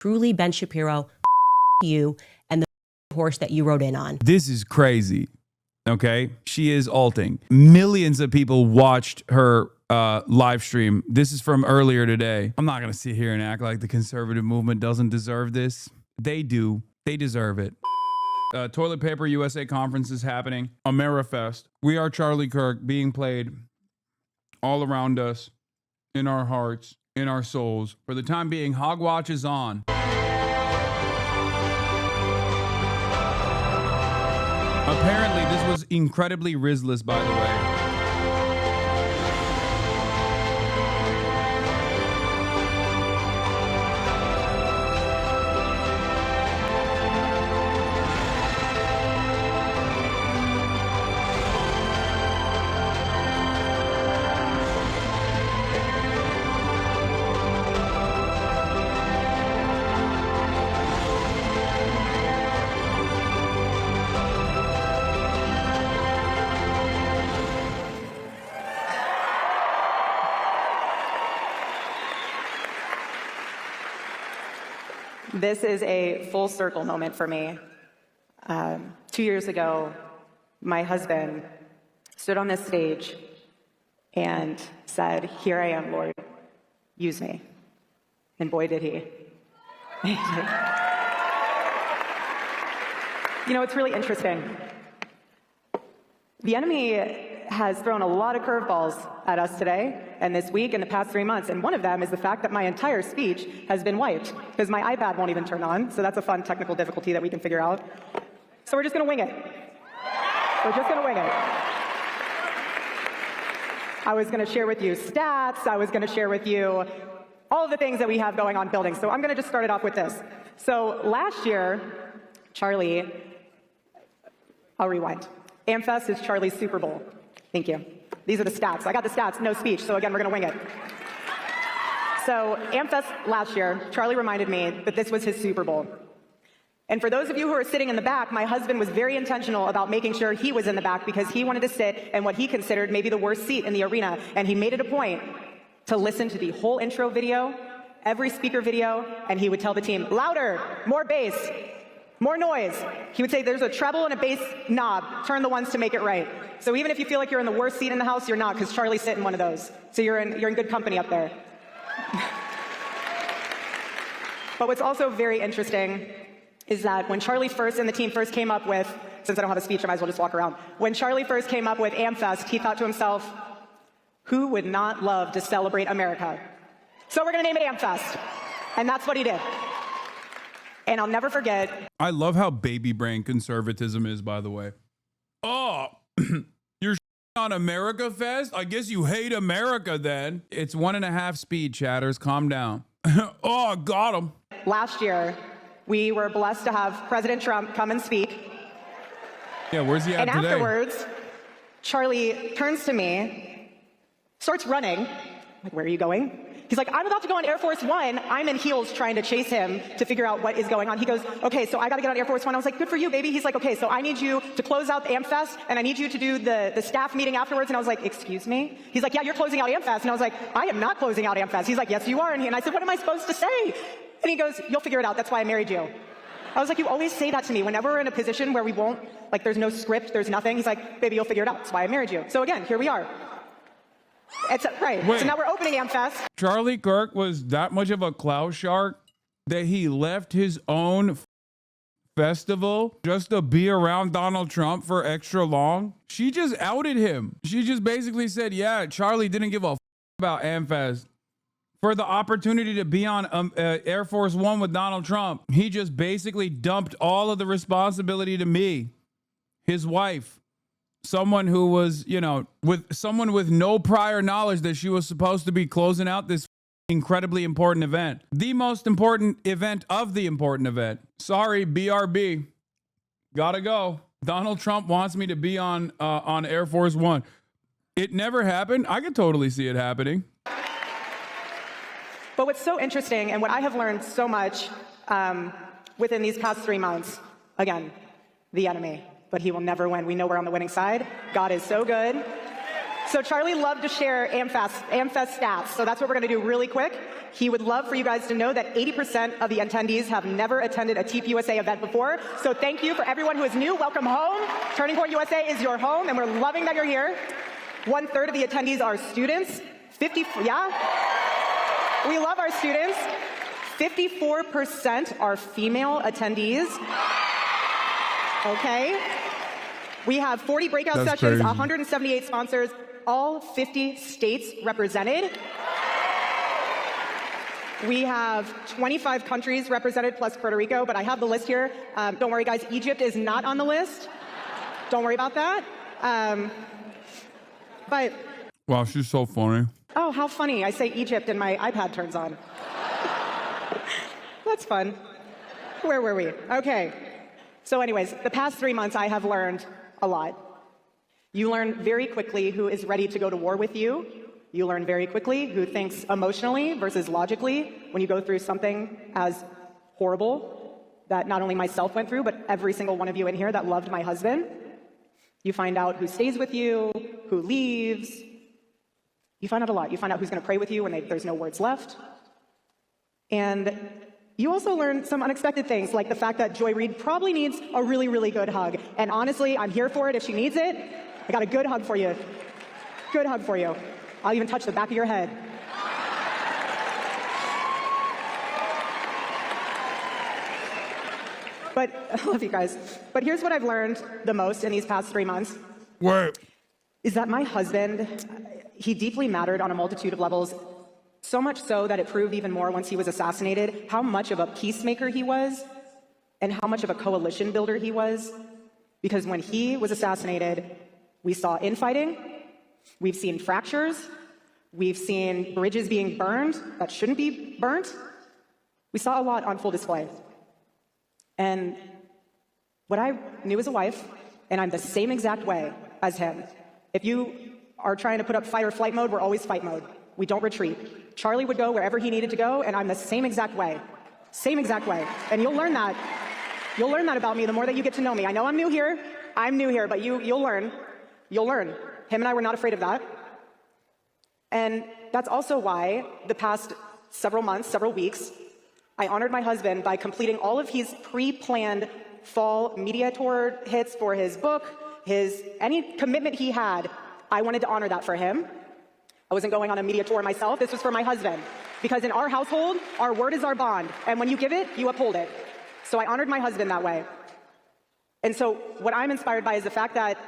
Truly, Ben Shapiro, you and the horse that you rode in on. This is crazy. Okay, she is alting. Millions of people watched her live stream. This is from earlier today. I'm not gonna sit here and act like the conservative movement doesn't deserve this. They do. They deserve it. Toilet Paper USA conference is happening. AmeriFest. We Are Charlie Kirk being played all around us, in our hearts, in our souls. For the time being, Hogwatch is on. Apparently, this was incredibly Rizless, by the way. This is a full circle moment for me. 2 years ago, my husband stood on this stage and said, "Here I am, Lord, use me." And boy, did he. You know, it's really interesting. The enemy has thrown a lot of curveballs at us today and this week and the past 3 months, and one of them is the fact that my entire speech has been wiped because my iPad won't even turn on, so that's a fun technical difficulty that we can figure out. So we're just gonna wing it. We're just gonna wing it. I was gonna share with you stats, I was gonna share with you all of the things that we have going on building, so I'm gonna just start it off with this. So last year, Charlie, I'll rewind. AmFest is Charlie's Super Bowl. Thank you. These are the stats. I got the stats, no speech, so again, we're gonna wing it. So AmFest last year, Charlie reminded me that this was his Super Bowl. And for those of you who are sitting in the back, my husband was very intentional about making sure he was in the back because he wanted to sit in what he considered maybe the worst seat in the arena. And he made it a point to listen to the whole intro video, every speaker video, and he would tell the team, louder, more bass, more noise. He would say, there's a treble and a bass knob. Turn the ones to make it right. So even if you feel like you're in the worst seat in the house, you're not, because Charlie's sitting in one of those. So you're in good company up there. But what's also very interesting is that when Charlie first and the team first came up with, since I don't have a speech, I might as well just walk around. When Charlie first came up with AmFest, he thought to himself, who would not love to celebrate America? So we're gonna name it AmFest. And that's what he did. And I'll never forget. I love how baby brain conservatism is, by the way. Oh, you're on America Fest? I guess you hate America then. It's 1.5 speed, chatters. Calm down. Oh, got him. Last year, we were blessed to have President Trump come and speak. Yeah, where's he at today? And afterwards, Charlie turns to me, starts running. Like, where are you going? He's like, I'm about to go on Air Force One. I'm in heels trying to chase him to figure out what is going on. He goes, okay, so I got to get on Air Force One. I was like, good for you, baby. He's like, okay, so I need you to close out AmFest, and I need you to do the staff meeting afterwards. And I was like, excuse me? He's like, yeah, you're closing out AmFest. And I was like, I am not closing out AmFest. He's like, yes, you are. And I said, what am I supposed to say? And he goes, you'll figure it out. That's why I married you. I was like, you always say that to me. Whenever we're in a position where we won't, like, there's no script, there's nothing. He's like, baby, you'll figure it out. That's why I married you. So again, here we are. Right. Wait. So now we're opening AmFest. Charlie Kirk was that much of a clout shark that he left his own festival just to be around Donald Trump for extra long? She just outed him. She just basically said, yeah, Charlie didn't give a about AmFest. For the opportunity to be on Air Force One with Donald Trump, he just basically dumped all of the responsibility to me, his wife. Someone who was, you know, with someone with no prior knowledge that she was supposed to be closing out this incredibly important event. The most important event of the important event. Sorry, BRB. Gotta go. Donald Trump wants me to be on Air Force One. It never happened. I could totally see it happening. But what's so interesting, and what I have learned so much within these past 3 months, again, the enemy. But he will never win. We know we're on the winning side. God is so good. So Charlie loved to share AmFest stats, so that's what we're going to do really quick. He would love for you guys to know that 80% of the attendees have never attended a TEEP USA event before. So thank you for everyone who is new. Welcome home. Turning Point USA is your home, and we're loving that you're here. 1/3 of the attendees are students. Yeah? We love our students. 54% are female attendees. Okay. We have 40 breakout That's sessions, crazy. 178 sponsors, all 50 states represented. We have 25 countries represented plus Puerto Rico, but I have the list here. Don't worry, guys. Egypt is not on the list. Don't worry about that. But Wow, she's so funny. oh, how funny. I say Egypt and my iPad turns on. That's fun. Where were we? Okay. So anyways, the past 3 months I have learned a lot. You learn very quickly who is ready to go to war with you. You learn very quickly who thinks emotionally versus logically when you go through something as horrible that not only myself went through, but every single one of you in here that loved my husband. You find out who stays with you, who leaves. You find out a lot. You find out who's going to pray with you when there's no words left. And you also learn some unexpected things, like the fact that Joy Reid probably needs a really, really good hug. And honestly, I'm here for it if she needs it. I got a good hug for you. Good hug for you. I'll even touch the back of your head. But I love you guys. But here's what I've learned the most in these past 3 months. Wait. Is that my husband, he deeply mattered on a multitude of levels, so much so that it proved even more once he was assassinated how much of a peacemaker he was and how much of a coalition builder he was. Because when he was assassinated, we saw infighting, we've seen fractures, we've seen bridges being burned that shouldn't be burnt. We saw a lot on full display. And what I knew as a wife, and I'm the same exact way as him. If you are trying to put up fight or flight mode, we're always fight mode. We don't retreat. Charlie would go wherever he needed to go, and I'm the same exact way. Same exact way. And you'll learn that. You'll learn that about me the more that you get to know me. I know I'm new here, but you'll learn. You'll learn. Him and I were not afraid of that. And that's also why the past several months, several weeks, I honored my husband by completing all of his pre-planned fall media tour hits for his book, any commitment he had. I wanted to honor that for him. I wasn't going on a media tour myself. This was for my husband. Because in our household, our word is our bond. And when you give it, you uphold it. So I honored my husband that way. And so what I'm inspired by is the fact that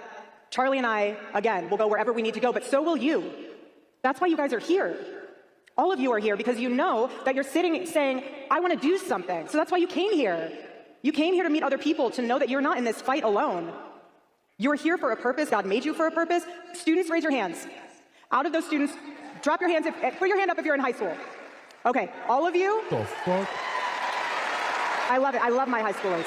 Charlie and I, again, will go wherever we need to go, but so will you. That's why you guys are here. All of you are here because you know that you're sitting saying, I want to do something. So that's why you came here. You came here to meet other people, to know that you're not in this fight alone. You're here for a purpose. God made you for a purpose. Students, raise your hands. Out of those students, drop your hands. Put your hand up if you're in high school. Okay, all of you. The fuck? I love it. I love my high schoolers.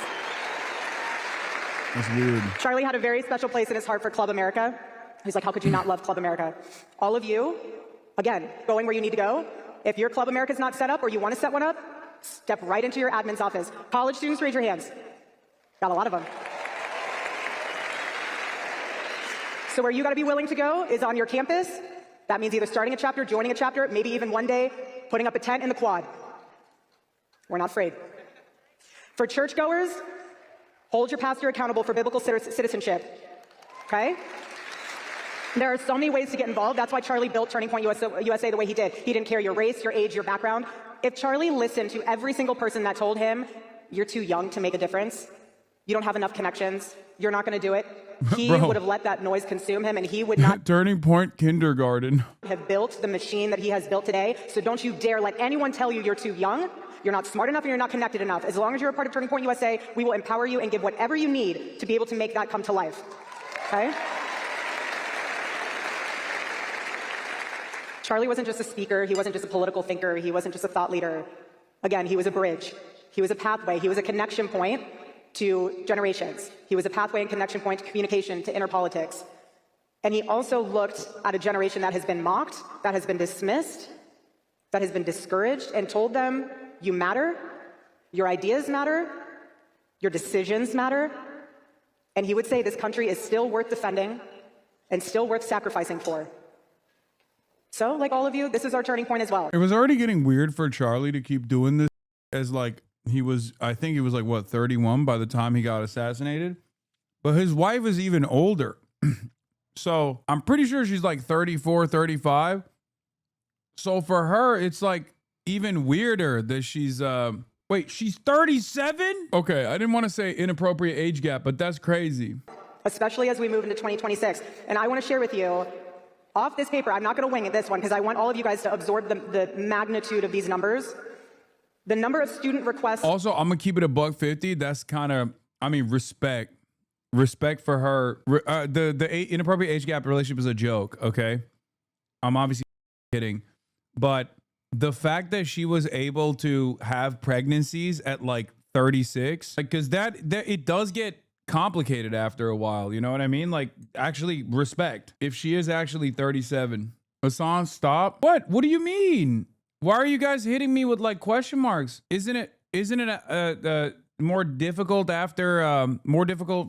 That's weird. Charlie had a very special place in his heart for Club America. He's like, how could you not love Club America? All of you, again, going where you need to go. If your Club America is not set up or you want to set one up, step right into your admin's office. College students, raise your hands. Got a lot of them. So where you got to be willing to go is on your campus. That means either starting a chapter, joining a chapter, maybe even one day putting up a tent in the quad. We're not afraid. For churchgoers, hold your pastor accountable for biblical citizenship. Okay? There are so many ways to get involved. That's why Charlie built Turning Point USA the way he did. He didn't care your race, your age, your background. If Charlie listened to every single person that told him, you're too young to make a difference, you don't have enough connections, you're not going to do it, he would have let that noise consume him, and he would not Turning Point Kindergarten have built the machine that he has built today. So don't you dare let anyone tell you you're too young, you're not smart enough, and you're not connected enough. As long as you're a part of Turning Point USA, we will empower you and give whatever you need to be able to make that come to life. Okay? Charlie wasn't just a speaker, he wasn't just a political thinker, he wasn't just a thought leader. Again, he was a bridge, he was a pathway, he was a connection point to generations. He was a pathway and connection point to communication, to inner politics. And he also looked at a generation that has been mocked, that has been dismissed, that has been discouraged, and told them, you matter, your ideas matter, your decisions matter. And he would say this country is still worth defending and still worth sacrificing for. So, like all of you, this is our turning point as well. It was already getting weird for Charlie to keep doing this as like I think he was like, what, 31 by the time he got assassinated? But his wife is even older. So I'm pretty sure she's like 34, 35. So for her, it's like even weirder that she's, wait, she's 37? Okay, I didn't want to say inappropriate age gap, but that's crazy. Especially as we move into 2026. And I want to share with you, off this paper, I'm not going to wing it this one because I want all of you guys to absorb the magnitude of these numbers. The number of student requests. Also, I'm going to keep it $150. That's kind of, I mean, respect for her. The inappropriate age gap relationship is a joke, okay? I'm obviously kidding. But the fact that she was able to have pregnancies at like 36, because that it does get complicated after a while, you know what I mean? Like, actually respect. If she is actually 37. Hasan, stop. What do you mean? Why are you guys hitting me with like question marks? Isn't it more difficult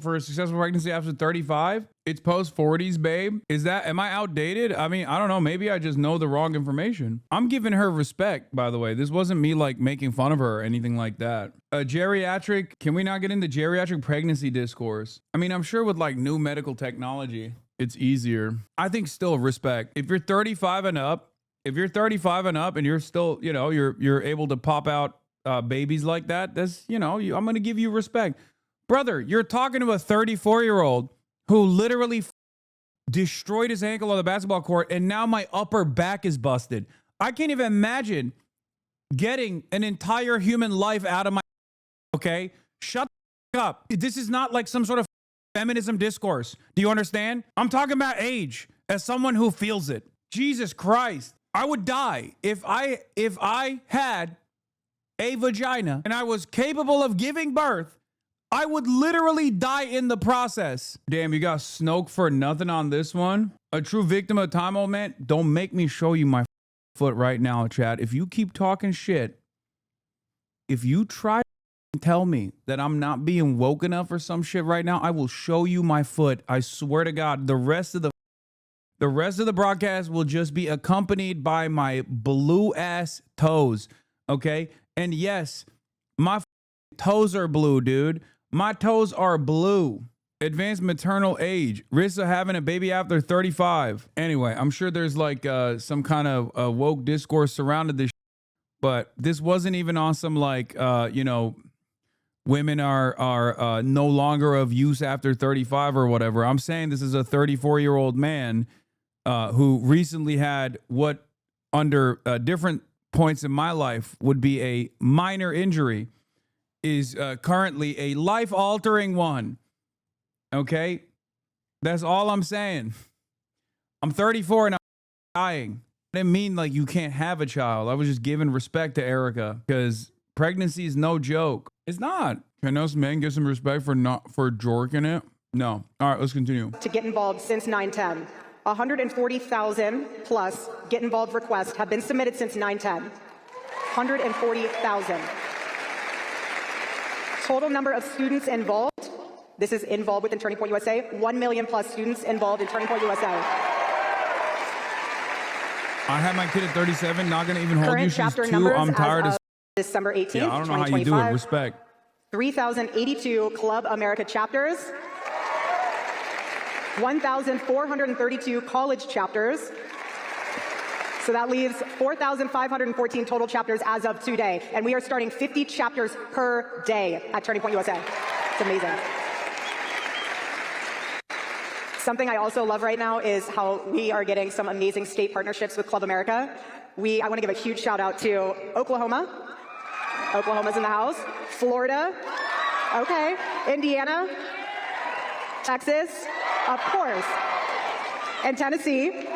for a successful pregnancy after 35? It's post 40s, babe. Am I outdated? I mean, I don't know. Maybe I just know the wrong information. I'm giving her respect, by the way. This wasn't me like making fun of her or anything like that. Can we not get into geriatric pregnancy discourse? I mean, I'm sure with like new medical technology, it's easier. I think still respect. If you're 35 and up, and you're still, you know, you're able to pop out babies like that, that's, you know, I'm going to give you respect. Brother, you're talking to a 34-year-old who literally destroyed his ankle on the basketball court, and now my upper back is busted. I can't even imagine getting an entire human life out of my, okay? Shut the up. This is not like some sort of feminism discourse. Do you understand? I'm talking about age as someone who feels it. Jesus Christ. I would die if I had a vagina and I was capable of giving birth. I would literally die in the process. Damn, you got Snoke for nothing on this one. A true victim of time, old man. Don't make me show you my foot right now, Chad. If you keep talking shit, if you try to tell me that I'm not being woke enough or some shit right now, I will show you my foot. I swear to God, the rest of the broadcast will just be accompanied by my blue ass toes. Okay. And yes, my toes are blue, dude. My toes are blue. Advanced maternal age. Risk of having a baby after 35. Anyway, I'm sure there's like some kind of woke discourse surrounded this, but this wasn't even on some like, you know, women are no longer of use after 35 or whatever. I'm saying this is a 34-year-old man who recently had what under different points in my life would be a minor injury is currently a life-altering one. Okay? That's all I'm saying. I'm 34 and I'm dying. I didn't mean like you can't have a child. I was just giving respect to Erika because pregnancy is no joke. It's not. Can us men get some respect for jorking it? No. All right, let's continue. To get involved since 9/10. 140,000 plus get involved requests have been submitted since 9/10. 140,000. Total number of students involved. This is involved within Turning Point USA. 1 million plus students involved in Turning Point USA. I had my kid at 37. Not going to even hold Current you. She's chapter 2. numbers I'm tired as of December 18th, yeah, I don't know how you do it. Respect. 3,082 Club America chapters. 1,432 college chapters. So that leaves 4,514 total chapters as of today. And we are starting 50 chapters per day at Turning Point USA. It's amazing. Something I also love right now is how we are getting some amazing state partnerships with Club America. I want to give a huge shout out to Oklahoma. Oklahoma's in the house. Florida. Okay. Indiana. Texas. Of course. And Tennessee.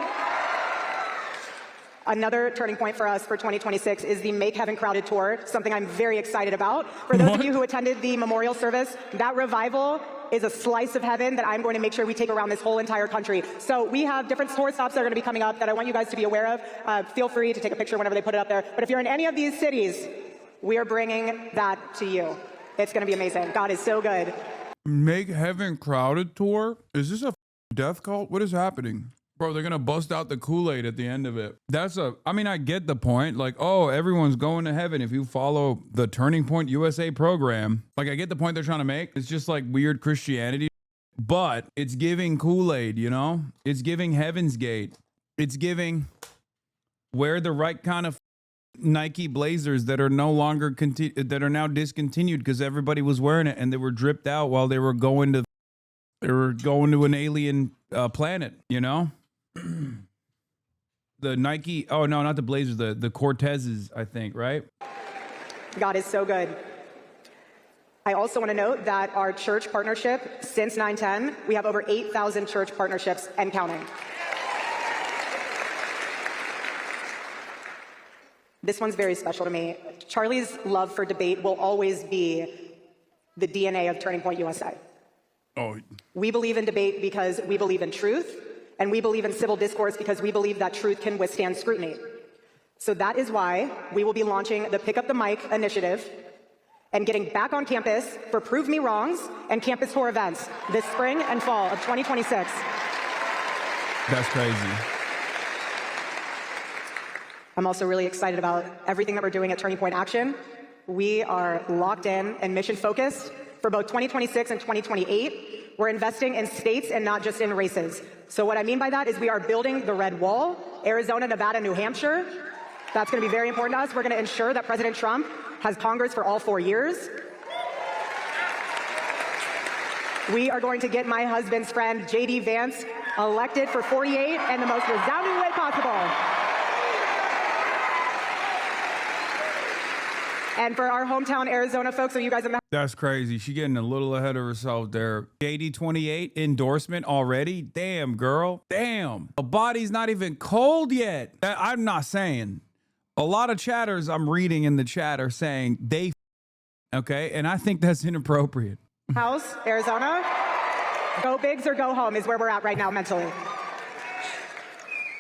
Another turning point for us for 2026 is the Make Heaven Crowded Tour, something I'm very excited about. For those of you who attended the memorial service, that revival is a slice of heaven that I'm going to make sure we take around this whole entire country. So we have different tour stops that are going to be coming up that I want you guys to be aware of. Feel free to take a picture whenever they put it up there. But if you're in any of these cities, we are bringing that to you. It's going to be amazing. God is so good. Make Heaven Crowded Tour? Is this a death cult? What is happening? Bro, they're going to bust out the Kool-Aid at the end of it. I mean, I get the point. Like, oh, everyone's going to heaven if you follow the Turning Point USA program. Like, I get the point they're trying to make. It's just like weird Christianity. But it's giving Kool-Aid, you know? It's giving Heaven's Gate. It's giving wear the right kind of Nike Blazers that are no longer, that are now discontinued because everybody was wearing it and they were dripped out while they were going to an alien planet, you know? The Nike, oh no, not the Blazers, the Cortezes, I think, right? God is so good. I also want to note that our church partnership, since 9/10, we have over 8,000 church partnerships and counting. This one's very special to me. Charlie's love for debate will always be the DNA of Turning Point USA. Oh. We believe in debate because we believe in truth, and we believe in civil discourse because we believe that truth can withstand scrutiny. So that is why we will be launching the Pick Up the Mic initiative and getting back on campus for Prove Me Wrongs and campus tour events this spring and fall of 2026. That's crazy. I'm also really excited about everything that we're doing at Turning Point Action. We are locked in and mission focused for both 2026 and 2028. We're investing in states and not just in races. So what I mean by that is we are building the red wall, Arizona, Nevada, New Hampshire. That's going to be very important to us. We're going to ensure that President Trump has Congress for all 4 years. We are going to get my husband's friend, J.D. Vance, elected for 48 in the most resounding way possible. And for our hometown Arizona folks, so you guys imagine. That's crazy. She getting a little ahead of herself there. JD 28 endorsement already? Damn, girl. Damn. The body's not even cold yet. I'm not saying. A lot of chatters I'm reading in the chat are saying they okay? And I think that's inappropriate. House, Arizona. Go bigs or go home is where we're at right now mentally.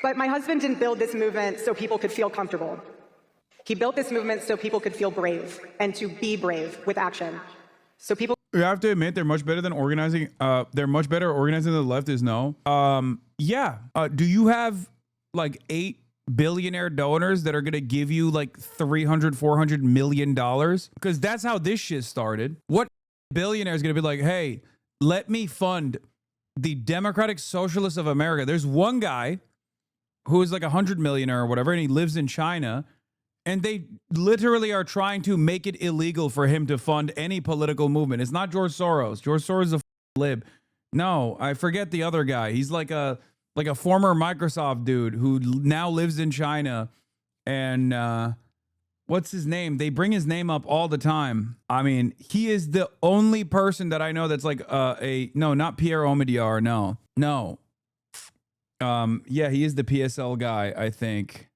But my husband didn't build this movement so people could feel comfortable. He built this movement so people could feel brave and to be brave with action. So people. You have to admit they're much better than organizing. They're much better organizing than the left is no. Yeah. Do you have like 8 billionaire donors that are going to give you like $300-400 million? Because that's how this shit started. What billionaire is going to be like, hey, let me fund the Democratic Socialists of America? There's one guy who is like 100 millionaire or whatever, and he lives in China. And they literally are trying to make it illegal for him to fund any political movement. It's not George Soros. George Soros is a lib. No, I forget the other guy. He's like a former Microsoft dude who now lives in China. And what's his name? They bring his name up all the time. I mean, he is the only person that I know that's like no, not Pierre Omidyar. No. Yeah, he is the PSL guy, I think.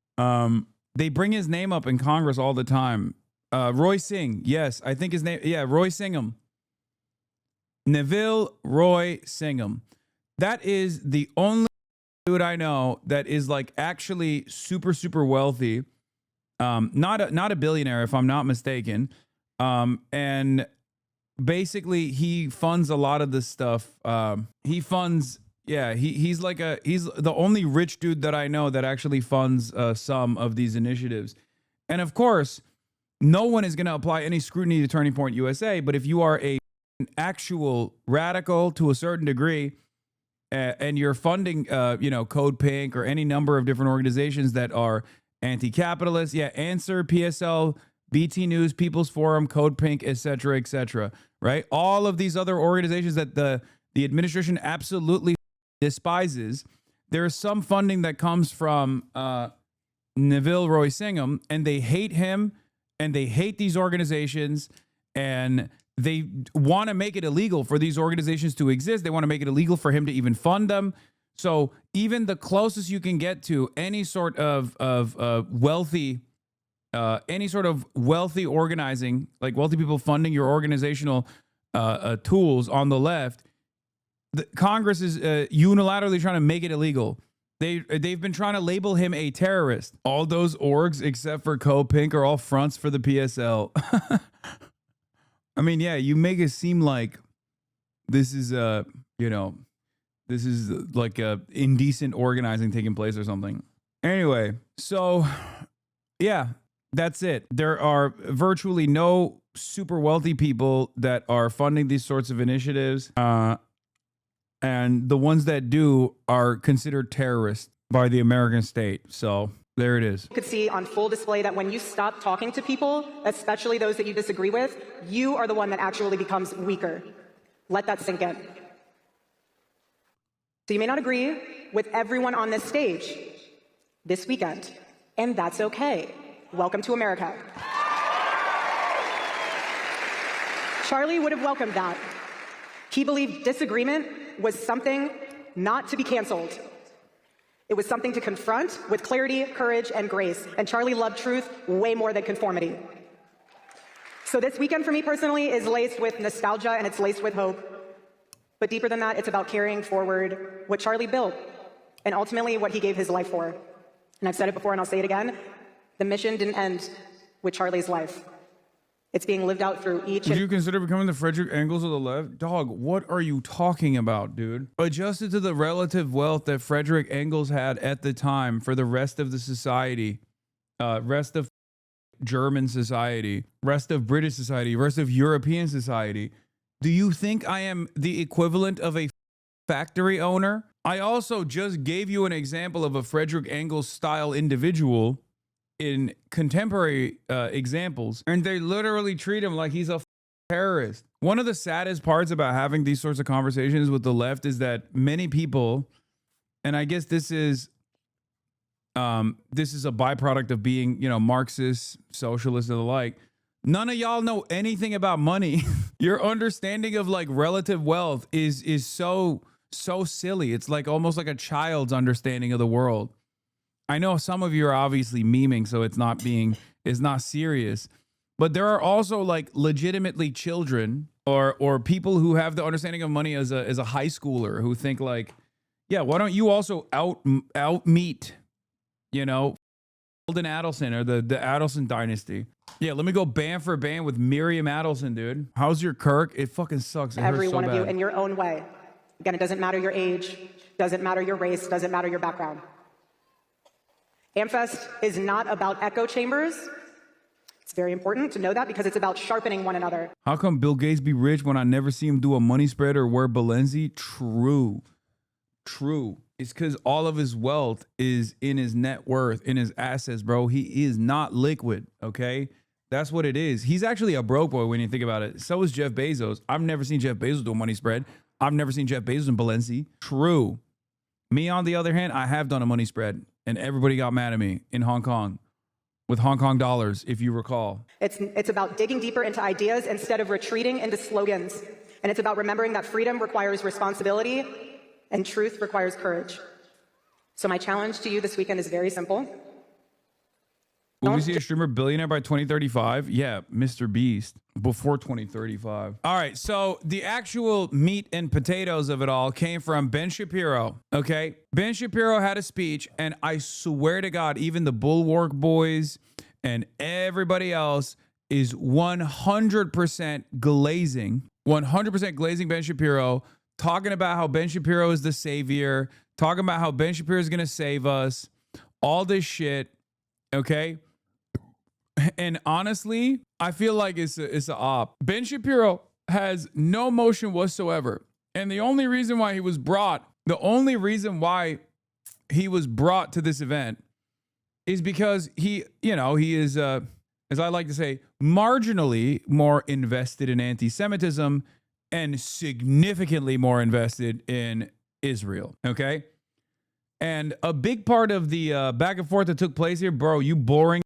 They bring his name up in Congress all the time. Roy Singh. Yes, I think his name. Yeah, Roy Singham. Neville Roy Singham. That is the only dude I know that is like actually super, super wealthy. Not a billionaire, if I'm not mistaken. And basically he funds a lot of this stuff. He funds. Yeah, he's the only rich dude that I know that actually funds some of these initiatives. And of course, no one is going to apply any scrutiny to Turning Point USA. But if you are an actual radical to a certain degree, and you're funding, Code Pink or any number of different organizations that are anti-capitalist, yeah, Answer, PSL, BT News, People's Forum, Code Pink, etc., right? All of these other organizations that the administration absolutely despises. There's some funding that comes from Neville Roy Singham, and they hate him, and they hate these organizations, and they want to make it illegal for these organizations to exist. They want to make it illegal for him to even fund them. So even the closest you can get to any sort of wealthy, any sort of wealthy organizing, like wealthy people funding your organizational tools on the left, Congress is unilaterally trying to make it illegal. They've been trying to label him a terrorist. All those orgs except for Co-Pink are all fronts for the PSL. I mean, yeah, you make it seem like this is This is like a indecent organizing taking place or something. Anyway, so yeah, that's it. There are virtually no super wealthy people that are funding these sorts of initiatives. And the ones that do are considered terrorists by the American state. So there it is. You could see on full display that when you stop talking to people, especially those that you disagree with, you are the one that actually becomes weaker. Let that sink in. So you may not agree with everyone on this stage this weekend, and that's okay. Welcome to America. Charlie would have welcomed that. He believed disagreement was something not to be canceled. It was something to confront with clarity, courage, and grace. And Charlie loved truth way more than conformity. So this weekend for me personally is laced with nostalgia and it's laced with hope. But deeper than that, it's about carrying forward what Charlie built and ultimately what he gave his life for. And I've said it before and I'll say it again. The mission didn't end with Charlie's life. It's being lived out through each. Would you consider becoming the Frederick Engels of the left? Dog, what are you talking about, dude? Adjusted to the relative wealth that Frederick Engels had at the time for the rest of the society, rest of German society, rest of British society, rest of European society. Do you think I am the equivalent of a factory owner? I also just gave you an example of a Frederick Engels style individual in contemporary examples, and they literally treat him like he's a terrorist. One of the saddest parts about having these sorts of conversations with the left is that many people, and I guess this is a byproduct of being, you know, Marxist, socialist, and the like. None of y'all know anything about money. Your understanding of like relative wealth is so silly. It's like almost like a child's understanding of the world. I know some of you are obviously memeing, so it's not serious. But there are also like legitimately children or people who have the understanding of money as a high schooler who think like, yeah, why don't you also out meet, you know, Alden Adelson or the Adelson dynasty. Yeah, let me go band for band with Miriam Adelson, dude. How's your Kirk? It fucking sucks. Every one of you bad. in your own way. Again, it doesn't matter your age, doesn't matter your race, doesn't matter your background. AmFest is not about echo chambers. It's very important to know that because it's about sharpening one another. How come Bill Gates be rich when I never see him do a money spread or wear Balenci? True. It's because all of his wealth is in his net worth, in his assets, bro. He is not liquid, okay? That's what it is. He's actually a broke boy when you think about it. So is Jeff Bezos. I've never seen Jeff Bezos do a money spread. I've never seen Jeff Bezos in Balenci. True. Me, on the other hand, I have done a money spread, and everybody got mad at me in Hong Kong with Hong Kong dollars, if you recall. It's about digging deeper into ideas instead of retreating into slogans. And it's about remembering that freedom requires responsibility and truth requires courage. So my challenge to you this weekend is very simple. Will we see a streamer billionaire by 2035? Yeah, Mr. Beast before 2035. All right, so the actual meat and potatoes of it all came from Ben Shapiro, okay? Ben Shapiro had a speech, and I swear to God, even the Bulwark Boys and everybody else is 100% glazing Ben Shapiro, talking about how Ben Shapiro is the savior, talking about how Ben Shapiro is going to save us, all this shit, okay? And honestly, I feel like it's a op. Ben Shapiro has no motion whatsoever. And the only reason why he was brought to this event is because he is, as I like to say, marginally more invested in anti-Semitism and significantly more invested in Israel, okay? And a big part of the back and forth that took place here, bro, you boring.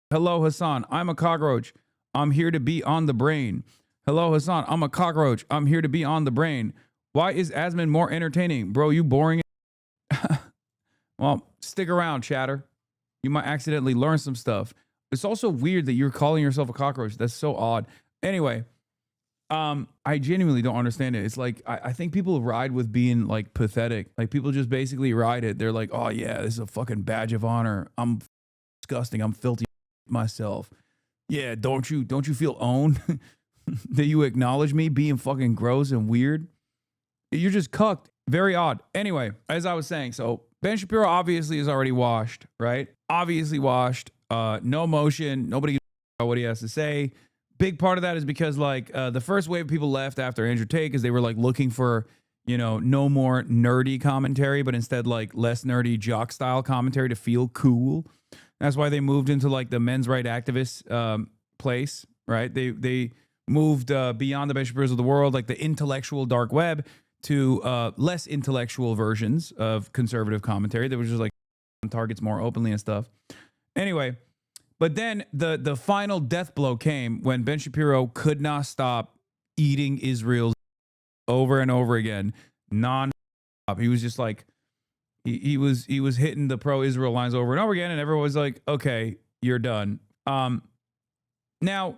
Hello, Hasan. I'm a cockroach. I'm here to be on the brain. Hello, Hasan. I'm a cockroach. I'm here to be on the brain. Why is Asman more entertaining? Bro, you boring. Well, stick around, chatter. You might accidentally learn some stuff. It's also weird that you're calling yourself a cockroach. That's so odd. Anyway, I genuinely don't understand it. It's like, I think people ride with being like pathetic. Like people just basically ride it. They're like, oh yeah, this is a fucking badge of honor. I'm disgusting. I'm filthy myself. Yeah, don't you feel owned that you acknowledge me being fucking gross and weird? You're just cucked. Very odd. Anyway, as I was saying, so Ben Shapiro obviously is already washed, right? Obviously washed. No motion. Nobody gives a what he has to say. Big part of that is because like the first wave of people left after Andrew Tate because they were like looking for, you know, no more nerdy commentary, but instead like less nerdy jock style commentary to feel cool. That's why they moved into like the men's right activist place, right? They moved beyond the Ben Shapiro's of the world, like the intellectual dark web, to less intellectual versions of conservative commentary that was just like targets more openly and stuff. Anyway, but then the final death blow came when Ben Shapiro could not stop eating Israel over and over again, non-stop. He was just like, he was hitting the pro-Israel lines over and over again, and everyone was like, okay, you're done. Now,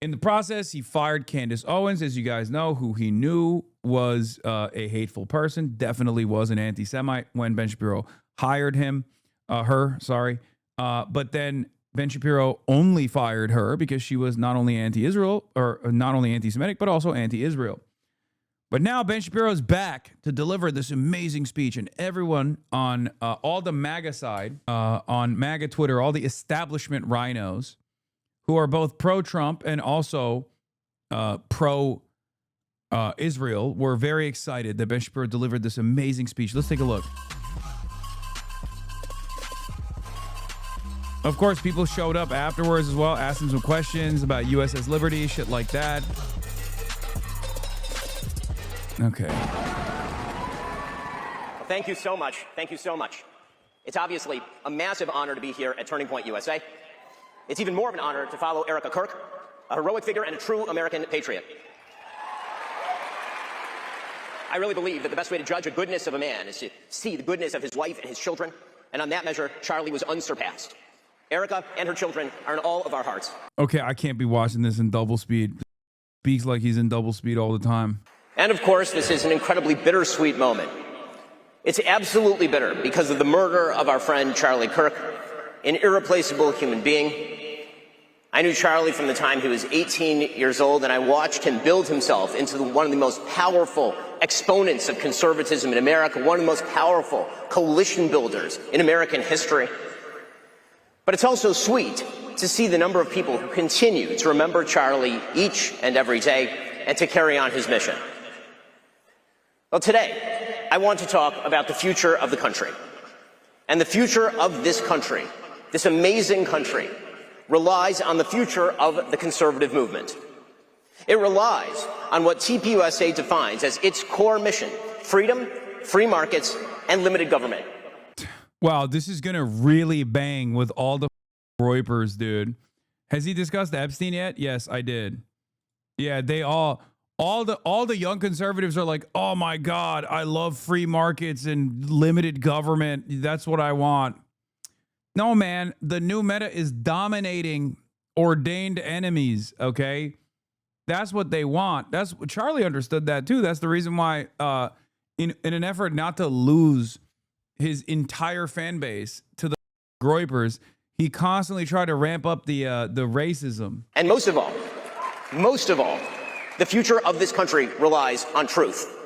in the process, he fired Candace Owens, as you guys know, who he knew was a hateful person, definitely was an anti-Semite when Ben Shapiro hired her. But then Ben Shapiro only fired her because she was not only anti-Israel or not only anti-Semitic, but also anti-Israel. But now Ben Shapiro is back to deliver this amazing speech, and everyone on all the MAGA side, on MAGA Twitter, all the establishment rhinos who are both pro-Trump and also pro-Israel were very excited that Ben Shapiro delivered this amazing speech. Let's take a look. Of course, people showed up afterwards as well, asked him some questions about USS Liberty, shit like that. Okay. Well, thank you so much. Thank you so much. It's obviously a massive honor to be here at Turning Point USA. It's even more of an honor to follow Erika Kirk, a heroic figure and a true American patriot. I really believe that the best way to judge the goodness of a man is to see the goodness of his wife and his children, and on that measure, Charlie was unsurpassed. Erika and her children are in all of our hearts. Okay, I can't be watching this in double speed. Speaks like he's in double speed all the time. And of course, this is an incredibly bittersweet moment. It's absolutely bitter because of the murder of our friend Charlie Kirk, an irreplaceable human being. I knew Charlie from the time he was 18 years old, and I watched him build himself into one of the most powerful exponents of conservatism in America, one of the most powerful coalition builders in American history. But it's also sweet to see the number of people who continue to remember Charlie each and every day and to carry on his mission. Well, today, I want to talk about the future of the country. And the future of this country, this amazing country, relies on the future of the conservative movement. It relies on what TPUSA defines as its core mission: freedom, free markets, and limited government. Wow, this is going to really bang with all the Reupers, dude. Has he discussed Epstein yet? Yes, I did. Yeah, they all the young conservatives are like, oh my God, I love free markets and limited government. That's what I want. No, man, the new meta is dominating ordained enemies, okay? That's what they want. That's Charlie understood that too. That's the reason why in an effort not to lose his entire fan base to the Groypers, he constantly tried to ramp up the racism. And most of all, the future of this country relies on truth.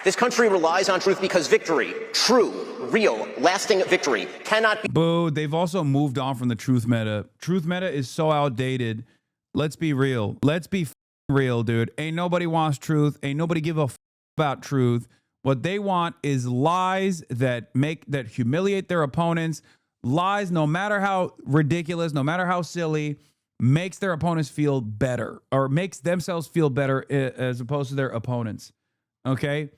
This country relies on truth because victory, true, real, lasting victory, cannot be. Boo, they've also moved on from the truth meta. Truth meta is so outdated. Let's be real. Let's be real, dude. Ain't nobody wants truth. Ain't nobody give a about truth. What they want is lies that humiliate their opponents. Lies, no matter how ridiculous, no matter how silly, makes their opponents feel better, or makes themselves feel better as opposed to their opponents. Okay?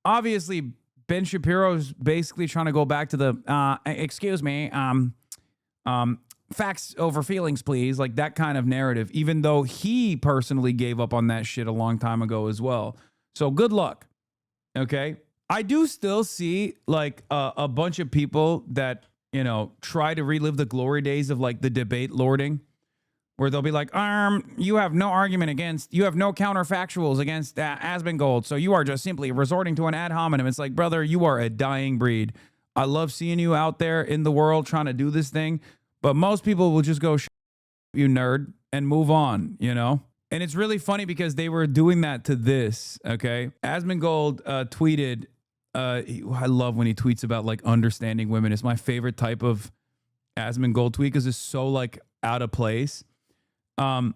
Obviously, Ben Shapiro's basically trying to go back to the excuse me, facts over feelings, please, like that kind of narrative, even though he personally gave up on that shit a long time ago as well. So good luck. Okay? I do still see like a bunch of people that, you know, try to relive the glory days of like the debate lording, where they'll be like, you have no argument against, you have no counterfactuals against Asmongold, so you are just simply resorting to an ad hominem. It's like, brother, you are a dying breed. I love seeing you out there in the world trying to do this thing, but most people will just go, you nerd, and move on, you know? And it's really funny because they were doing that to this, okay? Asmongold tweeted, I love when he tweets about like understanding women. It's my favorite type of Asmongold tweet because it's so like out of place. Why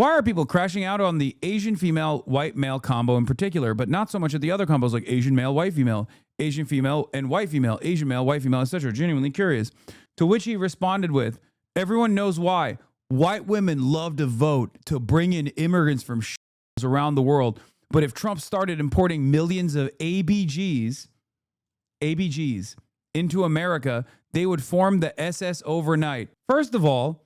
are people crashing out on the Asian female, white male combo in particular, but not so much at the other combos like Asian male, white female, Asian female and white female, Asian male, white female, etc.? Genuinely curious. To which he responded with, everyone knows why. White women love to vote to bring in immigrants from around the world. But if Trump started importing millions of ABGs into America, they would form the SS overnight. First of all,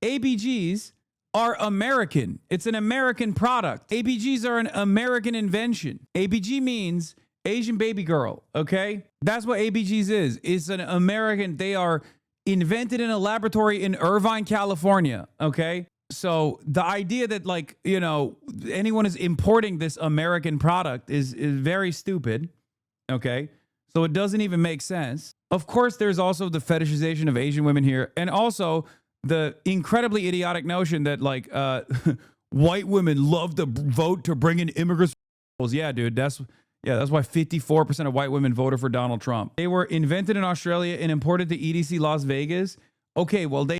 ABGs are American. It's an American product. ABGs are an American invention. ABG means Asian baby girl, okay? That's what ABGs is. It's an American, they are invented in a laboratory in Irvine, California, okay? So the idea that like, you know, anyone is importing this American product is very stupid, okay? So it doesn't even make sense. Of course, there's also the fetishization of Asian women here, and also the incredibly idiotic notion that like white women love to vote to bring in immigrants. Yeah, dude, that's why 54% of white women voted for Donald Trump. They were invented in Australia and imported to EDC Las Vegas. Okay, well they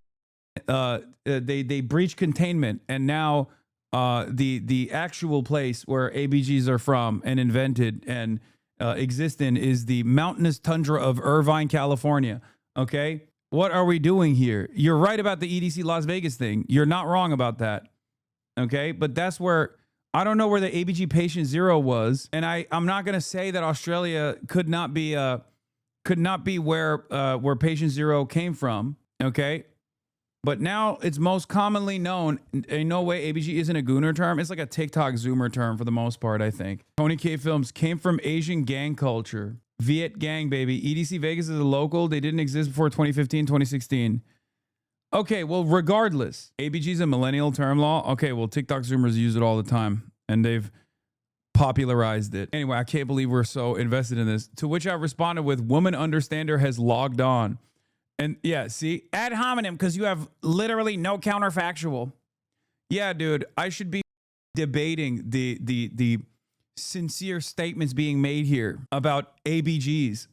breached containment, and now the actual place where ABGs are from and invented and exist in is the mountainous tundra of Irvine, California. Okay, what are we doing here? You're right about the EDC Las Vegas thing. You're not wrong about that. Okay, but that's where I don't know where the ABG patient zero was, and I'm not gonna say that Australia could not be where patient zero came from. Okay. But now it's most commonly known. In no way ABG isn't a gooner term. It's like a TikTok Zoomer term for the most part, I think. Tony K Films came from Asian gang culture. Viet gang, baby. EDC Vegas is a local. They didn't exist before 2015, 2016. Okay, well, regardless, ABG is a millennial term law. Okay, well, TikTok Zoomers use it all the time, and they've popularized it. Anyway, I can't believe we're so invested in this. To which I responded with, woman understander has logged on. And yeah, see, ad hominem, because you have literally no counterfactual. Yeah, dude, I should be debating the sincere statements being made here about ABGs.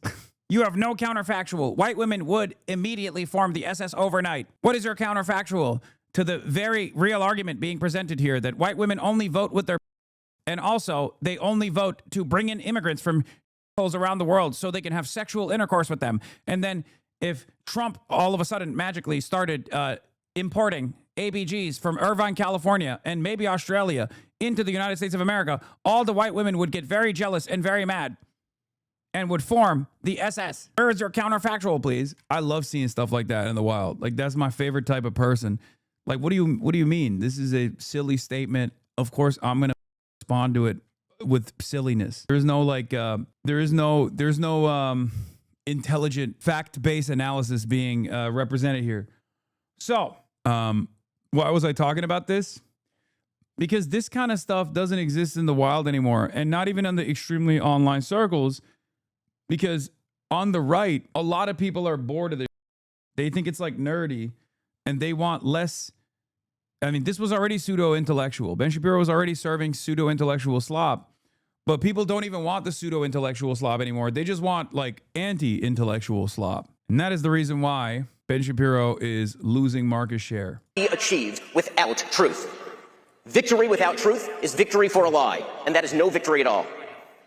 You have no counterfactual. White women would immediately form the SS overnight. What is your counterfactual to the very real argument being presented here that white women only vote with their, and also they only vote to bring in immigrants from around the world so they can have sexual intercourse with them. And then if Trump all of a sudden magically started importing ABGs from Irvine, California, and maybe Australia into the United States of America, all the white women would get very jealous and very mad and would form the SS. Where is your counterfactual, please? I love seeing stuff like that in the wild. Like, that's my favorite type of person. Like, what do you mean? This is a silly statement. Of course, I'm going to respond to it with silliness. There's no like, there's no intelligent fact-based analysis being represented here. So, why was I talking about this? Because this kind of stuff doesn't exist in the wild anymore, and not even in the extremely online circles, because on the right, a lot of people are bored of this. They think it's like nerdy, and they want less. I mean, this was already pseudo-intellectual. Ben Shapiro was already serving pseudo-intellectual slop, but people don't even want the pseudo-intellectual slop anymore. They just want like anti-intellectual slop. And that is the reason why Ben Shapiro is losing market share. Achieved without truth. Victory without truth is victory for a lie, and that is no victory at all.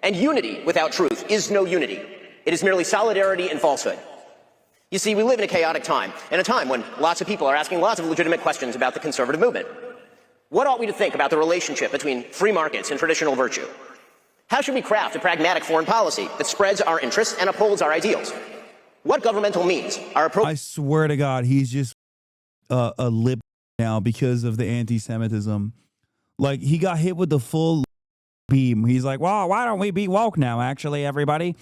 And unity without truth is no unity. It is merely solidarity in falsehood. You see, we live in a chaotic time, and a time when lots of people are asking lots of legitimate questions about the conservative movement. What ought we to think about the relationship between free markets and traditional virtue? How should we craft a pragmatic foreign policy that spreads our interests and upholds our ideals? What governmental means are appropriate? I swear to God, he's just a lib now because of the anti-Semitism. Like, he got hit with the full beam. He's like, well, why don't we be woke now, actually, everybody?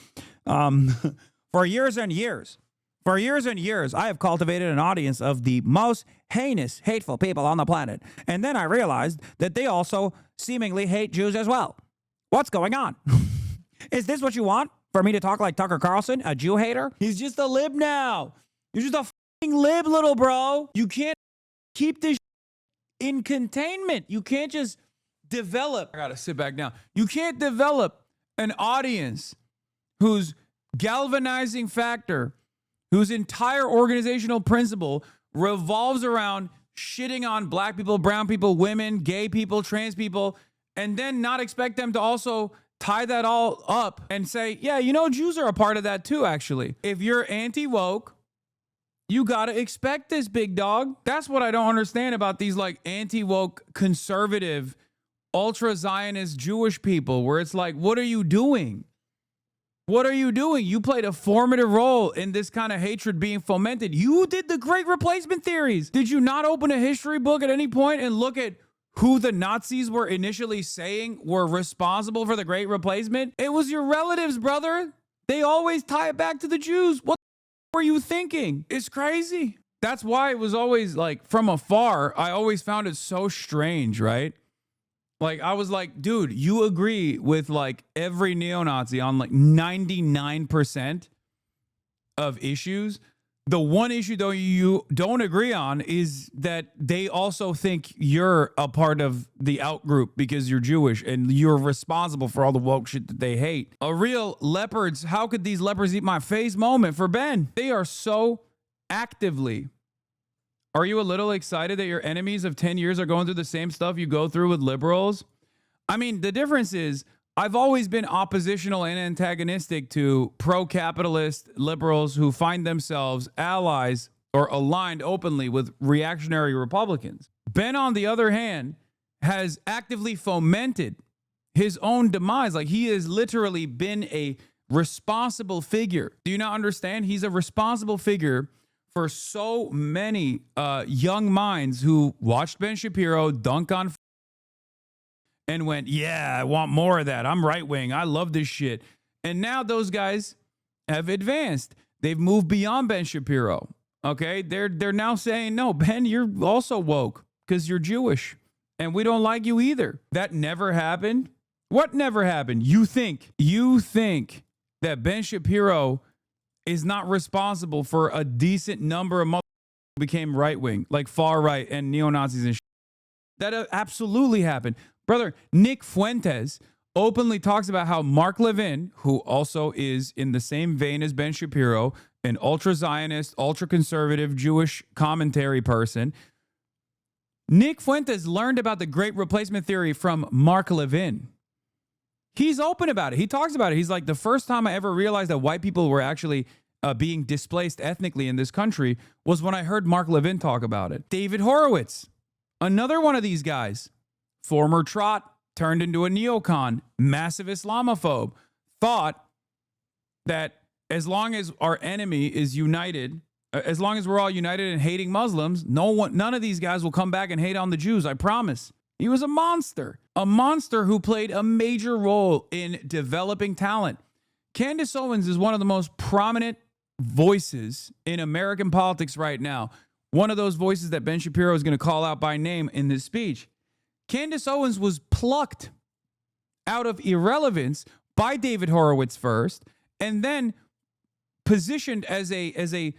For years and years, I have cultivated an audience of the most heinous, hateful people on the planet. And then I realized that they also seemingly hate Jews as well. What's going on? Is this what you want? For me to talk like Tucker Carlson, a Jew hater? He's just a lib now. You're just a f***ing lib, little bro. You can't keep this in containment. You can't just develop. I gotta sit back down. You can't develop an audience whose galvanizing factor, whose entire organizational principle revolves around shitting on black people, brown people, women, gay people, trans people, and then not expect them to also tie that all up and say, yeah, you know, Jews are a part of that too, actually. If you're anti-woke, you gotta expect this, big dog. That's what I don't understand about these like anti-woke, conservative, ultra-Zionist Jewish people, where it's like, what are you doing? What are you doing? You played a formative role in this kind of hatred being fomented. You did the Great Replacement theories. Did you not open a history book at any point and look at who the Nazis were initially saying were responsible for the Great Replacement? It was your relatives, brother. They always tie it back to the Jews. What were you thinking? It's crazy. That's why it was always like from afar, I always found it so strange, right? Like, I was like, dude, you agree with like every neo-Nazi on like 99% of issues. The one issue, though, you don't agree on is that they also think you're a part of the out group because you're Jewish and you're responsible for all the woke shit that they hate. A real leopards, how could these leopards eat my face moment for Ben. They are so actively. Are you a little excited that your enemies of 10 years are going through the same stuff you go through with liberals? I mean, the difference is I've always been oppositional and antagonistic to pro-capitalist liberals who find themselves allies or aligned openly with reactionary Republicans. Ben, on the other hand, has actively fomented his own demise. Like, he has literally been a responsible figure. Do you not understand? He's a responsible figure for so many young minds who watched Ben Shapiro dunk on and went, yeah, I want more of that. I'm right wing. I love this shit. And now those guys have advanced. They've moved beyond Ben Shapiro. Okay, they're now saying, no, Ben, you're also woke because you're Jewish, and we don't like you either. That never happened. What never happened? You think that Ben Shapiro is not responsible for a decent number of motherfuckers who became right-wing, like far-right and neo-Nazis and shit. That absolutely happened. Brother, Nick Fuentes openly talks about how Mark Levin, who also is in the same vein as Ben Shapiro, an ultra-Zionist, ultra-conservative Jewish commentary person, Nick Fuentes learned about the Great Replacement theory from Mark Levin. He's open about it. He talks about it. He's like, the first time I ever realized that white people were actually being displaced ethnically in this country was when I heard Mark Levin talk about it. David Horowitz, another one of these guys, former trot, turned into a neocon, massive Islamophobe, thought that as long as our enemy is united, as long as we're all united in hating Muslims, none of these guys will come back and hate on the Jews, I promise. He was a monster who played a major role in developing talent. Candace Owens is one of the most prominent voices in American politics right now. One of those voices that Ben Shapiro is going to call out by name in this speech. Candace Owens was plucked out of irrelevance by David Horowitz first, and then positioned as a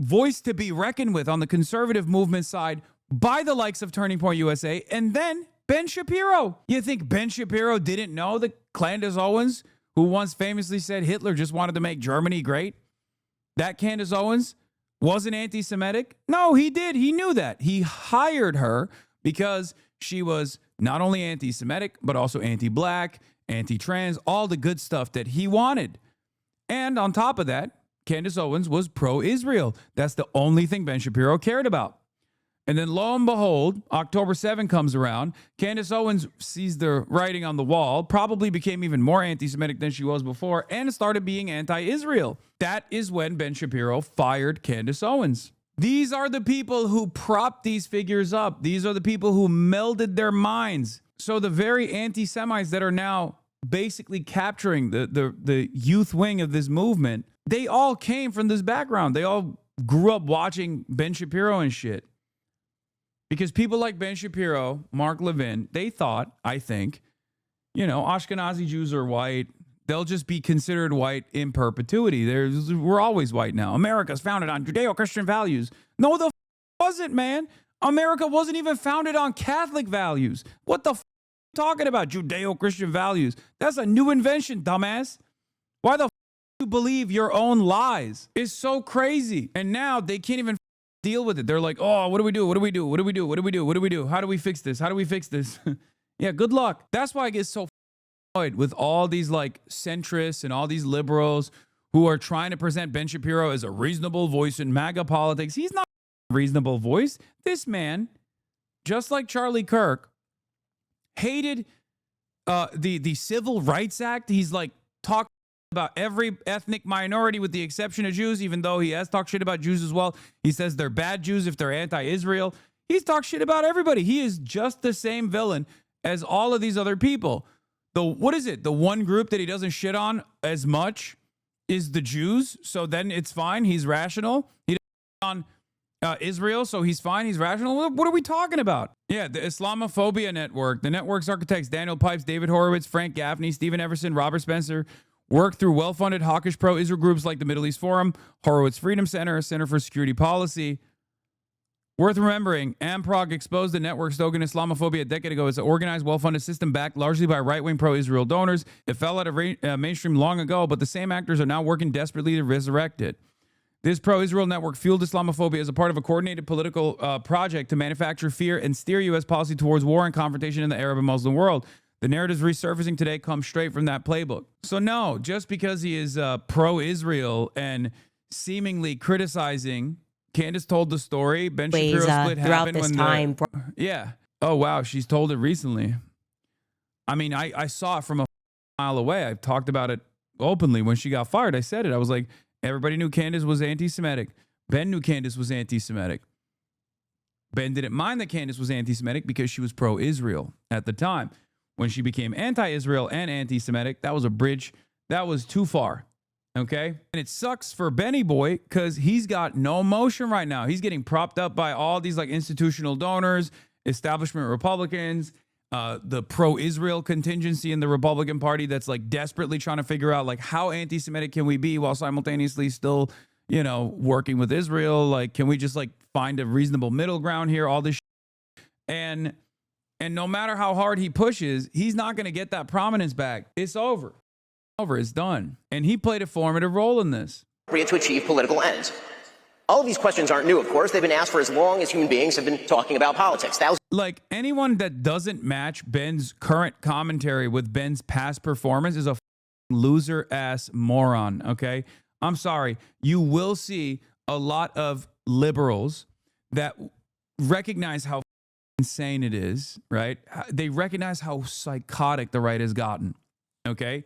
voice to be reckoned with on the conservative movement side by the likes of Turning Point USA, and then Ben Shapiro. You think Ben Shapiro didn't know that Candace Owens, who once famously said Hitler just wanted to make Germany great, that Candace Owens wasn't anti-Semitic? No, he did. He knew that. He hired her because she was not only anti-Semitic, but also anti-black, anti-trans, all the good stuff that he wanted. And on top of that, Candace Owens was pro-Israel. That's the only thing Ben Shapiro cared about. And then lo and behold, October 7 comes around. Candace Owens sees the writing on the wall, probably became even more anti-Semitic than she was before, and started being anti-Israel. That is when Ben Shapiro fired Candace Owens. These are the people who propped these figures up. These are the people who melded their minds. So the very anti-Semites that are now basically capturing the youth wing of this movement, they all came from this background. They all grew up watching Ben Shapiro and shit. Because people like Ben Shapiro, Mark Levin, they thought, I think, Ashkenazi Jews are white. They'll just be considered white in perpetuity. We're always white now. America's founded on Judeo-Christian values. No, the wasn't, man. America wasn't even founded on Catholic values. What the f are you talking about? Judeo-Christian values. That's a new invention, dumbass. Why the f you believe your own lies? It's so crazy. And now they can't even deal with it. They're like, oh, what do we do? What do we do? What do we do? What do we do? What do we do? How do we fix this? How do we fix this? Yeah, good luck. That's why I get so annoyed with all these like centrists and all these liberals who are trying to present Ben Shapiro as a reasonable voice in MAGA politics. He's not a reasonable voice. This man, just like Charlie Kirk, hated the Civil Rights Act. He's like talked about every ethnic minority with the exception of Jews, even though he has talked shit about Jews as well. He says they're bad Jews if they're anti-Israel. He's talked shit about everybody. He is just the same villain as all of these other people. What is it? The one group that he doesn't shit on as much is the Jews. So then it's fine. He's rational. He doesn't shit on Israel, so he's fine. He's rational. What are we talking about? Yeah, the Islamophobia Network, the network's architects, Daniel Pipes, David Horowitz, Frank Gaffney, Stephen Everson, Robert Spencer, work through well-funded hawkish pro-Israel groups like the Middle East Forum, Horowitz Freedom Center, Center for Security Policy. Worth remembering, AMPROG exposed the network's token Islamophobia a decade ago as an organized, well-funded system backed largely by right-wing pro-Israel donors. It fell out of mainstream long ago, but the same actors are now working desperately to resurrect it. This pro-Israel network fueled Islamophobia as a part of a coordinated political project to manufacture fear and steer U.S. policy towards war and confrontation in the Arab and Muslim world. The narratives resurfacing today come straight from that playbook. So no, just because he is pro-Israel and seemingly criticizing, Candace told the story. Ben Shapiro split happened when time. Yeah. Oh, wow. She's told it recently. I mean, I saw it from a mile away. I've talked about it openly. When she got fired, I said it. I was like, everybody knew Candace was anti-Semitic. Ben knew Candace was anti-Semitic. Ben didn't mind that Candace was anti-Semitic because she was pro-Israel at the time. When she became anti-Israel and anti-Semitic, that was a bridge. That was too far. Okay? And it sucks for Benny Boy because he's got no motion right now. He's getting propped up by all these like institutional donors, establishment Republicans, the pro-Israel contingency in the Republican Party that's like desperately trying to figure out like how anti-Semitic can we be while simultaneously still, you know, working with Israel? Like, can we just like find a reasonable middle ground here? All this shit. And no matter how hard he pushes, he's not going to get that prominence back. It's over. It's done. And he played a formative role in this. To achieve political ends. All of these questions aren't new, of course. They've been asked for as long as human beings have been talking about politics. Like, anyone that doesn't match Ben's current commentary with Ben's past performance is a loser-ass moron, okay? I'm sorry. You will see a lot of liberals that recognize how insane it is, right? They recognize how psychotic the right has gotten, okay?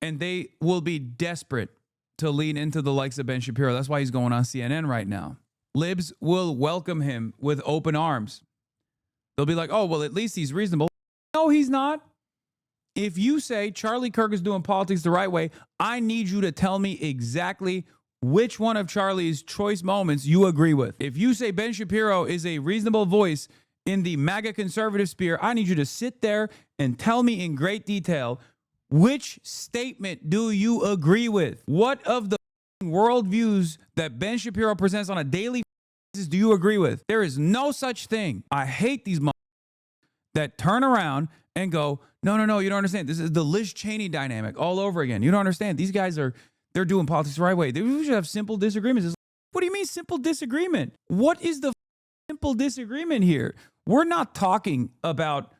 And they will be desperate to lean into the likes of Ben Shapiro. That's why he's going on CNN right now. Libs will welcome him with open arms. They'll be like, oh, well, at least he's reasonable. No, he's not. If you say Charlie Kirk is doing politics the right way, I need you to tell me exactly which one of Charlie's choice moments you agree with. If you say Ben Shapiro is a reasonable voice in the MAGA conservative sphere, I need you to sit there and tell me in great detail, which statement do you agree with? What of the worldviews that Ben Shapiro presents on a daily basis do you agree with? There is no such thing. I hate these that turn around and go, no, you don't understand. This is the Liz Cheney dynamic all over again. You don't understand. These guys they're doing politics the right way. We should have simple disagreements. What do you mean simple disagreement? What is the simple disagreement here? We're not talking about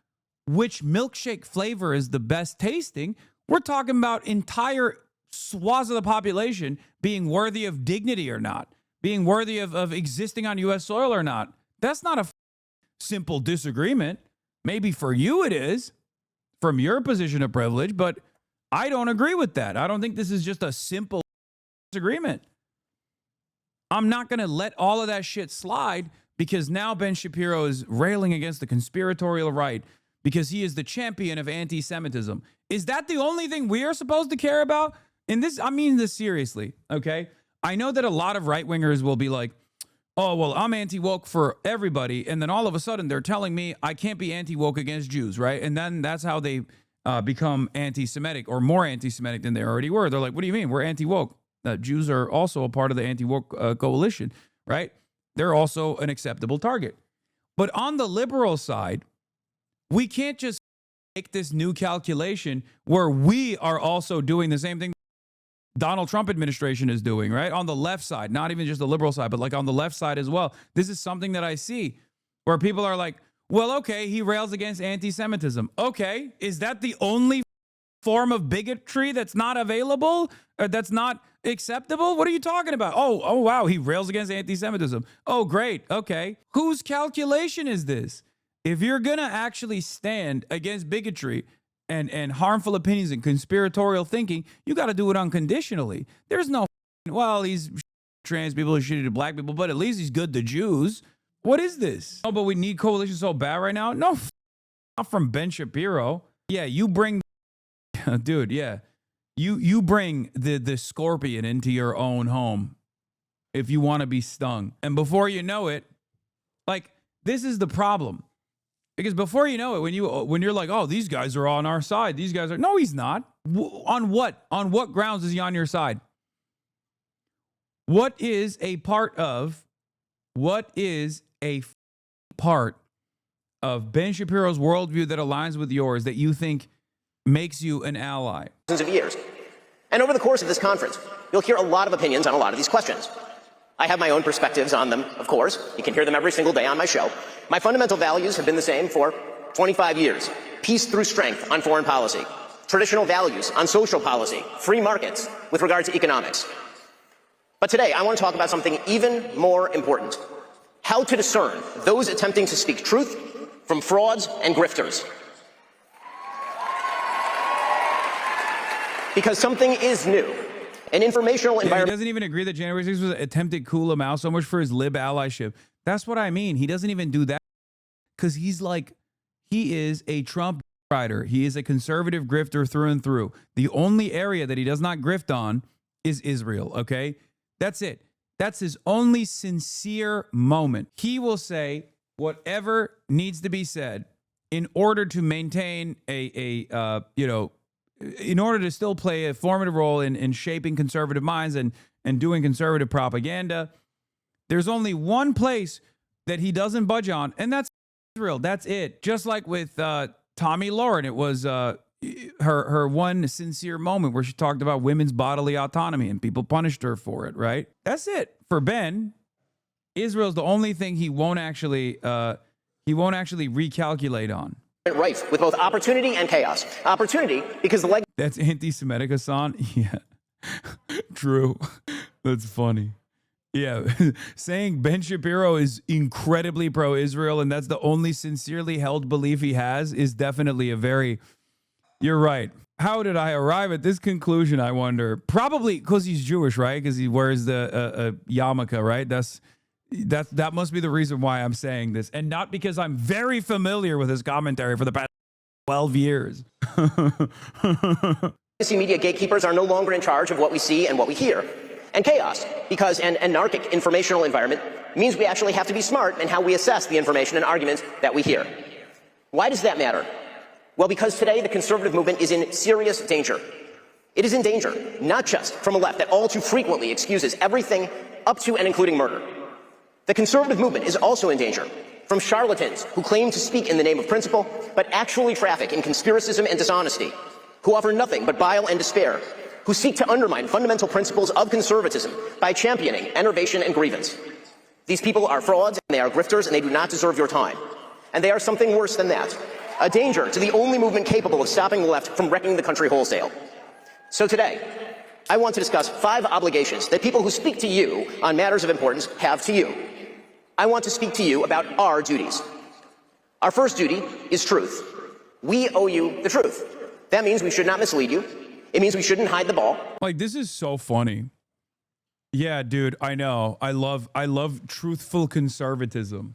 which milkshake flavor is the best tasting. We're talking about entire swaths of the population being worthy of dignity or not, being worthy of existing on U.S. soil or not. That's not a simple disagreement. Maybe for you it is, from your position of privilege, but I don't agree with that. I don't think this is just a simple disagreement. I'm not going to let all of that shit slide because now Ben Shapiro is railing against the conspiratorial right because he is the champion of anti-Semitism. Is that the only thing we are supposed to care about? And this, I mean this seriously, okay? I know that a lot of right-wingers will be like, oh, well, I'm anti-woke for everybody, and then all of a sudden they're telling me I can't be anti-woke against Jews, right? And then that's how they become anti-Semitic or more anti-Semitic than they already were. They're like, what do you mean? We're anti-woke. Jews are also a part of the anti-woke coalition, right? They're also an acceptable target. But on the liberal side, we can't just make this new calculation where we are also doing the same thing Donald Trump administration is doing, right? On the left side, not even just the liberal side, but like on the left side as well. This is something that I see where people are like, well, okay, he rails against anti-Semitism. Okay, is that the only form of bigotry that's not available or that's not acceptable? What are you talking about? Oh, wow, he rails against anti-Semitism. Oh, great. Okay. Whose calculation is this? If you're going to actually stand against bigotry and harmful opinions and conspiratorial thinking, you got to do it unconditionally. There's no, well, he's trans people, he's shitty to black people, but at least he's good to Jews. What is this? Oh, but we need coalition so bad right now? No, not from Ben Shapiro. Yeah, you bring, dude, yeah. You bring the scorpion into your own home if you want to be stung. And before you know it, like, this is the problem. Because before you know it, when you're like, oh, these guys are on our side. These guys are, no, he's not. On what? On what grounds is he on your side? What is a part of Ben Shapiro's worldview that aligns with yours that you think makes you an ally? Of years. And over the course of this conference, you'll hear a lot of opinions on a lot of these questions. I have my own perspectives on them, of course. You can hear them every single day on my show. My fundamental values have been the same for 25 years. Peace through strength on foreign policy. Traditional values on social policy. Free markets with regard to economics. But today, I want to talk about something even more important. How to discern those attempting to speak truth from frauds and grifters. Because something is new. An informational environment. He doesn't even agree that January 6th was an attempted coup Lamau, so much for his lib allyship. That's what I mean. He doesn't even do that because he's like, he is a Trump rider. He is a conservative grifter through and through. The only area that he does not grift on is Israel, okay? That's it. That's his only sincere moment. He will say whatever needs to be said in order to maintain in order to still play a formative role in shaping conservative minds and doing conservative propaganda. There's only one place that he doesn't budge on, and that's Israel. That's it. Just like with Tomi Lahren, it was her one sincere moment where she talked about women's bodily autonomy and people punished her for it, right? That's it. For Ben, Israel's the only thing he won't actually recalculate on. Rife with both opportunity and chaos. Opportunity because the That's anti-Semitic, Hasan. Yeah, true. That's funny. Yeah, saying Ben Shapiro is incredibly pro-Israel and that's the only sincerely held belief he has is definitely a very. You're right. How did I arrive at this conclusion? I wonder. Probably because he's Jewish, right? Because he wears the yarmulke, right? That must be the reason why I'm saying this, and not because I'm very familiar with his commentary for the past 12 years. Media gatekeepers are no longer in charge of what we see and what we hear. And chaos, because an anarchic informational environment means we actually have to be smart in how we assess the information and arguments that we hear. Why does that matter? Well, because today the conservative movement is in serious danger. It is in danger, not just from a left that all too frequently excuses everything up to and including murder. The conservative movement is also in danger from charlatans who claim to speak in the name of principle, but actually traffic in conspiracism and dishonesty, who offer nothing but bile and despair, who seek to undermine fundamental principles of conservatism by championing enervation and grievance. These people are frauds, and they are grifters, and they do not deserve your time. And they are something worse than that, a danger to the only movement capable of stopping the left from wrecking the country wholesale. So today, I want to discuss 5 obligations that people who speak to you on matters of importance have to you. I want to speak to you about our duties. Our first duty is truth. We owe you the truth. That means we should not mislead you. It means we shouldn't hide the ball. Like, this is so funny. Yeah, dude, I know. I love truthful conservatism.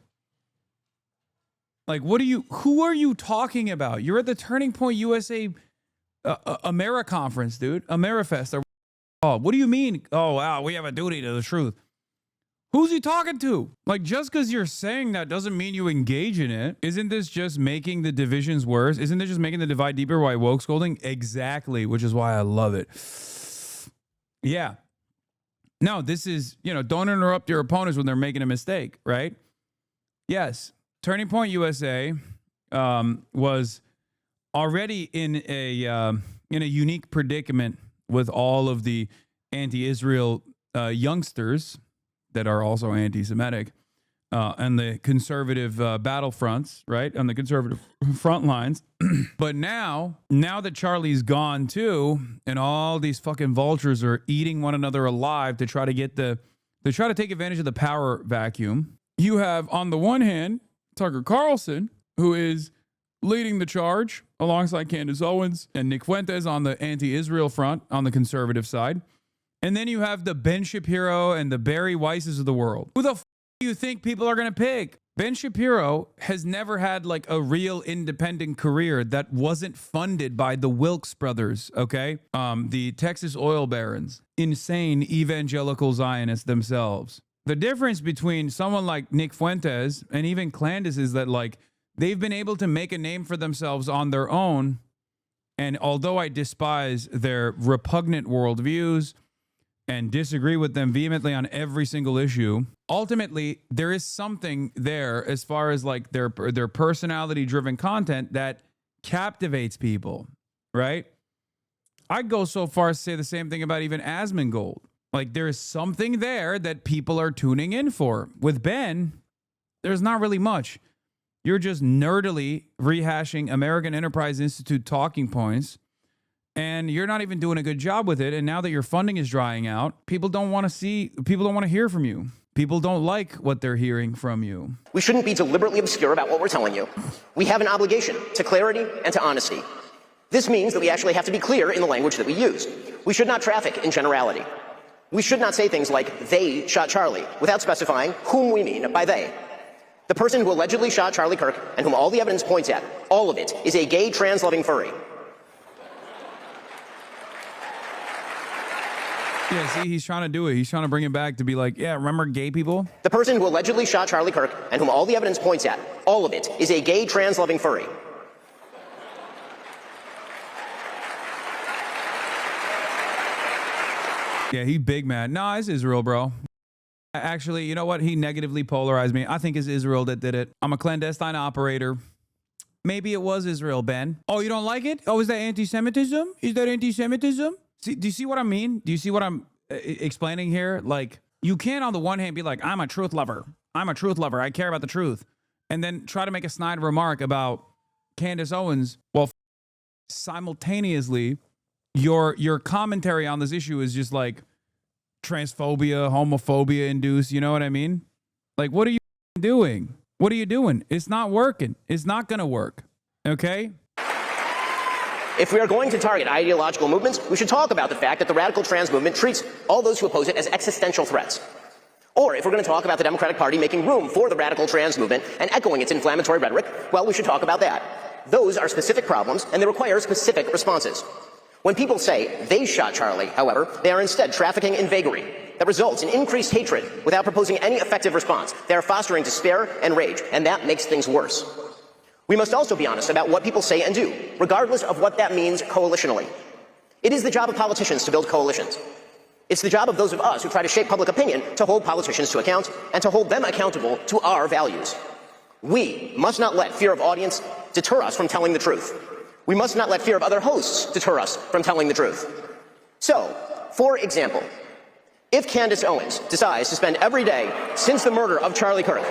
Like, who are you talking about? You're at the Turning Point USA Ameri conference, dude. Amerifest. Oh, what do you mean? Oh, wow, we have a duty to the truth. Who's he talking to? Like, just because you're saying that doesn't mean you engage in it. Isn't this just making the divisions worse? Isn't this just making the divide deeper by woke scolding? Exactly, which is why I love it. Yeah. No, this is, don't interrupt your opponents when they're making a mistake, right? Yes. Turning Point USA was already in a unique predicament with all of the anti-Israel youngsters that are also anti-Semitic and the conservative battlefronts, right? On the conservative front lines. But now that Charlie's gone too, and all these fucking vultures are eating one another alive to try to take advantage of the power vacuum, you have on the one hand Tucker Carlson, who is leading the charge alongside Candace Owens and Nick Fuentes on the anti-Israel front on the conservative side. And then you have the Ben Shapiro and the Barry Weisses of the world. Who the f*** do you think people are going to pick? Ben Shapiro has never had like a real independent career that wasn't funded by the Wilkes brothers, okay? The Texas oil barons, insane evangelical Zionists themselves. The difference between someone like Nick Fuentes and even Candace is that like they've been able to make a name for themselves on their own. And although I despise their repugnant worldviews and disagree with them vehemently on every single issue, ultimately there is something there as far as like their personality driven content that captivates people, right? I'd go so far as to say the same thing about even Asmongold. Like there is something there that people are tuning in for. With Ben, there's not really much. You're just nerdily rehashing American Enterprise Institute talking points, and you're not even doing a good job with it. And now that your funding is drying out, people don't want to hear from you. People don't like what they're hearing from you. We shouldn't be deliberately obscure about what we're telling you. We have an obligation to clarity and to honesty. This means that we actually have to be clear in the language that we use. We should not traffic in generality. We should not say things like, they shot Charlie, without specifying whom we mean by they. The person who allegedly shot Charlie Kirk, and whom all the evidence points at, all of it, is a gay, trans-loving furry. Yeah, see, he's trying to do it. He's trying to bring it back to be like, yeah, remember gay people? The person who allegedly shot Charlie Kirk, and whom all the evidence points at, all of it, is a gay, trans-loving furry. Yeah, he big mad. Nah, it's Israel, bro. Actually, you know what? He negatively polarized me. I think it's Israel that did it. I'm a clandestine operator. Maybe it was Israel, Ben. Oh, you don't like it? Oh, is that anti-Semitism? Is that anti-Semitism? See, do you see what I mean? Do you see what I'm explaining here? Like, you can't on the one hand be like, I'm a truth lover. I'm a truth lover. I care about the truth. And then try to make a snide remark about Candace Owens. Well, simultaneously, your commentary on this issue is just like transphobia, homophobia induced. You know what I mean? Like, what are you doing? What are you doing? It's not working. It's not going to work. Okay? If we are going to target ideological movements, we should talk about the fact that the radical trans movement treats all those who oppose it as existential threats. Or if we're going to talk about the Democratic Party making room for the radical trans movement and echoing its inflammatory rhetoric, well, we should talk about that. Those are specific problems, and they require specific responses. When people say they shot Charlie, however, they are instead trafficking in vagary that results in increased hatred without proposing any effective response. They are fostering despair and rage, and that makes things worse. We must also be honest about what people say and do, regardless of what that means coalitionally. It is the job of politicians to build coalitions. It's the job of those of us who try to shape public opinion to hold politicians to account and to hold them accountable to our values. We must not let fear of audience deter us from telling the truth. We must not let fear of other hosts deter us from telling the truth. So, for example, if Candace Owens decides to spend every day since the murder of Charlie Kirk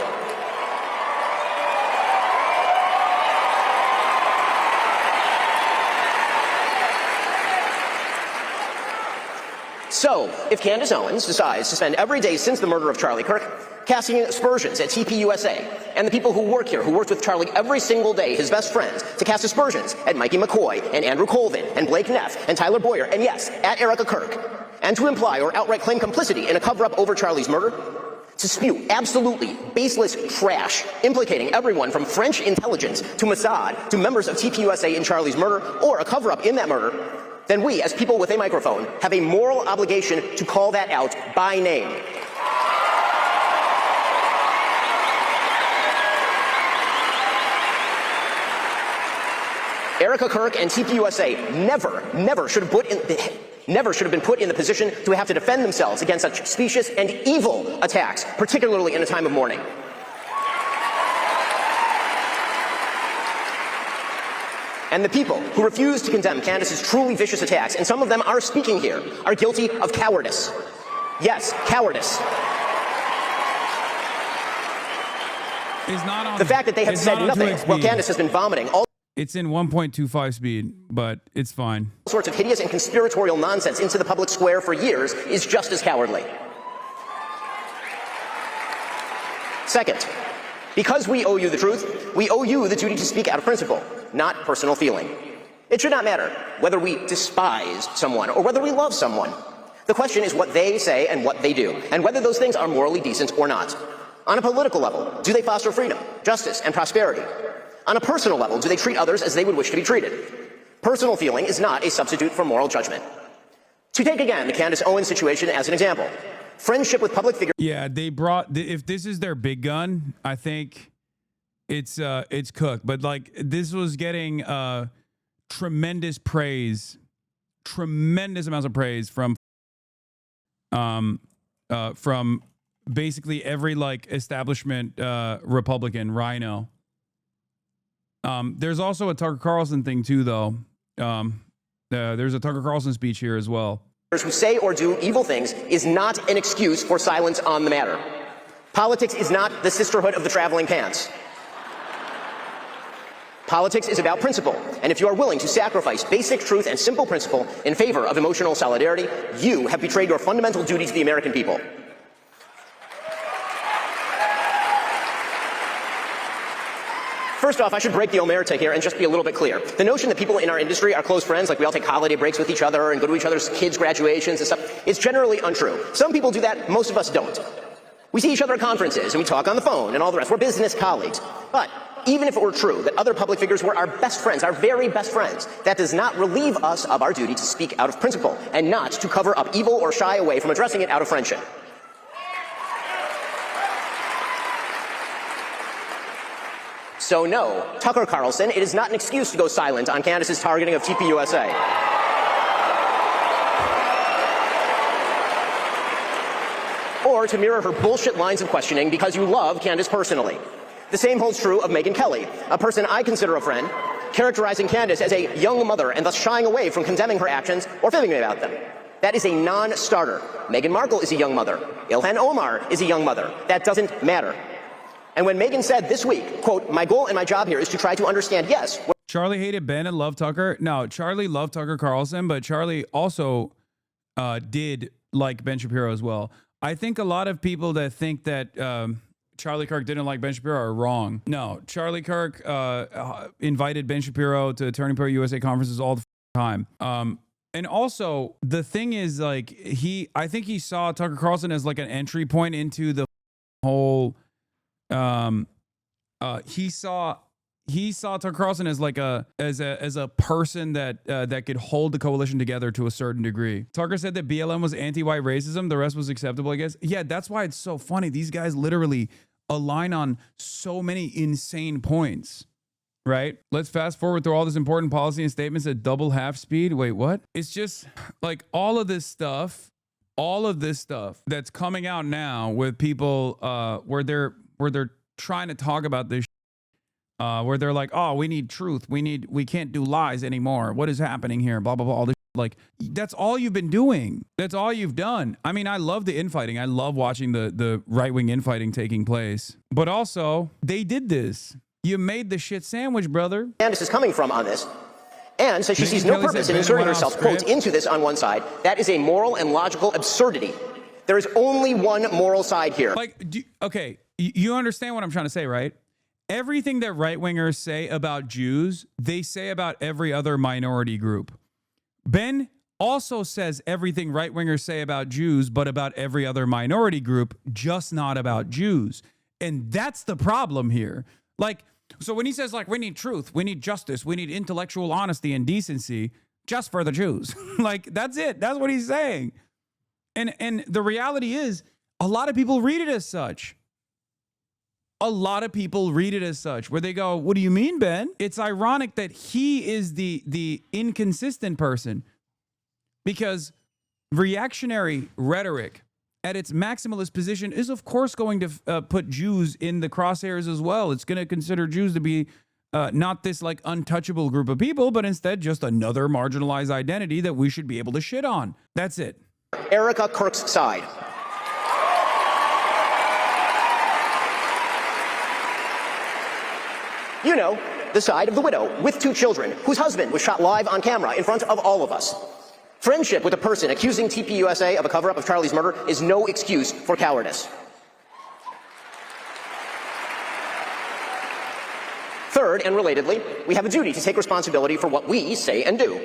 if Candace Owens decides to spend every day since the murder of Charlie Kirk casting aspersions at TPUSA and the people who work here, who worked with Charlie every single day, his best friends, to cast aspersions at Mikey McCoy and Andrew Colvin and Blake Neff and Tyler Boyer, and yes, at Erika Kirk, and to imply or outright claim complicity in a cover-up over Charlie's murder, to spew absolutely baseless trash implicating everyone from French intelligence to Mossad to members of TPUSA in Charlie's murder or a cover-up in that murder, then we, as people with a microphone, have a moral obligation to call that out by name. Erika Kirk and TPUSA never should have been put in the position to have to defend themselves against such specious and evil attacks, particularly in a time of mourning. And the people who refuse to condemn Candace's truly vicious attacks, and some of them are speaking here, are guilty of cowardice. Yes, cowardice. It's not on The fact that they have said nothing while Candace has been vomiting all It's in 1.25 speed, but it's fine. sorts of hideous and conspiratorial nonsense into the public square for years is just as cowardly. Second, because we owe you the truth, we owe you the duty to speak out of principle, not personal feeling. It should not matter whether we despise someone or whether we love someone. The question is what they say and what they do, and whether those things are morally decent or not. On a political level, do they foster freedom, justice, and prosperity? On a personal level, do they treat others as they would wish to be treated? Personal feeling is not a substitute for moral judgment. To take again the Candace Owens situation as an example, friendship with public figures. Yeah, they brought. If this is their big gun, I think it's cooked. But like this was getting tremendous praise, tremendous amounts of praise from basically every like establishment Republican rhino. There's also a Tucker Carlson thing too, though. There's a Tucker Carlson speech here as well. Who say or do evil things is not an excuse for silence on the matter. Politics is not the sisterhood of the traveling pants. Politics is about principle, and if you are willing to sacrifice basic truth and simple principle in favor of emotional solidarity, you have betrayed your fundamental duty to the American people. First off, I should break the omerta here and just be a little bit clear. The notion that people in our industry are close friends, like we all take holiday breaks with each other and go to each other's kids' graduations and stuff, is generally untrue. Some people do that, most of us don't. We see each other at conferences and we talk on the phone and all the rest. We're business colleagues. But even if it were true that other public figures were our best friends, our very best friends, that does not relieve us of our duty to speak out of principle and not to cover up evil or shy away from addressing it out of friendship. So no, Tucker Carlson, it is not an excuse to go silent on Candace's targeting of TPUSA. Or to mirror her bullshit lines of questioning because you love Candace personally. The same holds true of Megyn Kelly, a person I consider a friend, characterizing Candace as a young mother and thus shying away from condemning her actions or fibbing about them. That is a non-starter. Meghan Markle is a young mother. Ilhan Omar is a young mother. That doesn't matter. And when Megyn said this week, quote, "My goal and my job here is to try to understand, yes." Charlie hated Ben and loved Tucker. No, Charlie loved Tucker Carlson, but Charlie also did like Ben Shapiro as well. I think a lot of people that think that Charlie Kirk didn't like Ben Shapiro are wrong. No, Charlie Kirk invited Ben Shapiro to Turning Point USA conferences all the time. And also, the thing is, like, I think he saw Tucker Carlson as like an entry point into the whole. He saw Tucker Carlson as like a person that could hold the coalition together to a certain degree. Tucker said that BLM was anti-white racism. The rest was acceptable, I guess. Yeah, that's why it's so funny. These guys literally align on so many insane points, right? Let's fast forward through all this important policy and statements at double half speed. Wait, what? It's just like all of this stuff that's coming out now with people where they're trying to talk about this where they're like, oh, we need truth. We can't do lies anymore. What is happening here? Blah, blah, blah. All this. Like, that's all you've been doing. That's all you've done. I mean, I love the infighting. I love watching the right-wing infighting taking place. But also, they did this. You made the shit sandwich, brother. Candace is coming from on this. And says she sees no purpose in inserting herself, quote, into this on one side. That is a moral and logical absurdity. There is only one moral side here. Like, okay, you understand what I'm trying to say, right? Everything that right-wingers say about Jews, they say about every other minority group. Ben also says everything right-wingers say about Jews, but about every other minority group, just not about Jews. And that's the problem here. Like, so when he says, like, we need truth, we need justice, we need intellectual honesty and decency, just for the Jews. Like, that's it. That's what he's saying. And the reality is, a lot of people read it as such. A lot of people read it as such, where they go, what do you mean, Ben? It's ironic that he is the inconsistent person, because reactionary rhetoric at its maximalist position is, of course, going to put Jews in the crosshairs as well. It's going to consider Jews to be not this like untouchable group of people, but instead just another marginalized identity that we should be able to shit on. That's it. Erika Kirk's side. You know, the side of the widow with 2 children, whose husband was shot live on camera in front of all of us. Friendship with a person accusing TPUSA of a cover-up of Charlie's murder is no excuse for cowardice. Third, and relatedly, we have a duty to take responsibility for what we say and do.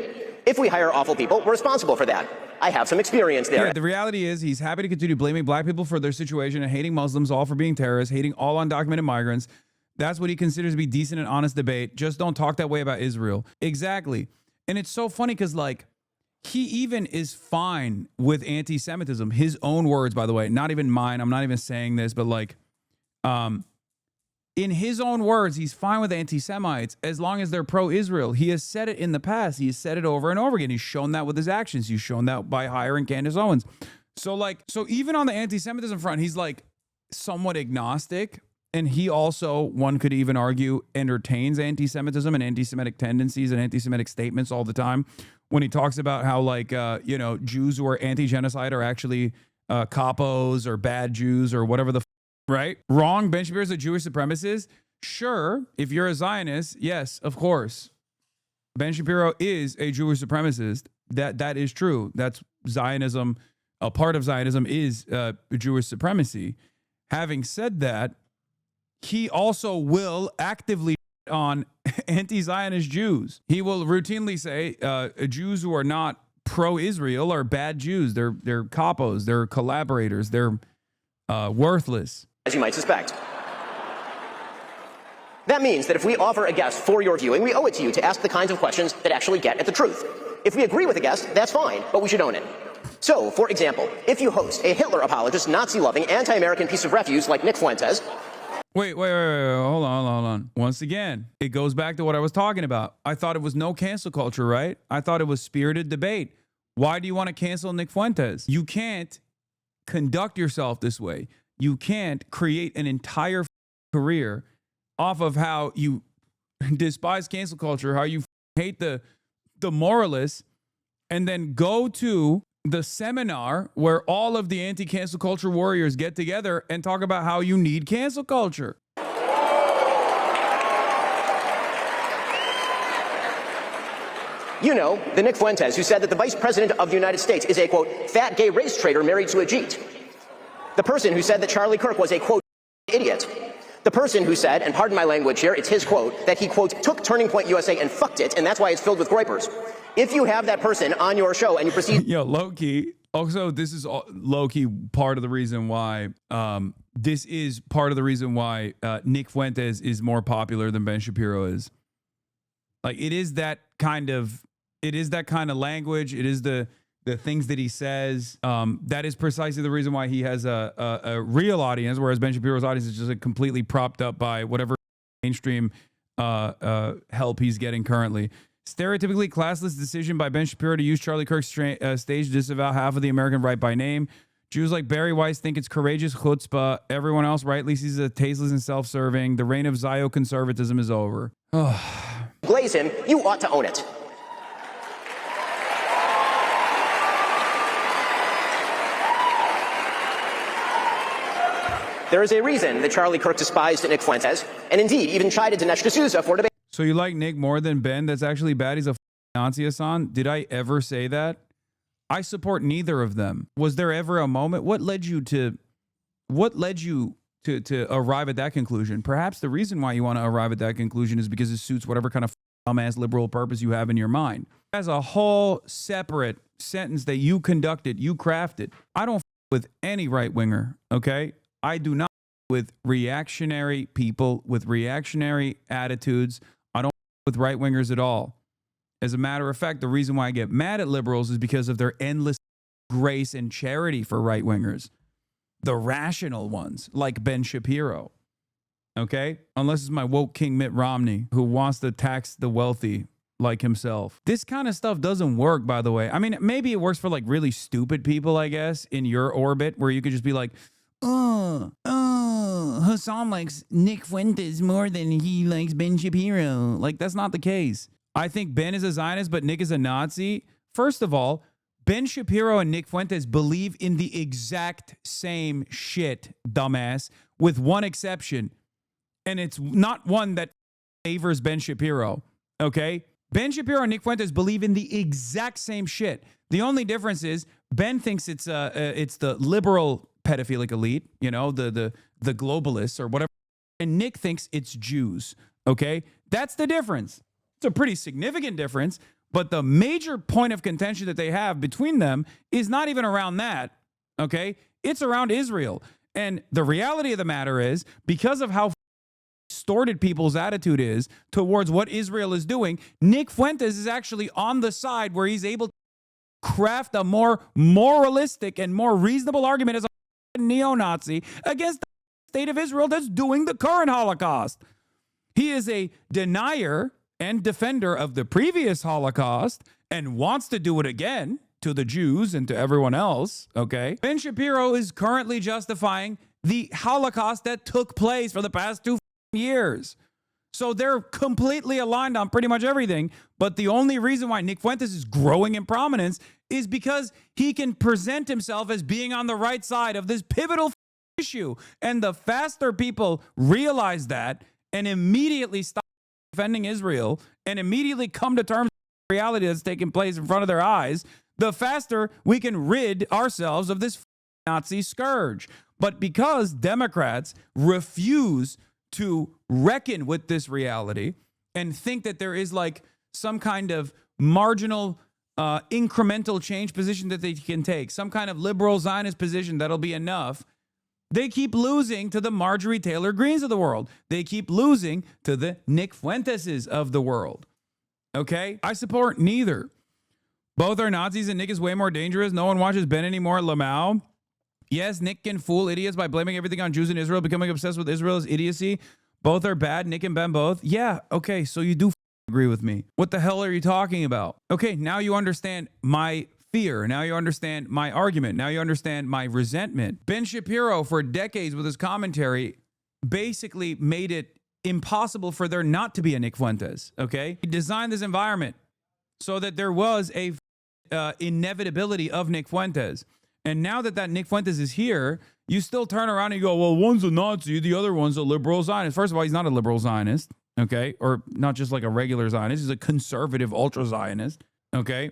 If we hire awful people, we're responsible for that. I have some experience there. Yeah, the reality is he's happy to continue blaming black people for their situation and hating Muslims, all for being terrorists, hating all undocumented migrants. That's what he considers to be decent and honest debate. Just don't talk that way about Israel. Exactly. And it's so funny because, like, he even is fine with anti-Semitism. His own words, by the way, not even mine. I'm not even saying this, but like, in his own words, he's fine with anti-Semites as long as they're pro-Israel. He has said it in the past. He has said it over and over again. He's shown that with his actions. He's shown that by hiring Candace Owens. So even on the anti-Semitism front, he's like somewhat agnostic. And he also, one could even argue, entertains anti-Semitism and anti-Semitic tendencies and anti-Semitic statements all the time when he talks about how, like, Jews who are anti-genocide are actually capos or bad Jews or whatever the right? Wrong. Ben Shapiro is a Jewish supremacist. Sure. If you're a Zionist, yes, of course. Ben Shapiro is a Jewish supremacist. That is true. That's Zionism. A part of Zionism is Jewish supremacy. Having said that, he also will actively on anti-Zionist Jews. He will routinely say Jews who are not pro-Israel are bad Jews. They're capos. They're collaborators. They're worthless. As you might suspect. That means that if we offer a guest for your viewing, we owe it to you to ask the kinds of questions that actually get at the truth. If we agree with a guest, that's fine, but we should own it. So, for example, if you host a Hitler apologist, Nazi-loving, anti-American piece of refuse like Nick Fuentes... Wait. Hold on. Once again, it goes back to what I was talking about. I thought it was no cancel culture, right? I thought it was spirited debate. Why do you want to cancel Nick Fuentes? You can't conduct yourself this way. You can't create an entire career off of how you despise cancel culture, how you hate the moralists, and then go to the seminar where all of the anti-cancel culture warriors get together and talk about how you need cancel culture. You know, the Nick Fuentes who said that the Vice President of the United States is a, quote, fat gay race traitor married to a Jeet. The person who said that Charlie Kirk was a, quote, idiot. The person who said, and pardon my language here, it's his quote, that he, quote, took Turning Point USA and fucked it, and that's why it's filled with groypers. If you have that person on your show and you proceed... Yo, low-key. Also, this is low-key part of the reason why... Nick Fuentes is more popular than Ben Shapiro is. Like, it is that kind of language. It is the things that he says. That is precisely the reason why he has a real audience, whereas Ben Shapiro's audience is just completely propped up by whatever mainstream help he's getting currently. Stereotypically classless decision by Ben Shapiro to use Charlie Kirk's stage to disavow half of the American right by name. Jews like Barry Weiss think it's courageous chutzpah. Everyone else rightly sees it as tasteless and self-serving. The reign of Zio-conservatism is over. Glaze him, you ought to own it. There is a reason that Charlie Kirk despised Nick Fuentes, and indeed even chided Dinesh D'Souza for debate. So you like Nick more than Ben? That's actually bad. He's a Nazi, Hasan. Did I ever say that? I support neither of them. Was there ever a moment? What led you to arrive at that conclusion? Perhaps the reason why you want to arrive at that conclusion is because it suits whatever kind of dumbass liberal purpose you have in your mind. As a whole separate sentence that you conducted, you crafted. I don't with any right winger, okay? I do not with reactionary people with reactionary attitudes. I don't with right wingers at all. As a matter of fact, the reason why I get mad at liberals is because of their endless grace and charity for right wingers. The rational ones, like Ben Shapiro. Okay? Unless it's my woke king Mitt Romney, who wants to tax the wealthy like himself. This kind of stuff doesn't work, by the way. I mean, maybe it works for like really stupid people, I guess, in your orbit, where you could just be like, Hasan likes Nick Fuentes more than he likes Ben Shapiro. Like, that's not the case. I think Ben is a Zionist, but Nick is a Nazi. First of all, Ben Shapiro and Nick Fuentes believe in the exact same shit, dumbass, with one exception. And it's not one that favors Ben Shapiro, okay? Ben Shapiro and Nick Fuentes believe in the exact same shit. The only difference is Ben thinks it's the liberal pedophilic elite, you know, the globalists or whatever. And Nick thinks it's Jews, okay? That's the difference. It's a pretty significant difference. But the major point of contention that they have between them is not even around that, okay? It's around Israel. And the reality of the matter is, because of how distorted people's attitude is towards what Israel is doing, Nick Fuentes is actually on the side where he's able to craft a more moralistic and more reasonable argument as a neo-Nazi against the state of Israel that's doing the current Holocaust. He is a denier and defender of the previous Holocaust and wants to do it again to the Jews and to everyone else, okay? Ben Shapiro is currently justifying the Holocaust that took place for the past 2 years. So they're completely aligned on pretty much everything, but the only reason why Nick Fuentes is growing in prominence is because he can present himself as being on the right side of this pivotal issue. And the faster people realize that and immediately stop defending Israel and immediately come to terms with the reality that's taking place in front of their eyes, the faster we can rid ourselves of this Nazi scourge. But because Democrats refuse to reckon with this reality and think that there is like some kind of marginal incremental change position that they can take, some kind of liberal Zionist position that'll be enough, they keep losing to the Marjorie Taylor Greens of the world. They keep losing to the Nick Fuenteses of the world. Okay? I support neither. Both are Nazis and Nick is way more dangerous. No one watches Ben anymore. Lamau. Yes, Nick can fool idiots by blaming everything on Jews in Israel, becoming obsessed with Israel's idiocy. Both are bad. Nick and Ben both. Yeah, okay, so you do agree with me. What the hell are you talking about? Okay, now you understand my fear. Now you understand my argument. Now you understand my resentment. Ben Shapiro, for decades with his commentary, basically made it impossible for there not to be a Nick Fuentes, okay? He designed this environment so that there was a inevitability of Nick Fuentes. And now that Nick Fuentes is here, you still turn around and you go, well, one's a Nazi, the other one's a liberal Zionist. First of all, he's not a liberal Zionist, okay? Or not just like a regular Zionist. He's a conservative ultra-Zionist. Okay.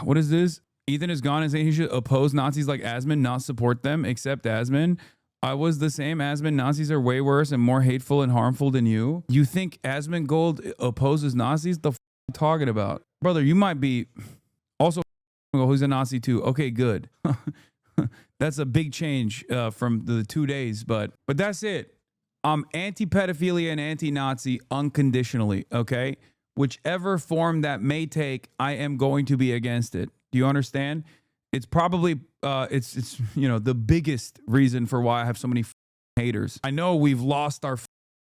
What is this? Ethan is gone and saying he should oppose Nazis like Asman, not support them, except Asman. I was the same. Asman, Nazis are way worse and more hateful and harmful than you. You think Asman Gold opposes Nazis? The f are you talking about? Brother, you might be also who's a Nazi too. Okay, good. That's a big change from the 2 days, but that's it. I'm anti-pedophilia and anti-Nazi unconditionally, okay? Whichever form that may take, I am going to be against it. Do you understand? It's probably it's you know, the biggest reason for why I have so many haters. I know we've lost our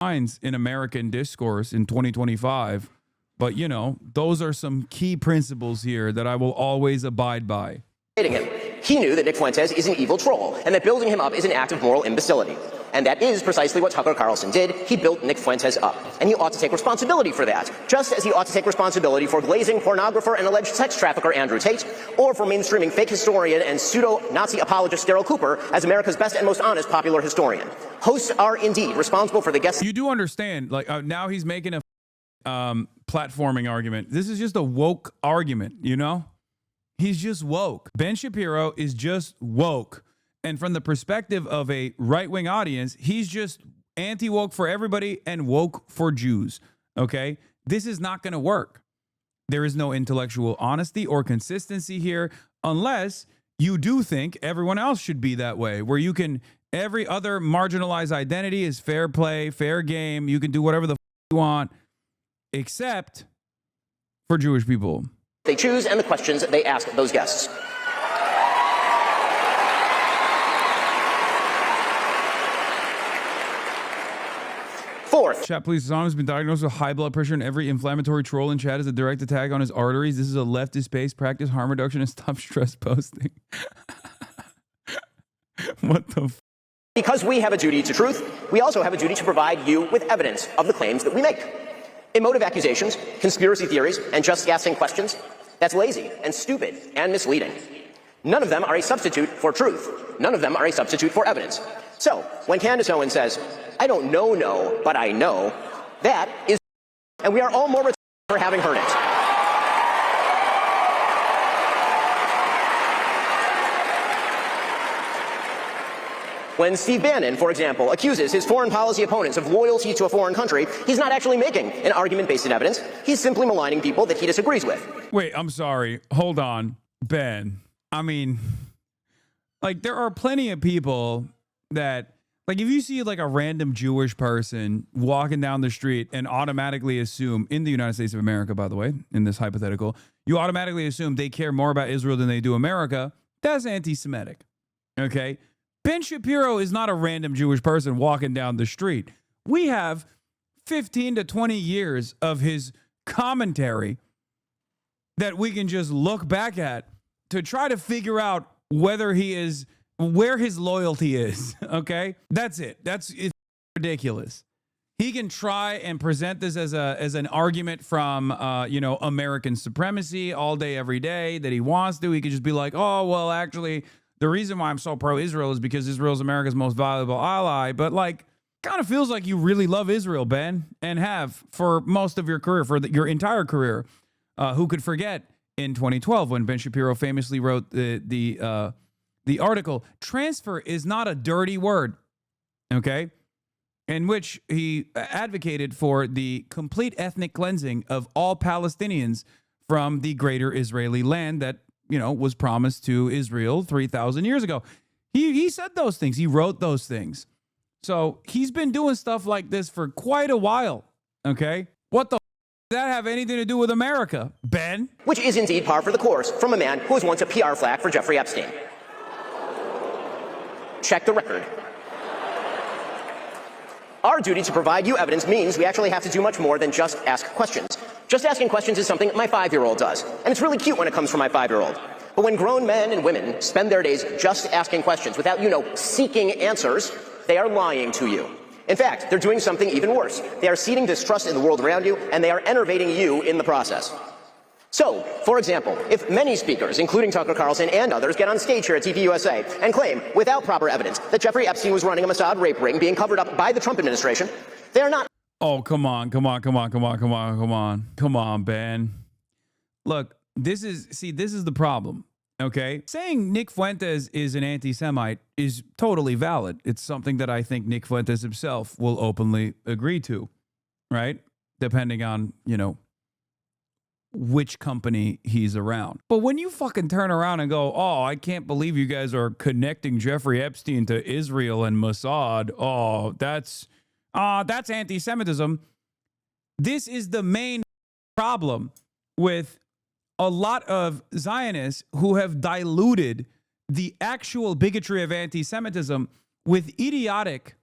minds in American discourse in 2025, but you know, those are some key principles here that I will always abide by. He knew that Nick Fuentes is an evil troll and that building him up is an act of moral imbecility. And that is precisely what Tucker Carlson did. He built Nick Fuentes up. And he ought to take responsibility for that, just as he ought to take responsibility for glazing pornographer and alleged sex trafficker Andrew Tate, or for mainstreaming fake historian and pseudo-Nazi apologist Daryl Cooper as America's best and most honest popular historian. Hosts are indeed responsible for the guests. You do understand, like now he's making a platforming argument. This is just a woke argument, you know? He's just woke. Ben Shapiro is just woke. And from the perspective of a right-wing audience, he's just anti-woke for everybody and woke for Jews, okay? This is not going to work. There is no intellectual honesty or consistency here unless you do think everyone else should be that way, where you can, every other marginalized identity is fair play, fair game. You can do whatever the f you want, except for Jewish people. They choose and the questions they ask those guests. Fourth. Chat, please. Hassan has been diagnosed with high blood pressure, and every inflammatory troll in chat is a direct attack on his arteries. This is a leftist-based practice, harm reduction, and stop stress posting. What the f? Because we have a duty to truth, we also have a duty to provide you with evidence of the claims that we make. Emotive accusations, conspiracy theories, and just asking questions, that's lazy and stupid and misleading. None of them are a substitute for truth. None of them are a substitute for evidence. So, when Candace Owens says, I don't know, but I know, that is, and we are all more retarded for having heard it. When Steve Bannon, for example, accuses his foreign policy opponents of loyalty to a foreign country, he's not actually making an argument based in evidence. He's simply maligning people that he disagrees with. Wait, I'm sorry. Hold on, Ben. I mean, like, there are plenty of people that, like, if you see like a random Jewish person walking down the street and automatically assume, in the United States of America, by the way, in this hypothetical, you automatically assume they care more about Israel than they do America, that's anti-Semitic. Okay? Ben Shapiro is not a random Jewish person walking down the street. We have 15 to 20 years of his commentary that we can just look back at to try to figure out whether he is, where his loyalty is. Okay? That's it. It's ridiculous. He can try and present this as an argument from, American supremacy all day, every day that he wants to. He could just be like, oh, well, actually, the reason why I'm so pro-Israel is because Israel's America's most valuable ally. But, like, kind of feels like you really love Israel, Ben, and have for most of your career, for your entire career. Who could forget in 2012 when Ben Shapiro famously wrote the article, "Transfer is not a dirty word," okay? In which he advocated for the complete ethnic cleansing of all Palestinians from the greater Israeli land that, was promised to Israel 3,000 years ago. He said those things. He wrote those things. So he's been doing stuff like this for quite a while, okay? What the does that have anything to do with America, Ben? Which is indeed par for the course from a man who was once a PR flack for Jeffrey Epstein. Check the record. Our duty to provide you evidence means we actually have to do much more than just ask questions. Just asking questions is something my 5-year-old does, and it's really cute when it comes from my 5-year-old. But when grown men and women spend their days just asking questions without, seeking answers, they are lying to you. In fact, they're doing something even worse. They are seeding distrust in the world around you, and they are enervating you in the process. So, for example, if many speakers, including Tucker Carlson and others, get on stage here at TV USA and claim, without proper evidence, that Jeffrey Epstein was running a Mossad rape ring being covered up by the Trump administration, they are not... Oh, come on, Ben. Look, this is the problem, okay? Saying Nick Fuentes is an anti-Semite is totally valid. It's something that I think Nick Fuentes himself will openly agree to, right? Depending on, which company he's around. But when you fucking turn around and go, oh, I can't believe you guys are connecting Jeffrey Epstein to Israel and Mossad. Oh, that's anti-Semitism. This is the main problem with a lot of Zionists who have diluted the actual bigotry of anti-Semitism with idiotic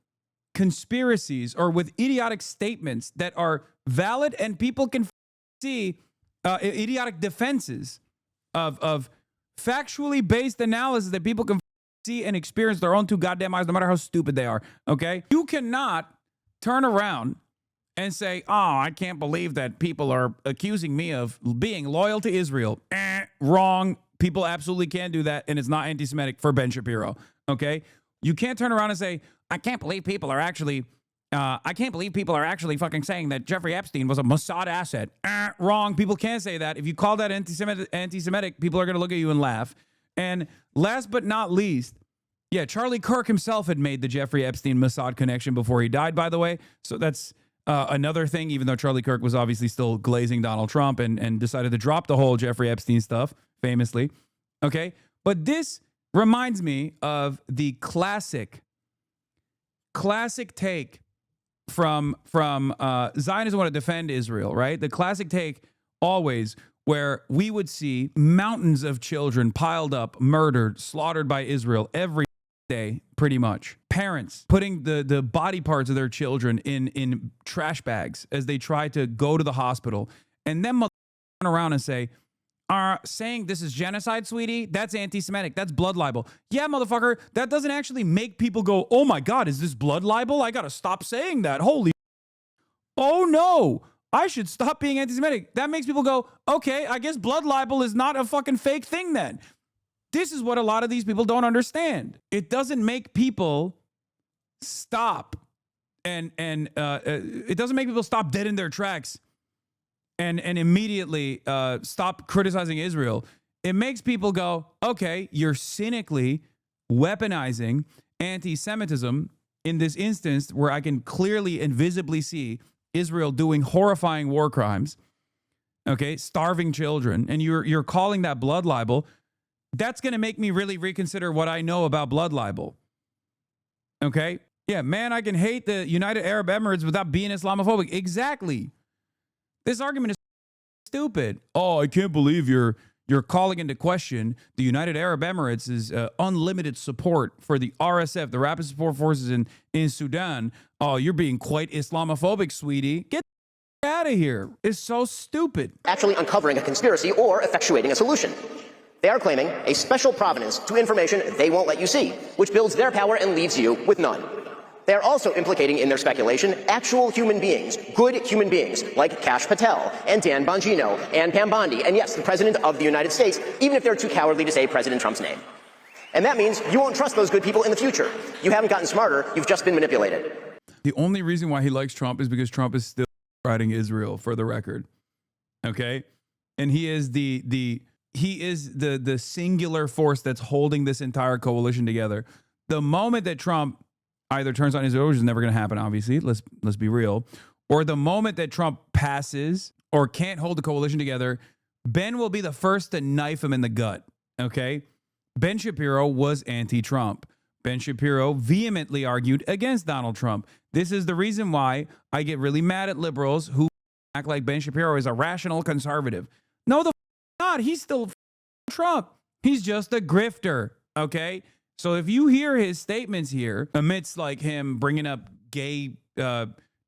conspiracies or with idiotic statements that are valid and people can see. Idiotic defenses of factually based analysis that people can see and experience their own two goddamn eyes, no matter how stupid they are. Okay? You cannot turn around and say, oh, I can't believe that people are accusing me of being loyal to Israel. Wrong. People absolutely can do that, and it's not anti-Semitic for Ben Shapiro. Okay? You can't turn around and say, I can't believe people are actually fucking saying that Jeffrey Epstein was a Mossad asset. Wrong. People can't say that. If you call that anti-Semitic, people are going to look at you and laugh. And last but not least, yeah, Charlie Kirk himself had made the Jeffrey Epstein Mossad connection before he died, by the way. So that's another thing, even though Charlie Kirk was obviously still glazing Donald Trump and decided to drop the whole Jeffrey Epstein stuff, famously. Okay? But this reminds me of the classic take from Zionists want to defend Israel, right? The classic take always where we would see mountains of children piled up, murdered, slaughtered by Israel every day, pretty much. Parents putting the body parts of their children in trash bags as they try to go to the hospital, and then turn around and say, are saying this is genocide, sweetie, that's anti-Semitic. That's blood libel. Yeah, motherfucker, that doesn't actually make people go, oh my God, is this blood libel? I got to stop saying that. Holy. Oh no, I should stop being anti-Semitic. That makes people go, okay, I guess blood libel is not a fucking fake thing then. This is what a lot of these people don't understand. It doesn't make people stop and it doesn't make people stop dead in their tracks and immediately stop criticizing Israel. It makes people go, okay, you're cynically weaponizing anti-Semitism in this instance where I can clearly and visibly see Israel doing horrifying war crimes, okay, starving children, and you're calling that blood libel. That's going to make me really reconsider what I know about blood libel. Okay? Yeah, man, I can hate the United Arab Emirates without being Islamophobic. Exactly. This argument is stupid. Oh, I can't believe you're calling into question the United Arab Emirates' unlimited support for the RSF, the Rapid Support Forces in Sudan. Oh, you're being quite Islamophobic, sweetie. Get out of here. It's so stupid. Actually uncovering a conspiracy or effectuating a solution. They are claiming a special provenance to information they won't let you see, which builds their power and leaves you with none. They are also implicating in their speculation actual human beings, good human beings, like Kash Patel and Dan Bongino and Pam Bondi, and yes, the President of the United States, even if they're too cowardly to say President Trump's name. And that means you won't trust those good people in the future. You haven't gotten smarter, you've just been manipulated. The only reason why he likes Trump is because Trump is still fighting Israel, for the record. Okay? And he is the singular force that's holding this entire coalition together. The moment that Trump either turns on Israel, which is never going to happen, obviously, let's be real, or the moment that Trump passes or can't hold the coalition together, Ben will be the first to knife him in the gut, okay? Ben Shapiro was anti-Trump. Ben Shapiro vehemently argued against Donald Trump. This is the reason why I get really mad at liberals who act like Ben Shapiro is a rational conservative. No, the not. He's still Trump. He's just a grifter, okay? So if you hear his statements here, amidst like him bringing up gay,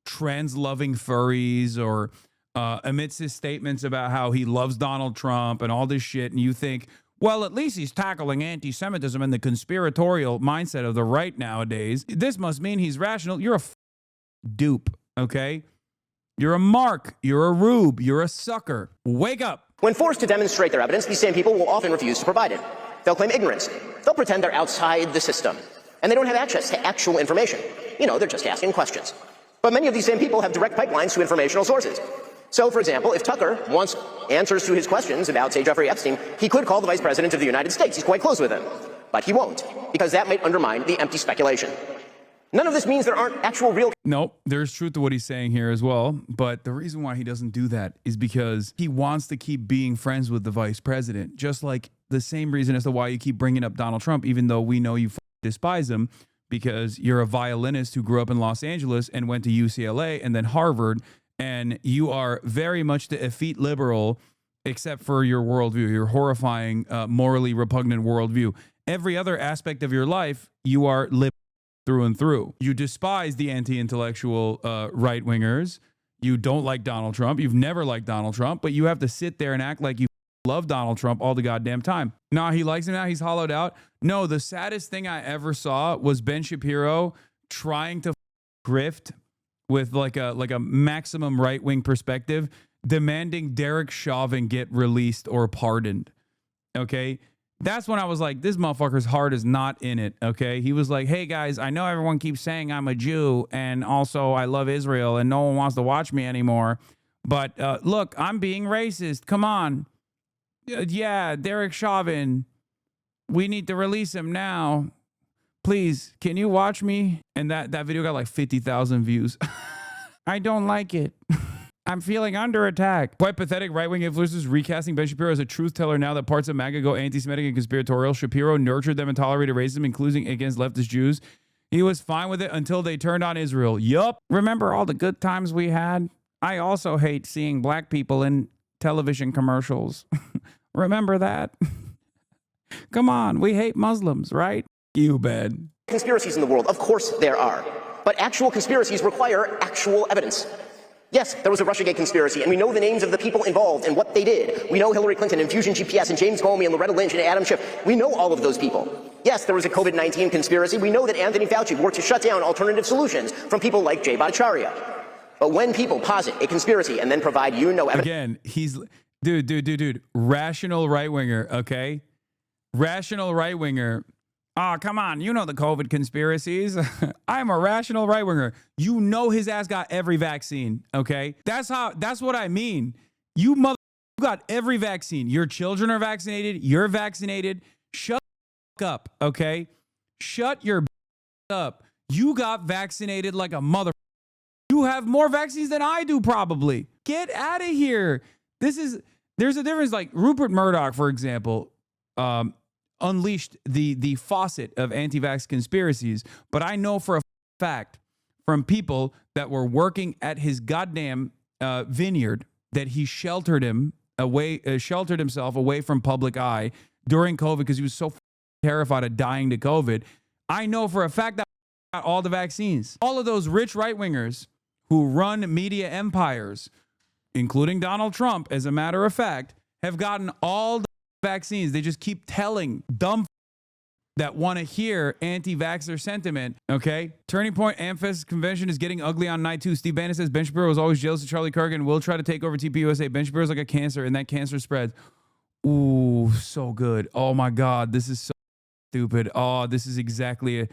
trans-loving furries, or amidst his statements about how he loves Donald Trump and all this shit, and you think, well, at least he's tackling anti-Semitism and the conspiratorial mindset of the right nowadays, this must mean he's rational. You're a dupe, okay? You're a mark. You're a rube. You're a sucker. Wake up. When forced to demonstrate their evidence, these same people will often refuse to provide it. They'll claim ignorance. They'll pretend they're outside the system, and they don't have access to actual information. You know, they're just asking questions. But many of these same people have direct pipelines to informational sources. So, for example, if Tucker wants answers to his questions about, say, Jeffrey Epstein, he could call the Vice President of the United States. He's quite close with him. But he won't, because that might undermine the empty speculation. None of this means there aren't actual real... Nope, there's truth to what he's saying here as well. But the reason why he doesn't do that is because he wants to keep being friends with the vice president. Just like the same reason as to why you keep bringing up Donald Trump, even though we know you despise him, because you're a violinist who grew up in Los Angeles and went to UCLA and then Harvard, and you are very much the effete liberal, except for your worldview, your horrifying, morally repugnant worldview. Every other aspect of your life, you are liberal through and through. You despise the anti-intellectual right-wingers. You don't like Donald Trump. You've never liked Donald Trump, but you have to sit there and act like you love Donald Trump all the goddamn time. Nah, he likes him now. He's hollowed out. No, the saddest thing I ever saw was Ben Shapiro trying to grift with like a maximum right-wing perspective, demanding Derek Chauvin get released or pardoned. Okay? That's when I was like, this motherfucker's heart is not in it, okay? He was like, hey, guys, I know everyone keeps saying I'm a Jew, and also I love Israel, and no one wants to watch me anymore. But look, I'm being racist. Come on. Yeah, Derek Chauvin. We need to release him now. Please, can you watch me? And that video got like 50,000 views. I don't like it. I'm feeling under attack. Quite pathetic. Right-wing influencers recasting Ben Shapiro as a truth teller now that parts of MAGA go anti-Semitic and conspiratorial. Shapiro nurtured them and tolerated racism, including against leftist Jews. He was fine with it until they turned on Israel. Yup. Remember all the good times we had? I also hate seeing black people in television commercials. Remember that? Come on. We hate Muslims, right? You bad. Conspiracies in the world, of course there are. But actual conspiracies require actual evidence. Yes, there was a Russiagate conspiracy, and we know the names of the people involved and what they did. We know Hillary Clinton and Fusion GPS and James Comey and Loretta Lynch and Adam Schiff. We know all of those people. Yes, there was a COVID-19 conspiracy. We know that Anthony Fauci worked to shut down alternative solutions from people like Jay Bhattacharya. But when people posit a conspiracy and then provide you no evidence... Again, he's... Dude. Rational right-winger, okay? Rational right-winger. Oh, come on. You know the COVID conspiracies. I'm a rational right-winger. You know his ass got every vaccine, okay? That's what I mean. You got every vaccine. Your children are vaccinated. You're vaccinated. Shut the up, okay? Shut your up. You got vaccinated like a mother. You have more vaccines than I do, probably. Get out of here. There's a difference. Like Rupert Murdoch, for example, unleashed the faucet of anti-vax conspiracies. But I know for a fact from people that were working at his goddamn vineyard that he sheltered himself away from public eye during COVID because he was so terrified of dying to COVID. I know for a fact that all the vaccines, all of those rich right-wingers who run media empires, including Donald Trump, as a matter of fact, have gotten all the vaccines. They just keep telling dumb that want to hear anti-vaxxer sentiment, okay? Turning Point Amfest Convention is getting ugly on night 2. Steve Bannon says Ben Shapiro was always jealous of Charlie Kirk and will try to take over TPUSA. Ben Shapiro's like a cancer, and that cancer spreads. Ooh, so good. Oh, my God. This is so stupid. Oh, this is exactly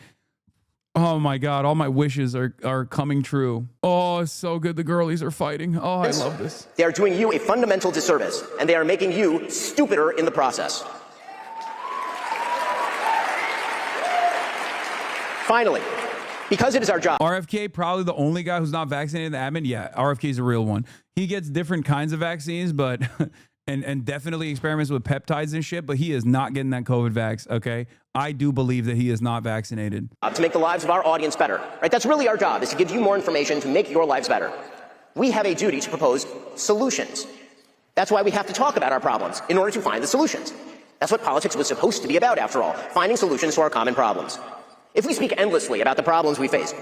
oh, my God. All my wishes are coming true. Oh, it's so good. The girlies are fighting. Oh, I love this. They are doing you a fundamental disservice, and they are making you stupider in the process. Finally, because it is our job. RFK, probably the only guy who's not vaccinated in the admin. Yeah, RFK is a real one. He gets different kinds of vaccines, but and definitely experiments with peptides and shit, but he is not getting that COVID vax, okay? I do believe that he is not vaccinated. To make the lives of our audience better, right? That's really our job, is to give you more information to make your lives better. We have a duty to propose solutions. That's why we have to talk about our problems in order to find the solutions. That's what politics was supposed to be about, after all, finding solutions to our common problems. If we speak endlessly about the problems we face,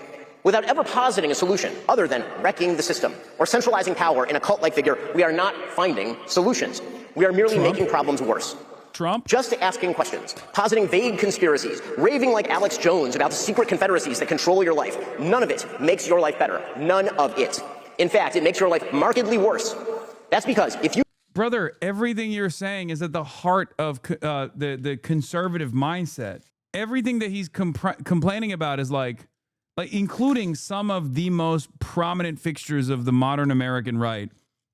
without ever positing a solution other than wrecking the system or centralizing power in a cult-like figure, we are not finding solutions. We are merely making problems worse. Trump? Just asking questions, positing vague conspiracies, raving like Alex Jones about the secret confederacies that control your life. None of it makes your life better. None of it. In fact, it makes your life markedly worse. That's because if you... Brother, everything you're saying is at the heart of the conservative mindset. Everything that he's complaining about is like including some of the most prominent fixtures of the modern American right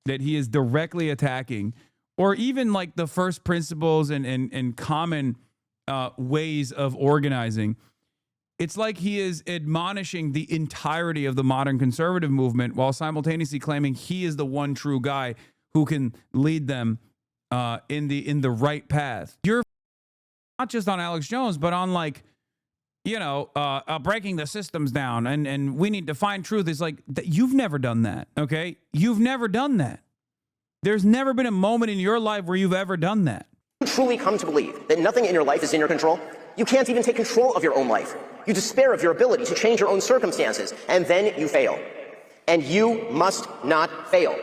that he is directly attacking, or even like the first principles and common ways of organizing. It's like he is admonishing the entirety of the modern conservative movement while simultaneously claiming he is the one true guy who can lead them in the right path. You're not just on Alex Jones, but on like, you know, breaking the systems down and we need to find truth. It's like, you've never done that, okay? You've never done that. There's never been a moment in your life where you've ever done that. You truly come to believe that nothing in your life is in your control. You can't even take control of your own life. You despair of your ability to change your own circumstances, and then you fail. And you must not fail.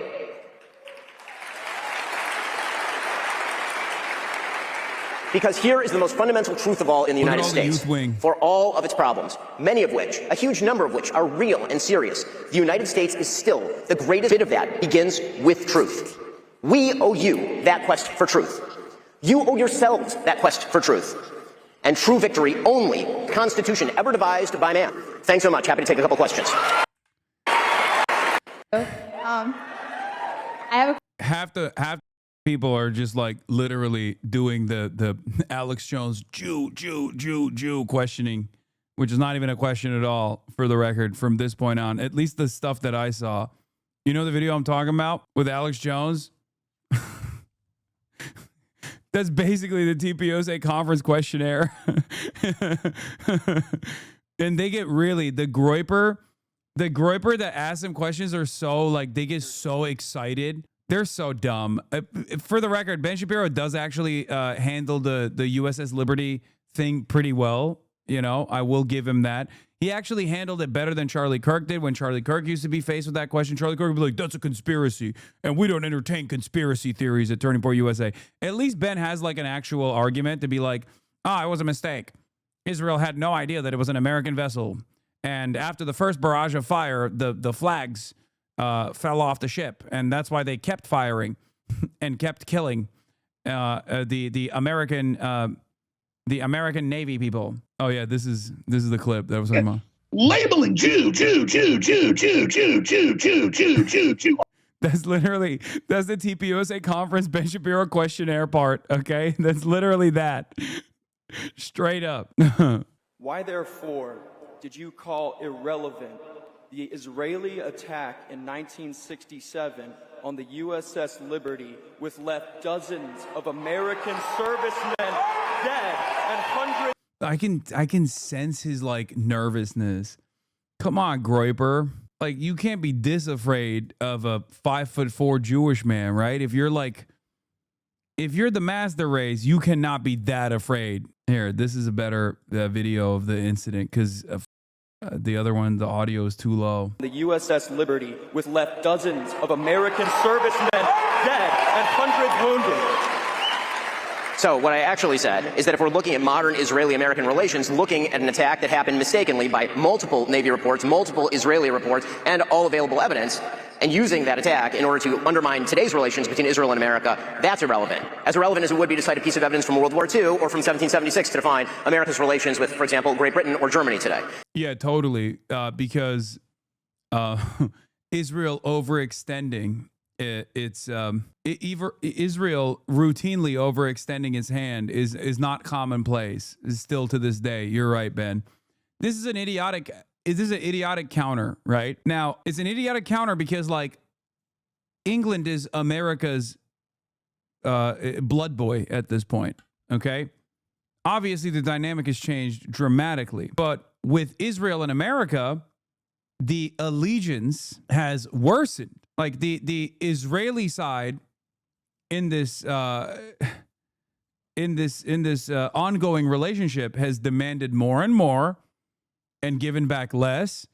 Because here is the most fundamental truth of all in the United States. For all of its problems, many of which, a huge number of which, are real and serious, the United States is still the greatest bit of that begins with truth. We owe you that quest for truth. You owe yourselves that quest for truth. And true victory only, Constitution ever devised by man. Thanks so much. Happy to take a couple questions. Half people are just like literally doing the Alex Jones Jew questioning, which is not even a question at all, for the record, from this point on. At least the stuff that I saw. You know the video I'm talking about with Alex Jones? That's basically the TPOSA conference questionnaire. And they get really, the groiper that asks them questions are so, like, they get so excited. They're so dumb. For the record, Ben Shapiro does actually handle the USS Liberty thing pretty well. You know, I will give him that. He actually handled it better than Charlie Kirk did. When Charlie Kirk used to be faced with that question, Charlie Kirk would be like, that's a conspiracy, and we don't entertain conspiracy theories at Turning Point USA. At least Ben has like an actual argument to be like, it was a mistake. Israel had no idea that it was an American vessel. And after the first barrage of fire, the flags fell off the ship. And that's why they kept firing and kept killing the American Navy people. Oh yeah, this is the clip that was talking about. Labeling Jew. That's the TPUSA conference Ben Shapiro questionnaire part. Okay, that's literally that. Straight up. Why, therefore, did you call irrelevant the Israeli attack in 1967 on the USS Liberty, which left dozens of American servicemen dead and hundreds? I can sense his like nervousness. Come on, Groiper. Like, you can't be this afraid of a 5'4" Jewish man, right? If you're the master race, you cannot be that afraid. Here, this is a better video of the incident because the other one, the audio is too low. The USS Liberty, which left dozens of American servicemen dead and hundreds wounded. So what I actually said is that if we're looking at modern Israeli-American relations, looking at an attack that happened mistakenly by multiple Navy reports, multiple Israeli reports, and all available evidence, and using that attack in order to undermine today's relations between Israel and America, that's irrelevant. As irrelevant as it would be to cite a piece of evidence from World War II or from 1776 to define America's relations with, for example, Great Britain or Germany today. Yeah, totally. Because Israel overextending Israel routinely overextending its hand is not commonplace. Is still to this day. You're right, Ben. This is an idiotic counter, right? Now, it's an idiotic counter because like England is America's blood boy at this point. Okay, obviously the dynamic has changed dramatically, but with Israel and America, the allegiance has worsened. Like the Israeli side in this ongoing relationship has demanded more and more and given back less,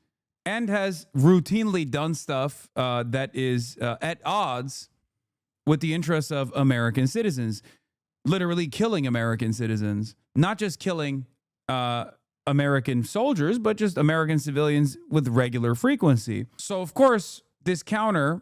and has routinely done stuff that is at odds with the interests of American citizens, literally killing American citizens, not just killing American soldiers, but just American civilians with regular frequency. So, of course, this counter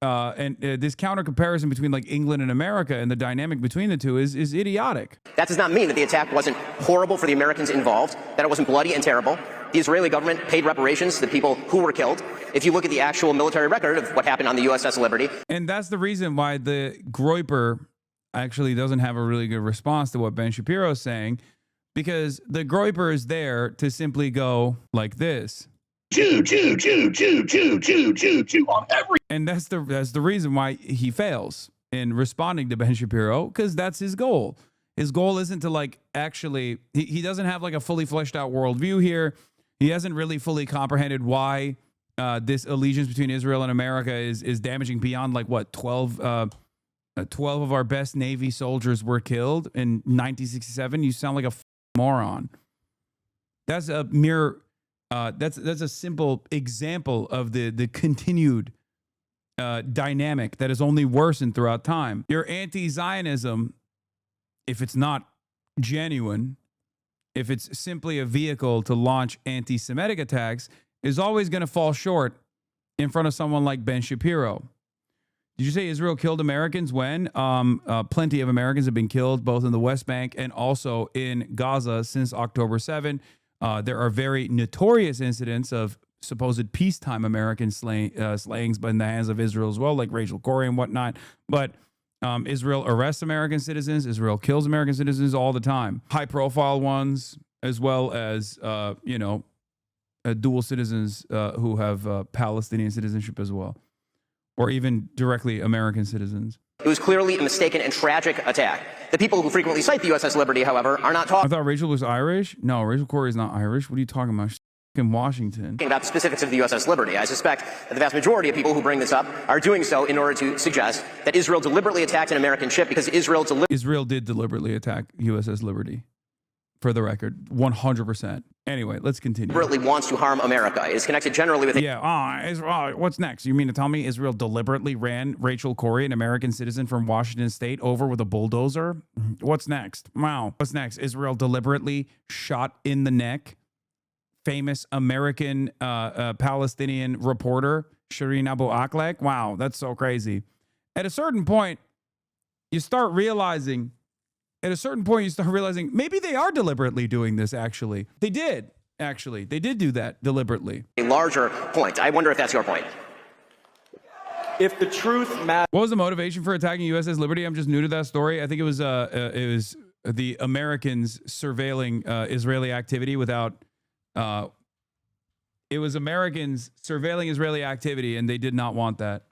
this counter comparison between like England and America and the dynamic between the two is idiotic. That does not mean that the attack wasn't horrible for the Americans involved, that it wasn't bloody and terrible. The Israeli government paid reparations to the people who were killed. If you look at the actual military record of what happened on the USS Liberty. And that's the reason why the Groiper actually doesn't have a really good response to what Ben Shapiro is saying, because the Groiper is there to simply go like this. Chew on every. And that's the reason why he fails in responding to Ben Shapiro, because that's his goal. His goal isn't to like actually, he doesn't have like a fully fleshed out worldview here. He hasn't really fully comprehended why this allegiance between Israel and America is damaging beyond like what 12 of our best Navy soldiers were killed in 1967. You sound like a moron. That's a mere that's a simple example of the continued dynamic that has only worsened throughout time. Your anti-Zionism, if it's not genuine, if it's simply a vehicle to launch anti-Semitic attacks, is always going to fall short in front of someone like Ben Shapiro. Did you say Israel killed Americans? When? Plenty of Americans have been killed, both in the West Bank and also in Gaza since October 7. There are very notorious incidents of supposed peacetime American slayings in the hands of Israel as well, like Rachel Corrie and whatnot. But Israel arrests American citizens. Israel kills American citizens all the time. High-profile ones, as well as, dual citizens who have Palestinian citizenship as well, or even directly American citizens. It was clearly a mistaken and tragic attack. The people who frequently cite the USS Liberty, however, are not I talking thought Rachel was Irish. No, Rachel Corrie is not Irish. What are you talking about? She's in Washington. about the specifics of the USS Liberty. I suspect that the vast majority of people who bring this up are doing so in order to suggest that Israel deliberately attacked an American ship because Israel did deliberately attack USS Liberty. for the record, 100%. Anyway, let's continue. Deliberately wants to harm America. It is connected generally with What's next? You mean to tell me Israel deliberately ran Rachel Corrie, an American citizen from Washington State, over with a bulldozer? What's next? Wow. What's next? Israel deliberately shot in the neck famous American Palestinian reporter Shireen Abu Akleh. Wow, that's so crazy. At a certain point, you start realizing maybe they are deliberately doing this, actually. They did do that deliberately. a larger point. I wonder if that's your point. If the truth matters. What was the motivation for attacking USS Liberty? I'm just new to that story. I think it was the Americans surveilling Israeli activity without. It was Americans surveilling Israeli activity, and they did not want that.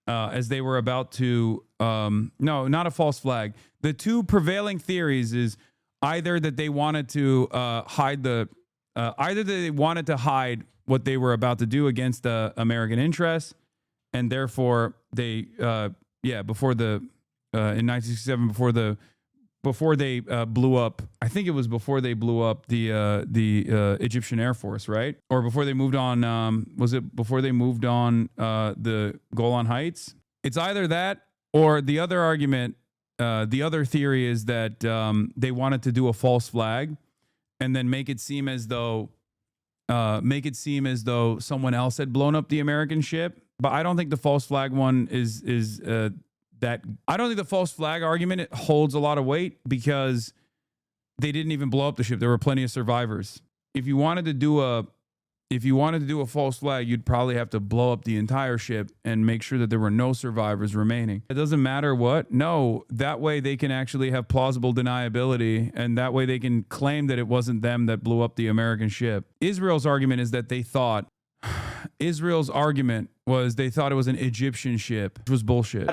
As they were about to, no, not a false flag. The two prevailing theories is either that they wanted to hide what they were about to do against the American interests, and therefore they, before the in 1967, before they blew up. I think it was before they blew up the Egyptian Air Force, right? Or before they moved on. Was it before they moved on the Golan Heights? It's either that or the other argument. The other theory is that they wanted to do a false flag and then make it seem as though someone else had blown up the American ship. But I don't think the false flag one is that. I don't think the false flag argument holds a lot of weight because they didn't even blow up the ship. There were plenty of survivors. If you wanted to do a false flag, you'd probably have to blow up the entire ship and make sure that there were no survivors remaining. It doesn't matter what. No, that way they can actually have plausible deniability, and that way they can claim that it wasn't them that blew up the American ship. Israel's argument is that they thought it was an Egyptian ship, which was bullshit.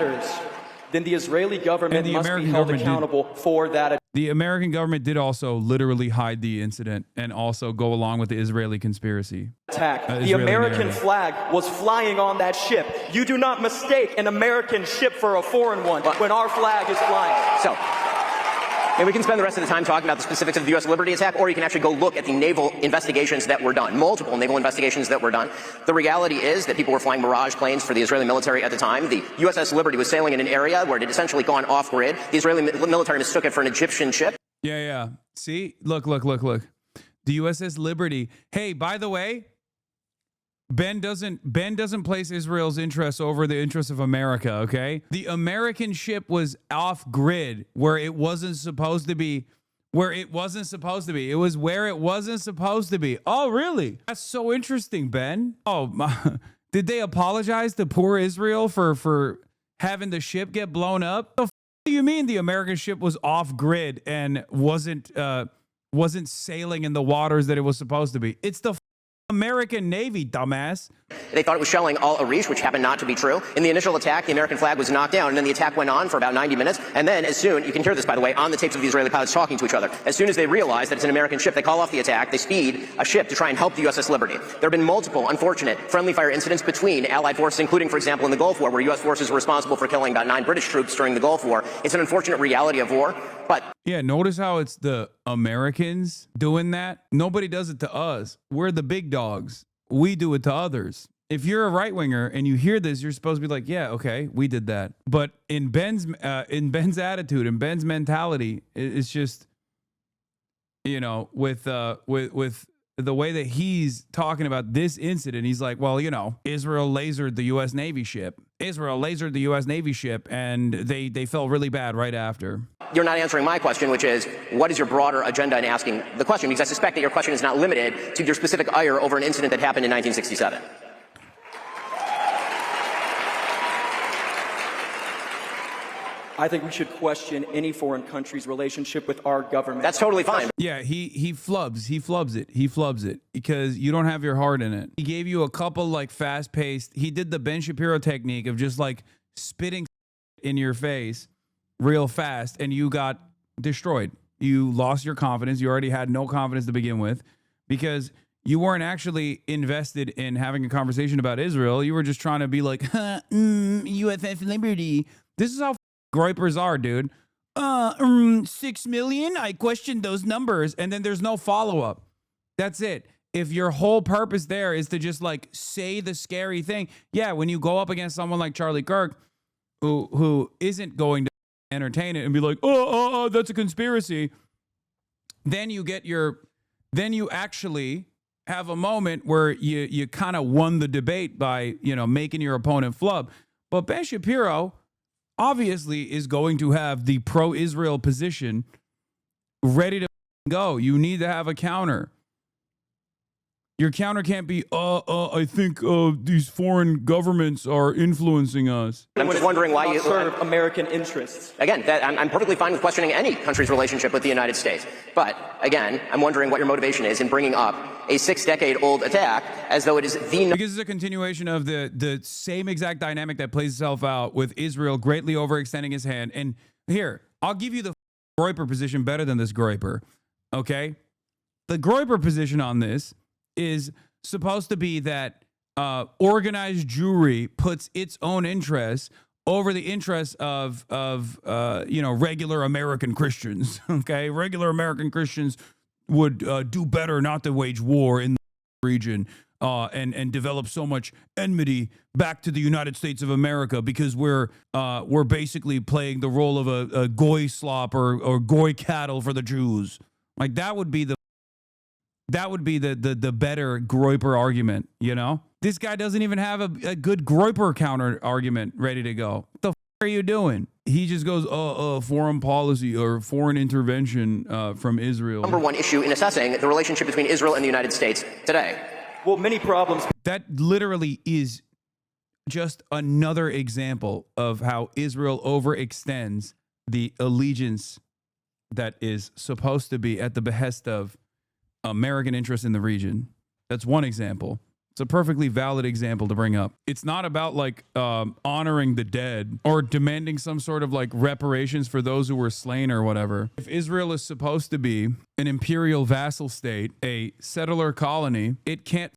Then the Israeli government must be held accountable for that. The American government did also literally hide the incident and also go along with the Israeli conspiracy. Attack. The American flag was flying on that ship. You do not mistake an American ship for a foreign one when our flag is flying. So, and we can spend the rest of the time talking about the specifics of the U.S. Liberty attack, or you can actually go look at the naval investigations that were done, multiple naval investigations that were done. The reality is that people were flying Mirage planes for the Israeli military at the time. The USS Liberty was sailing in an area where it had essentially gone off-grid. The Israeli military mistook it for an Egyptian ship. Yeah. See? Look. The USS Liberty. Hey, by the way, Ben doesn't place Israel's interests over the interests of America, okay? The American ship was off grid where it wasn't supposed to be. It was where it wasn't supposed to be. Oh, really? That's so interesting, Ben. Oh, did they apologize to poor Israel for having the ship get blown up? The f do you mean the American ship was off grid and wasn't sailing in the waters that it was supposed to be? It's the American Navy, dumbass. They thought it was shelling Al Arish, which happened not to be true. In the initial attack, the American flag was knocked down, and then the attack went on for about 90 minutes. And then you can hear this, by the way, on the tapes of the Israeli pilots talking to each other. As soon as they realize that it's an American ship, they call off the attack. They speed a ship to try and help the USS Liberty. There have been multiple unfortunate friendly fire incidents between Allied forces, including, for example, in the Gulf War, where U.S. forces were responsible for killing about 9 British troops during the Gulf War. It's an unfortunate reality of war, but... Yeah, notice how it's the Americans doing that. Nobody does it to us. We're the big dogs. We do it to others. If you're a right winger and you hear this, you're supposed to be like, yeah, okay, we did that. But in Ben's attitude, in Ben's mentality, it's just, with the way that he's talking about this incident, he's like, well, Israel lasered the U.S. Navy ship. And they felt really bad right after. You're not answering my question, which is, what is your broader agenda in asking the question? Because I suspect that your question is not limited to your specific ire over an incident that happened in 1967. I think we should question any foreign country's relationship with our government. That's totally fine. Yeah, he flubs it because you don't have your heart in it. He gave you a couple fast-paced. He did the Ben Shapiro technique of just spitting in your face real fast, and you got destroyed. You lost your confidence. You already had no confidence to begin with because you weren't actually invested in having a conversation about Israel. You were just trying to be like, USS Liberty. This is how gripers are, dude. 6 million? I questioned those numbers. And then there's no follow-up. That's it. If your whole purpose there is to just like say the scary thing, yeah, when you go up against someone like Charlie Kirk, who isn't going to entertain it and be like, oh, that's a conspiracy, then you actually have a moment where you kind of won the debate by, making your opponent flub. But Ben Shapiro obviously is going to have the pro-Israel position ready to go. You need to have a counter. Your counter can't be, I think these foreign governments are influencing us. I'm just wondering why you serve American interests. Again, I'm perfectly fine with questioning any country's relationship with the United States. But again, I'm wondering what your motivation is in bringing up a 6-decade-old attack as though it is the... Because it's a continuation of the same exact dynamic that plays itself out with Israel greatly overextending his hand. And here, I'll give you the Groyper position better than this Groyper, okay? The Groyper position on this is supposed to be that organized Jewry puts its own interests over the interests of regular American Christians. Okay, regular American Christians would do better not to wage war in the region and develop so much enmity back to the United States of America because we're basically playing the role of a goy slop or goy cattle for the Jews. Like that would be the better Groyper argument, This guy doesn't even have a good Groyper counter argument ready to go. What the are you doing? He just goes, foreign policy or foreign intervention from Israel. Number one issue in assessing the relationship between Israel and the United States today. Well, many problems. That literally is just another example of how Israel overextends the allegiance that is supposed to be at the behest of American interests in the region. That's one example. It's a perfectly valid example to bring up. It's not about like honoring the dead or demanding some sort of like reparations for those who were slain or whatever. If Israel is supposed to be an imperial vassal state, a settler colony, it can't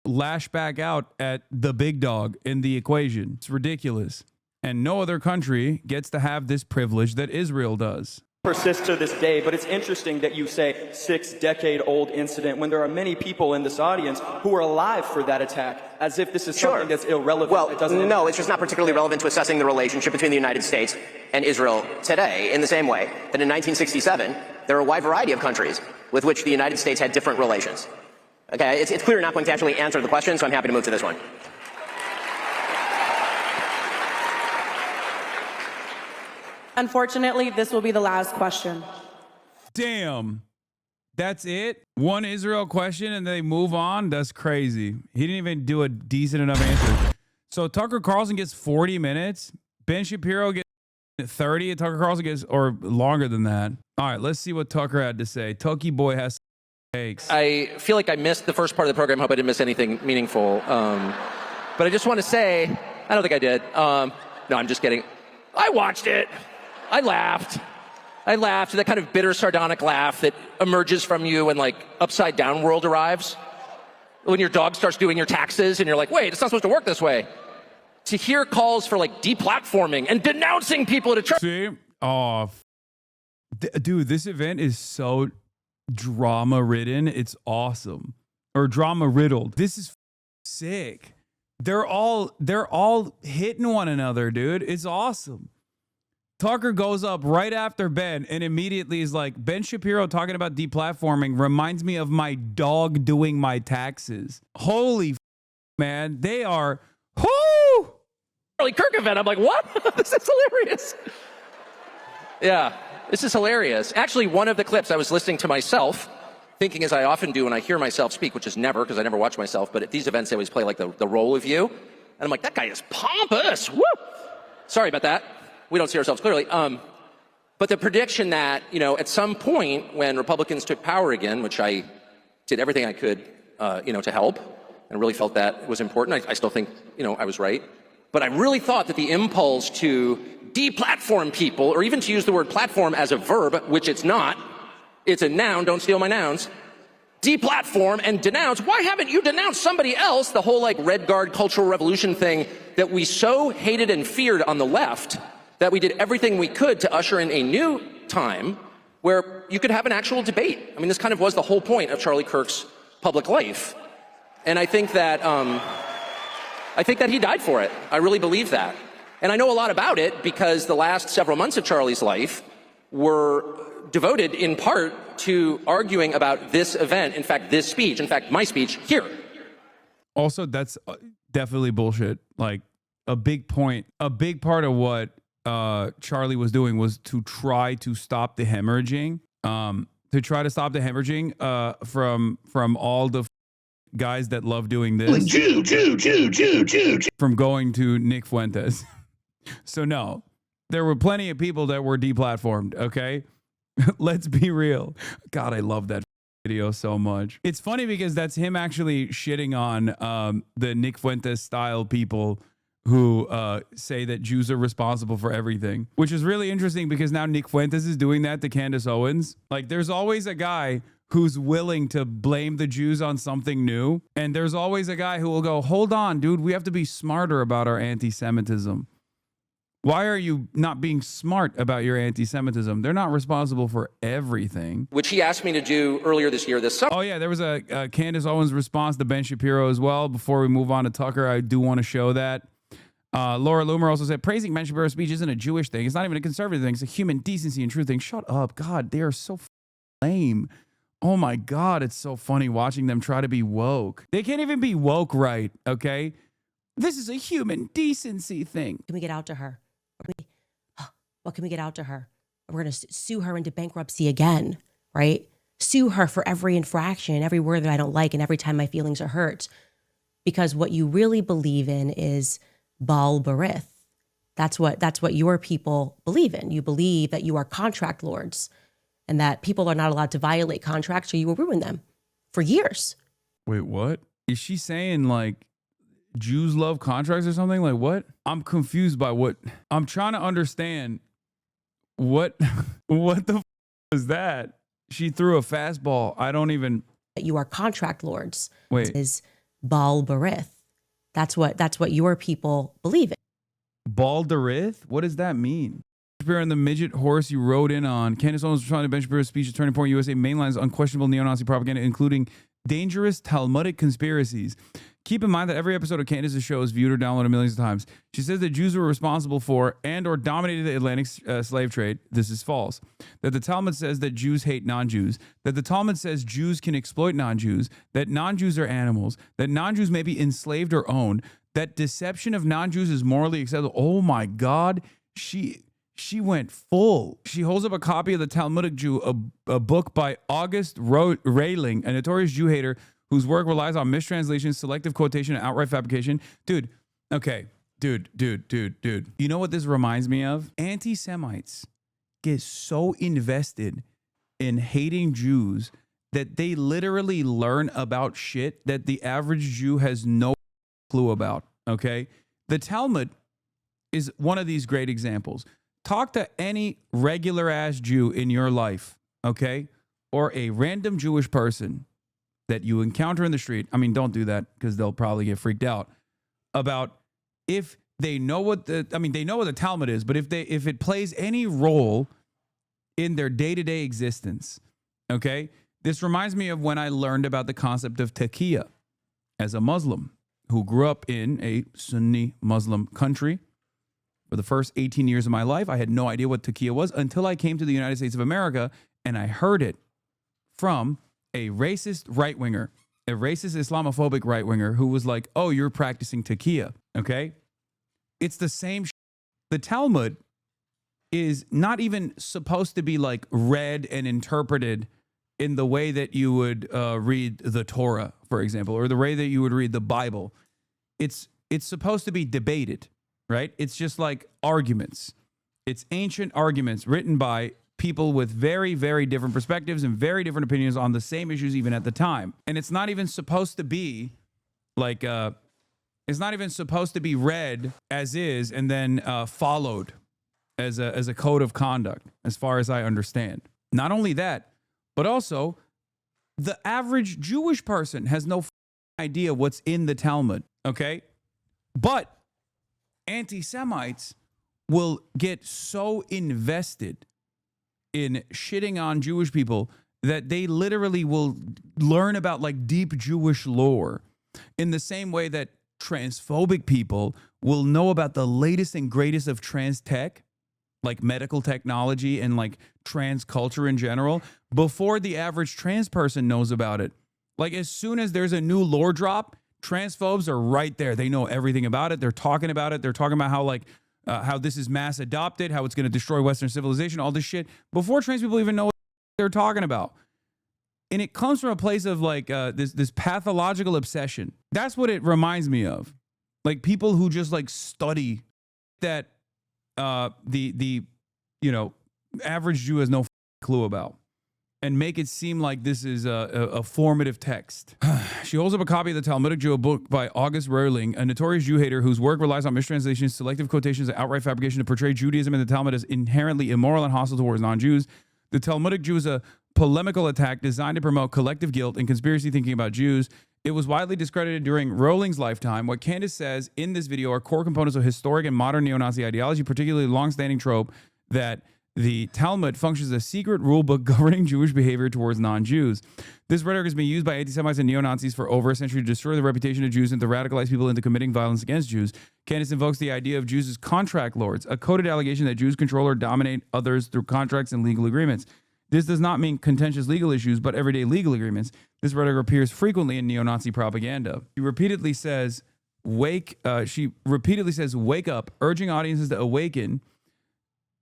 lash back out at the big dog in the equation. It's ridiculous. And no other country gets to have this privilege that Israel does. Persists to this day, but it's interesting that you say 6-decade-old incident when there are many people in this audience who are alive for that attack, as if this is something that's irrelevant. Well, no, it's just not particularly relevant to assessing the relationship between the United States and Israel today, in the same way that in 1967, there are a wide variety of countries with which the United States had different relations. Okay, it's clear you're not going to actually answer the question, so I'm happy to move to this one. Unfortunately, this will be the last question. Damn. That's it? One Israel question and they move on? That's crazy. He didn't even do a decent enough answer. So Tucker Carlson gets 40 minutes. Ben Shapiro gets 30. Tucker Carlson gets, or longer than that. All right, let's see what Tucker had to say. Tucky boy has takes. I feel like I missed the first part of the program. I hope I didn't miss anything meaningful. But I just want to say, I don't think I did. No, I'm just kidding. I watched it. I laughed. That kind of bitter, sardonic laugh that emerges from you when, like, Upside Down World arrives. When your dog starts doing your taxes and you're like, wait, it's not supposed to work this way. To hear calls for, like, deplatforming and denouncing people at a church. See? Oh, dude, this event is so drama-ridden. It's awesome. Or drama-riddled. This is sick. They're all hitting one another, dude. It's awesome. Tucker goes up right after Ben and immediately is like, Ben Shapiro talking about deplatforming reminds me of my dog doing my taxes. Holy man, they are, whoo! Charlie Kirk event. I'm like, what? This is hilarious. Yeah, this is hilarious. Actually, one of the clips I was listening to myself, thinking as I often do when I hear myself speak, which is never, because I never watch myself, but at these events I always play like the role of you. And I'm like, that guy is pompous. Woo! Sorry about that. We don't see ourselves clearly. But the prediction that, at some point when Republicans took power again, which I did everything I could, to help, and really felt that was important. I still think, I was right. But I really thought that the impulse to deplatform people, or even to use the word platform as a verb, which it's not, it's a noun, don't steal my nouns, deplatform and denounce. Why haven't you denounced somebody else? The whole Red Guard cultural revolution thing that we so hated and feared on the left, that we did everything we could to usher in a new time where you could have an actual debate. I mean, this kind of was the whole point of Charlie Kirk's public life. And I think that he died for it. I really believe that. And I know a lot about it because the last several months of Charlie's life were devoted in part to arguing about this event, in fact, this speech, in fact, my speech here. Also, that's definitely bullshit. Like, a big part of what Charlie was doing was to try to stop the hemorrhaging, from all the guys that love doing this. Jew. From going to Nick Fuentes. So no, there were plenty of people that were deplatformed, okay? Let's be real. God, I love that video so much. It's funny because that's him actually shitting on the Nick Fuentes style people who say that Jews are responsible for everything, which is really interesting because now Nick Fuentes is doing that to Candace Owens. Like, there's always a guy who's willing to blame the Jews on something new. And there's always a guy who will go, hold on, dude, we have to be smarter about our anti-Semitism. Why are you not being smart about your anti-Semitism? They're not responsible for everything. Which he asked me to do earlier this year, this summer. Oh, yeah, there was a Candace Owens response to Ben Shapiro as well. Before we move on to Tucker, I do want to show that. Laura Loomer also said, praising Ben Shapiro's speech isn't a Jewish thing. It's not even a conservative thing. It's a human decency and truth thing. Shut up. God, they are so lame. Oh, my God, it's so funny watching them try to be woke. They can't even be woke right, okay? This is a human decency thing. Can we get out to her? What can we get out to her? We're going to sue her into bankruptcy again, right? Sue her for every infraction, every word that I don't like, and every time my feelings are hurt. Because what you really believe in is Baal Berith. That's what your people believe in. You believe that you are contract lords and that people are not allowed to violate contracts or you will ruin them for years. Wait, what? Is she saying, like, Jews love contracts or something? Like, what? I'm confused by what. I'm trying to understand what the is that? She threw a fastball. I don't even. You are contract lords. Wait. Is Baal Berith. That's what your people believe in. Baal Berith? What does that mean? Shapiro and the midget horse you rode in on. Candace Owens responded to Ben Shapiro's speech at Turning Point USA mainlines unquestionable neo-Nazi propaganda, including dangerous Talmudic conspiracies. Keep in mind that every episode of Candace's show is viewed or downloaded millions of times. She says that Jews were responsible for and or dominated the Atlantic slave trade. This is false. That the Talmud says that Jews hate non-Jews. That the Talmud says Jews can exploit non-Jews. That non-Jews are animals. That non-Jews may be enslaved or owned. That deception of non-Jews is morally acceptable. Oh my God. She went full. She holds up a copy of the Talmudic Jew, a book by August Railing, a notorious Jew hater whose work relies on mistranslation, selective quotation, and outright fabrication. Dude, okay. Dude. You know what this reminds me of? Anti-Semites get so invested in hating Jews that they literally learn about shit that the average Jew has no clue about, okay? The Talmud is one of these great examples. Talk to any regular ass Jew in your life, okay? Or a random Jewish person that you encounter in the street. I mean, don't do that because they'll probably get freaked out about if they know what they know what the Talmud is, but if it plays any role in their day-to-day existence, okay? This reminds me of when I learned about the concept of taqiyya as a Muslim who grew up in a Sunni Muslim country. For the first 18 years of my life, I had no idea what taqiyya was until I came to the United States of America and I heard it from a racist right-winger, a racist Islamophobic right-winger who was like, oh, you're practicing taqiyya, okay? It's the same. The Talmud is not even supposed to be like read and interpreted in the way that you would read the Torah, for example, or the way that you would read the Bible. It's supposed to be debated. Right? It's just like arguments. It's ancient arguments written by people with very, very different perspectives and very different opinions on the same issues even at the time. And it's not even supposed to be like, it's not even supposed to be read as is and then followed as a code of conduct, as far as I understand. Not only that, but also the average Jewish person has no idea what's in the Talmud, okay? But anti-Semites will get so invested in shitting on Jewish people that they literally will learn about like deep Jewish lore in the same way that transphobic people will know about the latest and greatest of trans tech, like medical technology and like trans culture in general, before the average trans person knows about it. Like as soon as there's a new lore drop, transphobes are right there. They know everything about it. They're talking about it. They're talking about how like how this is mass adopted, how it's going to destroy Western civilization, all this shit before trans people even know what they're talking about. And it comes from a place of like this pathological obsession. That's what it reminds me of. Like people who just like study that the you know average Jew has no clue about, and make it seem like this is a formative text. She holds up a copy of the Talmudic Jew, a book by August Roehling, a notorious Jew hater whose work relies on mistranslations, selective quotations, and outright fabrication to portray Judaism and the Talmud as inherently immoral and hostile towards non-Jews. The Talmudic Jew is a polemical attack designed to promote collective guilt and conspiracy thinking about Jews. It was widely discredited during Rohling's lifetime. What Candace says in this video are core components of historic and modern neo-Nazi ideology, particularly the long-standing trope that the Talmud functions as a secret rule book governing Jewish behavior towards non-Jews. This rhetoric has been used by anti-Semites and neo-Nazis for over a century to destroy the reputation of Jews and to radicalize people into committing violence against Jews. Candace invokes the idea of Jews as contract lords, a coded allegation that Jews control or dominate others through contracts and legal agreements. This does not mean contentious legal issues, but everyday legal agreements. This rhetoric appears frequently in neo-Nazi propaganda. She repeatedly says, wake up, urging audiences to awaken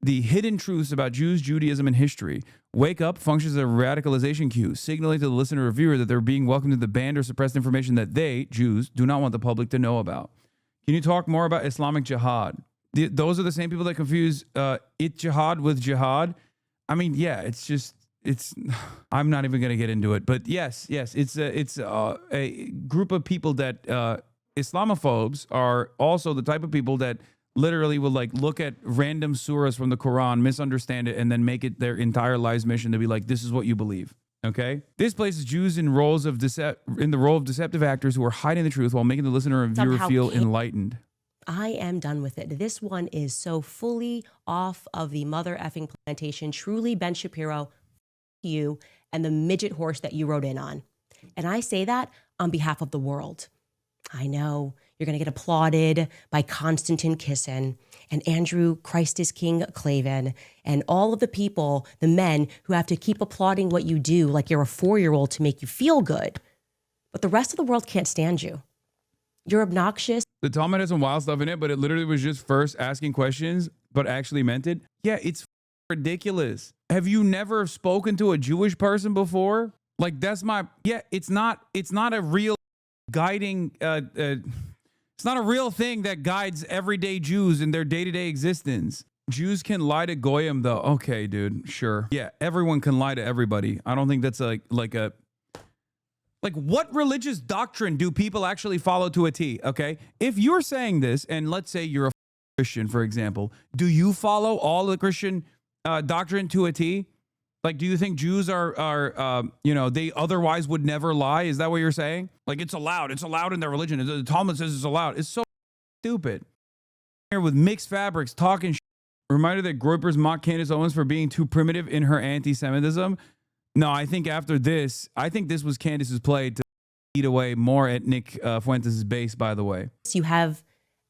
the hidden truths about Jews, Judaism, and history. Wake up functions as a radicalization cue, signaling to the listener or viewer that they're being welcomed to the banned or suppressed information that they, Jews, do not want the public to know about. Can you talk more about Islamic jihad? Those are the same people that confuse jihad with jihad. I mean, yeah, I'm not even going to get into it, but yes, it's a group of people that Islamophobes are also the type of people that literally will like look at random surahs from the Quran, misunderstand it, and then make it their entire life's mission to be like, this is what you believe. Okay, this places Jews in the role of deceptive actors who are hiding the truth while making the listener and viewer feel enlightened. I am done with it. This one is so fully off of the mother effing plantation. Truly, Ben Shapiro, you and the midget horse that you rode in on. And I say that on behalf of the world. I know you're going to get applauded by Konstantin Kisin and Andrew Christ is King Clavin and all of the people, the men who have to keep applauding what you do like you're a 4-year-old to make you feel good. But the rest of the world can't stand you. You're obnoxious. The Talmud has some wild stuff in it, but it literally was just first asking questions, but actually meant it. Yeah, it's ridiculous. Have you never spoken to a Jewish person before? Like it's not a real guiding, it's not a real thing that guides everyday Jews in their day-to-day existence. Jews can lie to Goyim though. Okay, dude, sure. Yeah, everyone can lie to everybody. I don't think that's like what religious doctrine do people actually follow to a T, okay? If you're saying this, and let's say you're a Christian, for example, do you follow all the Christian doctrine to a T? Like, do you think Jews are they otherwise would never lie? Is that what you're saying? Like, it's allowed in their religion. The Talmud says it's allowed. It's so stupid. Here with mixed fabrics, talking shit. Reminder that Groypers mocked Candace Owens for being too primitive in her anti-Semitism. No, I think after this, this was Candace's play to eat away more at Nick Fuentes' base, by the way. You have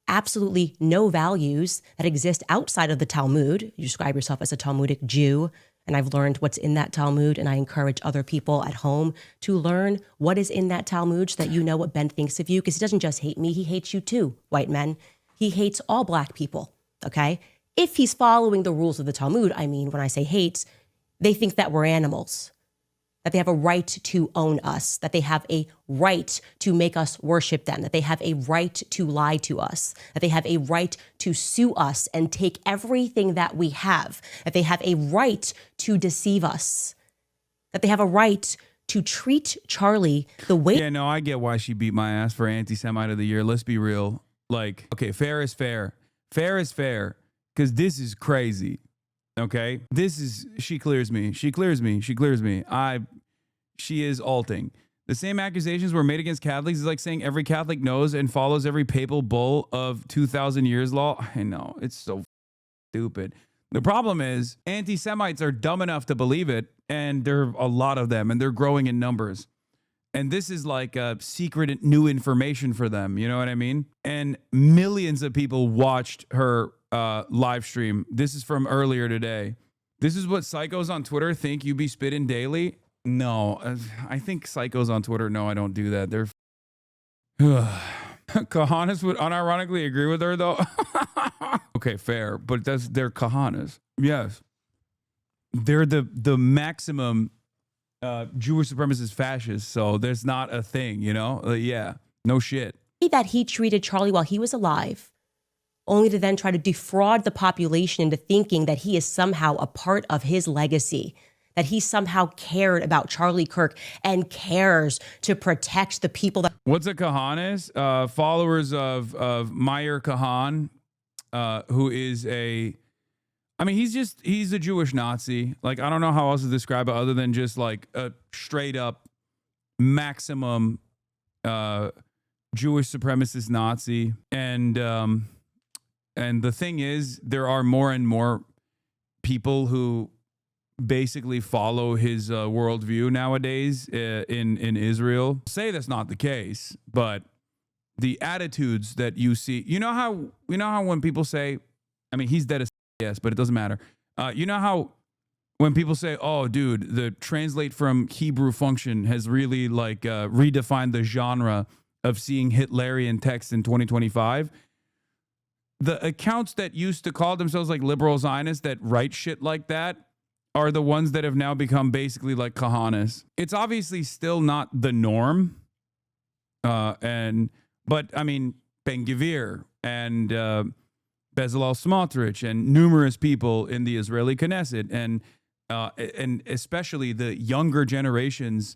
absolutely no values that exist outside of the Talmud. You describe yourself as a Talmudic Jew, and I've learned what's in that Talmud, and I encourage other people at home to learn what is in that Talmud so that you know what Ben thinks of you, because he doesn't just hate me, he hates you too, white men. He hates all black people, okay? If he's following the rules of the Talmud, I mean, when I say hates, they think that we're animals, that they have a right to own us, that they have a right to make us worship them, that they have a right to lie to us, that they have a right to sue us and take everything that we have, that they have a right to deceive us, that they have a right to treat Charlie the way... Yeah, no, I get why she beat my ass for Anti-Semite of the Year. Let's be real. Like, okay, fair is fair. Fair is fair, because this is crazy. Okay, she clears me. She is alting. The same accusations were made against Catholics is like saying every Catholic knows and follows every papal bull of 2,000 years law. I know, it's so stupid. The problem is anti-Semites are dumb enough to believe it, and there are a lot of them, and they're growing in numbers. And this is like a secret new information for them. You know what I mean? And millions of people watched her live stream. This is from earlier today. This is what psychos on Twitter think you be spitting daily. No, I think psychos on Twitter know I don't do that. They're Kahanas would unironically agree with her though. Okay, fair, but they're Kahanas. Yes, they're the maximum Jewish supremacist fascists. So there's not a thing, you know? Yeah, no shit. That he treated Charlie while he was alive, only to then try to defraud the population into thinking that he is somehow a part of his legacy, that he somehow cared about Charlie Kirk and cares to protect the people that. What's a Kahanis? Followers of Meyer Kahan, who is he's a Jewish Nazi. Like, I don't know how else to describe it other than just like a straight up maximum Jewish supremacist Nazi. And the thing is, there are more and more people who basically follow his worldview nowadays in Israel. Say that's not the case, but the attitudes that you see, you know how when people say, I mean, he's dead as yes, but it doesn't matter. You know how when people say, oh, dude, the translate from Hebrew function has really like redefined the genre of seeing Hitlerian text in 2025. The accounts that used to call themselves like liberal Zionists that write shit like that are the ones that have now become basically like Kahanas. It's obviously still not the norm. But I mean, Ben Gvir and Bezalel Smotrich and numerous people in the Israeli Knesset and especially the younger generations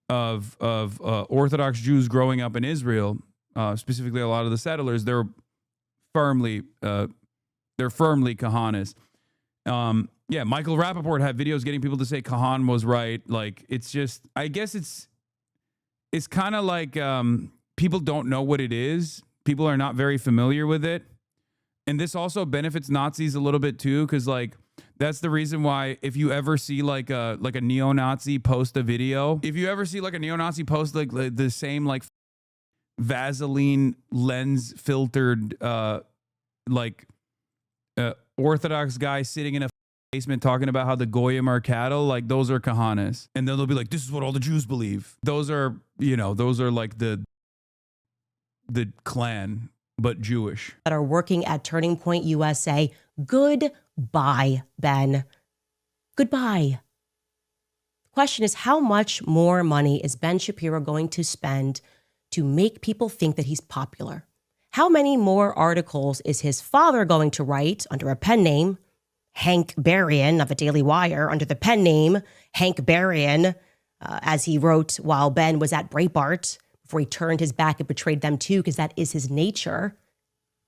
of Orthodox Jews growing up in Israel, specifically a lot of the settlers, they're firmly Kahanas. Yeah, Michael Rappaport had videos getting people to say Kahan was right. Like, it's just, I guess it's kind of like people don't know what it is. People are not very familiar with it. And this also benefits Nazis a little bit too, because like that's the reason why if you ever see like a neo-Nazi post a video, if you ever see like a neo-Nazi post like the same like Vaseline lens filtered Orthodox guy sitting in a basement talking about how the Goyim are cattle, like those are Kahanas. And then they'll be like, this is what all the Jews believe. Those are like the Klan, but Jewish. That are working at Turning Point USA. Goodbye, Ben. Goodbye. The question is, how much more money is Ben Shapiro going to spend to make people think that he's popular? How many more articles is his father going to write under a pen name, Hank Berrien of the Daily Wire, under the pen name Hank Berrien, as he wrote while Ben was at Breitbart, before he turned his back and betrayed them too, because that is his nature.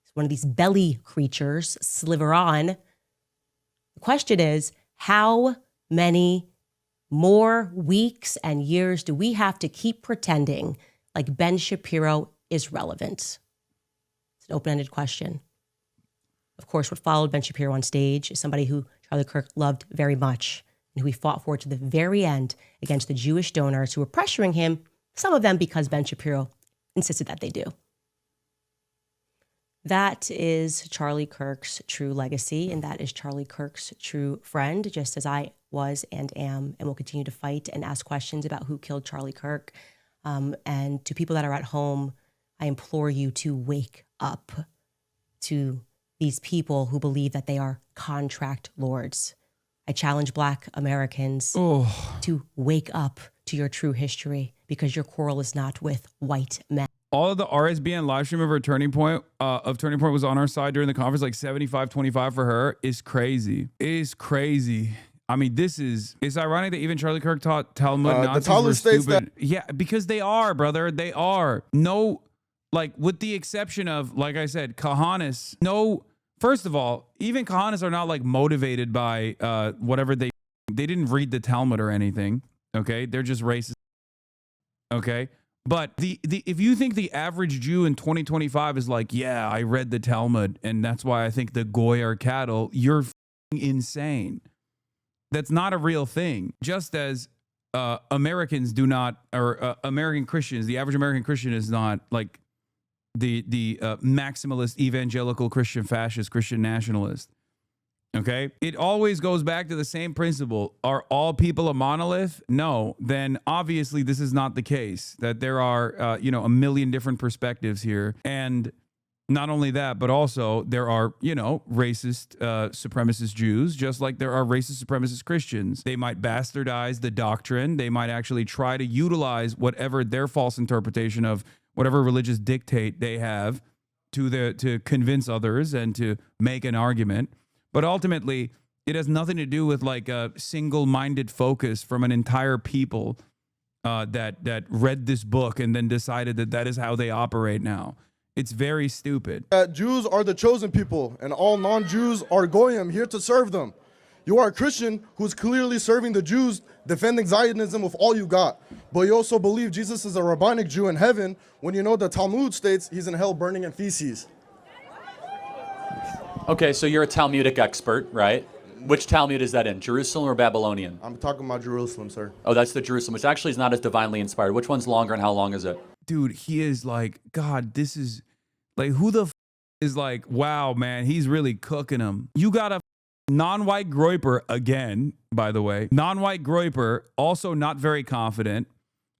He's one of these belly creatures, sliver on. The question is, how many more weeks and years do we have to keep pretending like Ben Shapiro is relevant? It's an open-ended question. Of course, what followed Ben Shapiro on stage is somebody who Charlie Kirk loved very much and who he fought for to the very end against the Jewish donors who were pressuring him, some of them because Ben Shapiro insisted that they do. That is Charlie Kirk's true legacy, and that is Charlie Kirk's true friend, just as I was and am and will continue to fight and ask questions about who killed Charlie Kirk. And to people that are at home, I implore you to wake up to these people who believe that they are contract lords. I challenge Black Americans to wake up to your true history, because your quarrel is not with white men. All of the RSBN live stream of her Turning Point was on our side during the conference, like 75-25 for her, is crazy. It is crazy. I mean, it's ironic that even Charlie Kirk taught Talmud Nazis the Talmud were states stupid. Yeah, because they are, brother. They are. No, like, with the exception of, like I said, Kahanis. No, first of all, even Kahanis are not like motivated by whatever they didn't read the Talmud or anything. Okay, they're just racist. Okay, But if you think the average Jew in 2025 is like, yeah, I read the Talmud and that's why I think the goy are cattle, you're insane. That's not a real thing. Just as Americans do not, or American Christians, the average American Christian is not like the maximalist evangelical Christian fascist Christian nationalist. Okay, it always goes back to the same principle. Are all people a monolith? No. Then obviously this is not the case. That there are a million different perspectives here, and not only that, but also there are racist supremacist Jews, just like there are racist supremacist Christians. They might bastardize the doctrine. They might actually try to utilize whatever their false interpretation of whatever religious dictate they have to convince others and to make an argument. But ultimately, it has nothing to do with like a single-minded focus from an entire people that read this book and then decided that is how they operate now. It's very stupid. Jews are the chosen people, and all non-Jews are goyim, here to serve them. You are a Christian who's clearly serving the Jews, defending Zionism with all you got. But you also believe Jesus is a rabbinic Jew in heaven when you know the Talmud states he's in hell burning in feces. Okay, so you're a Talmudic expert, right? Which Talmud is that in, Jerusalem or Babylonian? I'm talking about Jerusalem, sir. Oh, that's the Jerusalem, which actually is not as divinely inspired. Which one's longer and how long is it? Dude, he is like, God, this is like, who the is like, wow, man, he's really cooking them. You got a non-white groiper again, by the way. Non-white groiper, also not very confident,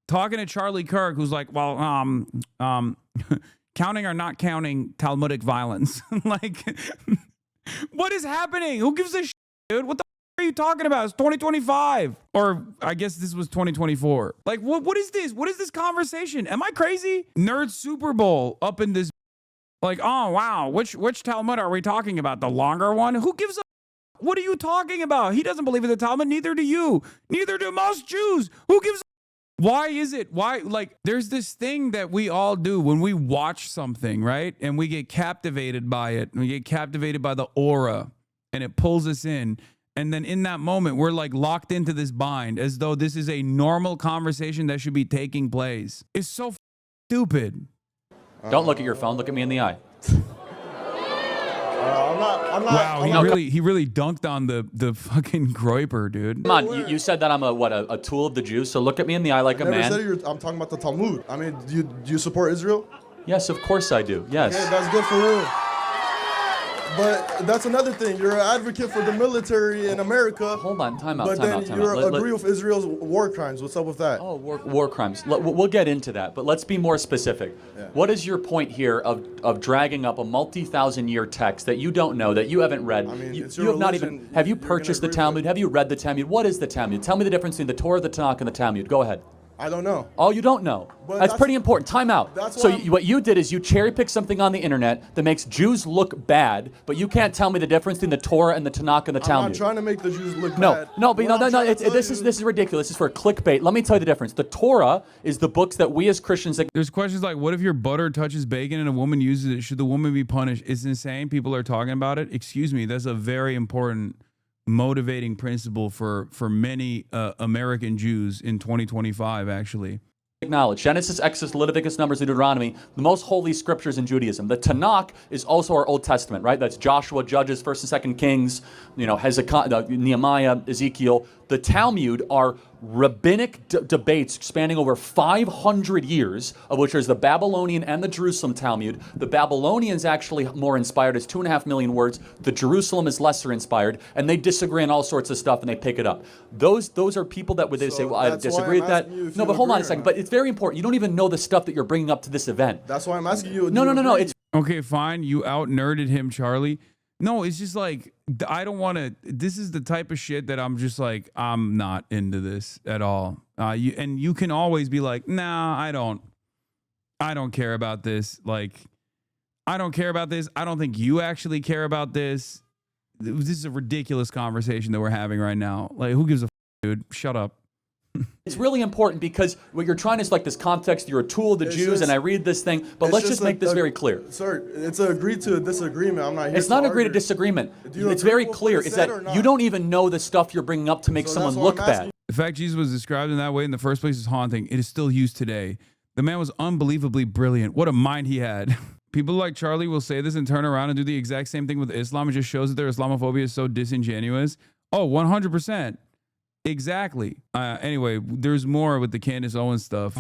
talking to Charlie Kirk, who's like, well, counting or not counting Talmudic violence. Like, what is happening? Who gives a shit, dude? What the are you talking about? It's 2025. Or I guess this was 2024. Like, what is this? What is this conversation? Am I crazy? Nerd Super Bowl up in this. Like, oh, wow. Which Talmud are we talking about? The longer one? Who gives a what are you talking about? He doesn't believe in the Talmud. Neither do you. Neither do most Jews. Who gives a why is it? Why? Like, there's this thing that we all do when we watch something, right? And we get captivated by it. We get captivated by the aura and it pulls us in. And then in that moment, we're like locked into this bind as though this is a normal conversation that should be taking place. It's so stupid. Don't look at your phone. Look at me in the eye. I'm not. Wow, he really dunked on the fucking groiper, dude. Come on, you said that I'm a tool of the Jews, so look at me in the eye like a man. I'm talking about the Talmud. I mean, do you support Israel? Yes, of course I do. Yes. Okay, that's good for you. But that's another thing. You're an advocate for the military in America. Hold on, time out. But then you agree with Israel's war crimes. What's up with that? Oh, war crimes. We'll get into that, but let's be more specific. Yeah. What is your point here of dragging up a multi-thousand-year text that you don't know, that you haven't read? I mean, you have not even. Have you purchased the Talmud? Have you read the Talmud? What is the Talmud? Tell me the difference between the Torah, the Tanakh, and the Talmud. Go ahead. I don't know. Oh, you don't know. That's pretty important. Time out. So what you did is you cherry-picked something on the internet that makes Jews look bad, but you can't tell me the difference between the Torah and the Tanakh and the Talmud. I'm not trying to make the Jews look bad. No, this is ridiculous. This is for clickbait. Let me tell you the difference. The Torah is the books that we as Christians... There's questions like, what if your butter touches bacon and a woman uses it? Should the woman be punished? It's insane. People are talking about it. Excuse me. That's a very important motivating principle for many American Jews in 2025, actually. Acknowledge Genesis, Exodus, Leviticus, Numbers, and Deuteronomy, the most holy scriptures in Judaism. The Tanakh is also our Old Testament, right? That's Joshua, Judges, 1st and 2nd Kings, Hezekiah, Nehemiah, Ezekiel. The Talmud are rabbinic debates spanning over 500 years, of which there's the Babylonian and the Jerusalem Talmud. The Babylonian's actually more inspired, it's 2.5 million words. The Jerusalem is lesser inspired, and they disagree on all sorts of stuff, and they pick it up. Those are people that would say, well, I disagree with that. No, but hold on a second. But it's very important. You don't even know the stuff that you're bringing up to this event. That's why I'm asking you. No. It's okay, fine. You out-nerded him, Charlie. No, it's just like, I don't want to, this is the type of shit that I'm just like, I'm not into this at all. You can always be like, nah, I don't care about this. Like, I don't care about this. I don't think you actually care about this. This is a ridiculous conversation that we're having right now. Like, who gives a dude? Shut up. It's really important because what you're trying is like this context, you're a tool of the Jews, and I read this thing, but let's just make this very clear. Sir, it's a agree to a disagreement. I'm not here It's not agree to disagreement. It's very clear is that you don't even know the stuff you're bringing up to make someone look bad. The fact Jesus was described in that way in the first place is haunting. It is still used today. The man was unbelievably brilliant. What a mind he had. People like Charlie will say this and turn around and do the exact same thing with Islam. It just shows that their Islamophobia is so disingenuous. Oh, 100%. Exactly. Anyway, there's more with the Candace Owens stuff.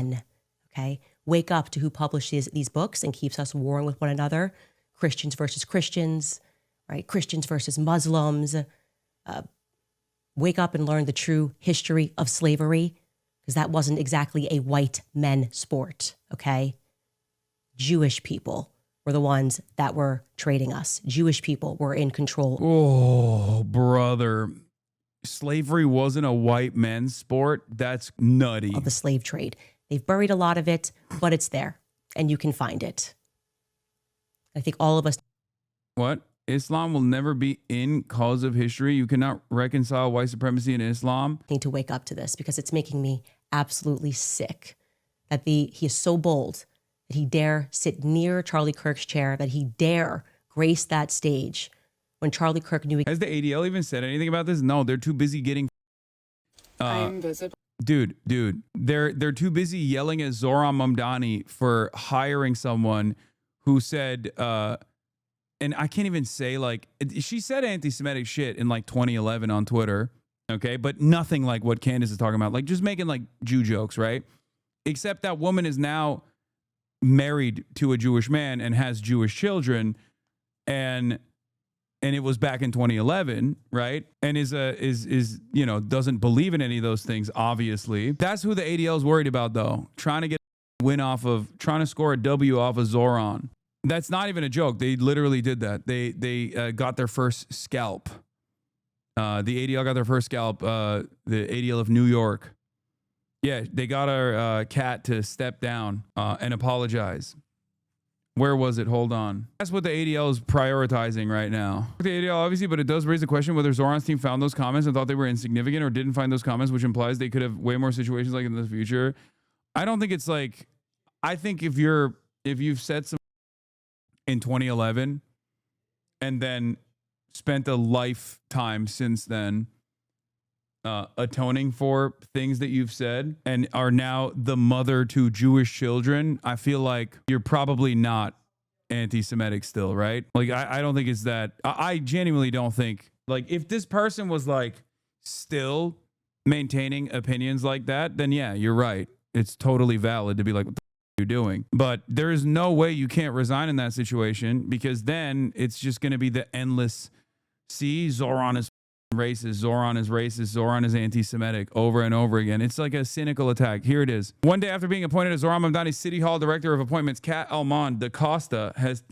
Okay. Wake up to who publishes these books and keeps us warring with one another. Christians versus Christians, right? Christians versus Muslims. Wake up and learn the true history of slavery, because that wasn't exactly a white men sport, okay? Jewish people were the ones that were trading us. Jewish people were in control. Oh, brother. Slavery wasn't a white men's sport. That's nutty. Of the slave trade. They've buried a lot of it, but it's there and you can find it. I think all of us. What? Islam will never be in cause of history. You cannot reconcile white supremacy and Islam. Need to wake up to this because it's making me absolutely sick that he is so bold that he dare sit near Charlie Kirk's chair, that he dare grace that stage when Charlie Kirk knew. Has the ADL even said anything about this? No, they're too busy getting. I'm visible. Dude, they're too busy yelling at Zohran Mamdani for hiring someone who said, and I can't even say, like, she said anti-Semitic shit in like 2011 on Twitter, okay, but nothing like what Candace is talking about, like just making like Jew jokes, right? Except that woman is now married to a Jewish man and has Jewish children, and it was back in 2011, right? And is you know, doesn't believe in any of those things, obviously. That's who the ADL is worried about, though. Trying to get a win off of, trying to score a W off of Zohran. That's not even a joke. They literally did that. They got their first scalp. The ADL got their first scalp, the ADL of New York. Yeah, they got our cat to step down and apologize. Where was it? Hold on. That's what the ADL is prioritizing right now. The ADL, obviously, but it does raise the question whether Zoran's team found those comments and thought they were insignificant or didn't find those comments, which implies they could have way more situations like in the future. I don't think it's like, I think if you've said some in 2011 and then spent a lifetime since then atoning for things that you've said and are now the mother to Jewish children, I feel like you're probably not anti-Semitic still, right? Like, I don't think it's that. I genuinely don't think, like, if this person was like still maintaining opinions like that, then yeah, you're right. It's totally valid to be like, what the f- are you doing? But there is no way you can't resign in that situation, because then it's just going to be the endless, see, Zoran is racist, Zoran is racist, Zoran is anti-Semitic over and over again. It's like a cynical attack. Here it is. One day after being appointed as Zohran Mamdani's City Hall Director of Appointments, Kat Almond da Costa has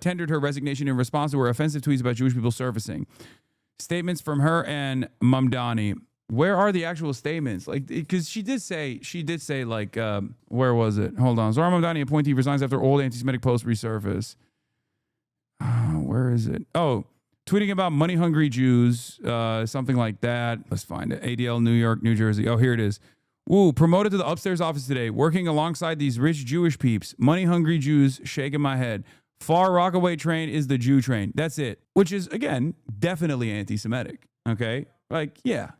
tendered her resignation in response to her offensive tweets about Jewish people surfacing. Statements from her and Mamdani. Where are the actual statements? Like, because she did say like, where was it? Hold on. Zohran Mamdani appointee resigns after old anti-Semitic posts resurface. Where is it? Oh, tweeting about money-hungry Jews, something like that. Let's find it. ADL, New York, New Jersey. Oh, here it is. Woo, promoted to the upstairs office today, working alongside these rich Jewish peeps. Money-hungry Jews, shaking my head. Far Rockaway train is the Jew train. That's it. Which is, again, definitely anti-Semitic. Okay? Like, yeah.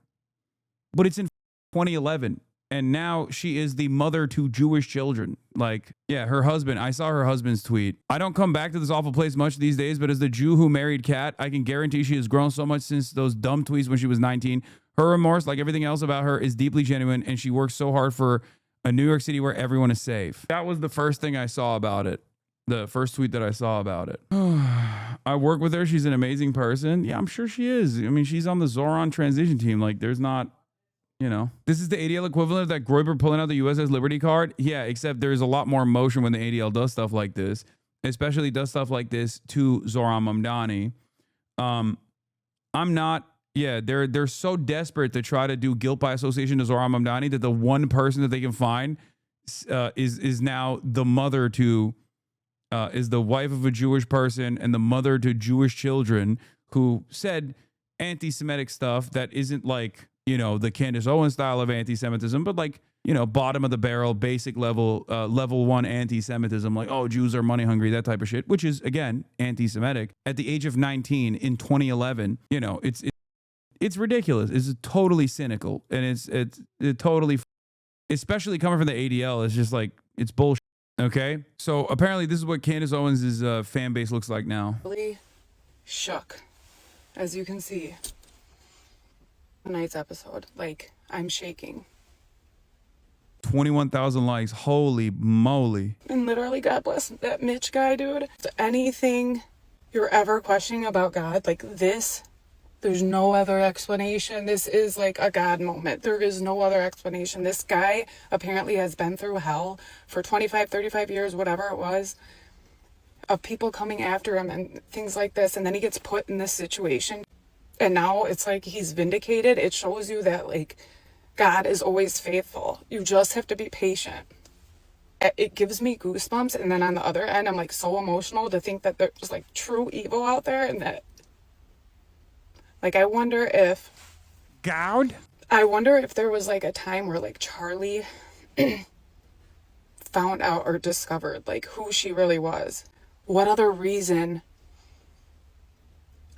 But it's in 2011. And now she is the mother to Jewish children. Like, yeah, her husband. I saw her husband's tweet. I don't come back to this awful place much these days, but as the Jew who married Kat, I can guarantee she has grown so much since those dumb tweets when she was 19. Her remorse, like everything else about her, is deeply genuine, and she works so hard for a New York City where everyone is safe. That was the first thing I saw about it. The first tweet that I saw about it. I work with her. She's an amazing person. Yeah, I'm sure she is. I mean, she's on the Zoran transition team. Like, there's not... You know, this is the ADL equivalent of that Groyber pulling out the USS Liberty card. Yeah, except there's a lot more emotion when the ADL does stuff like this, especially does stuff like this to Zohran Mamdani. I'm not. Yeah, they're so desperate to try to do guilt by association to Zohran Mamdani that the one person that they can find is now the mother to, is the wife of a Jewish person and the mother to Jewish children who said anti-Semitic stuff that isn't like, you know, the Candace Owens style of anti-Semitism, but like, you know, bottom of the barrel, basic level, level one anti-Semitism, like, oh, Jews are money hungry, that type of shit, which is, again, anti-Semitic. At the age of 19 in 2011, you know, it's ridiculous. It's totally cynical, and it's totally especially coming from the ADL, it's just like, it's bullshit. Okay. So apparently this is what Candace Owens' fan base looks like now. Really shook, as you can see. Tonight's episode, like, I'm shaking. 21,000 likes. Holy moly. And literally, God bless that Mitch guy, dude. Anything you're ever questioning about God, like this, there's no other explanation. This is like a God moment. There is no other explanation. This guy apparently has been through hell for 25, 35 years, whatever it was, of people coming after him and things like this. And then he gets put in this situation. And now it's like he's vindicated. It shows you that, like, God is always faithful. You just have to be patient. It gives me goosebumps. And then on the other end, I'm like so emotional to think that there's like true evil out there, and that, like, I wonder if there was like a time where like Charlie found out or discovered like who she really was. What other reason?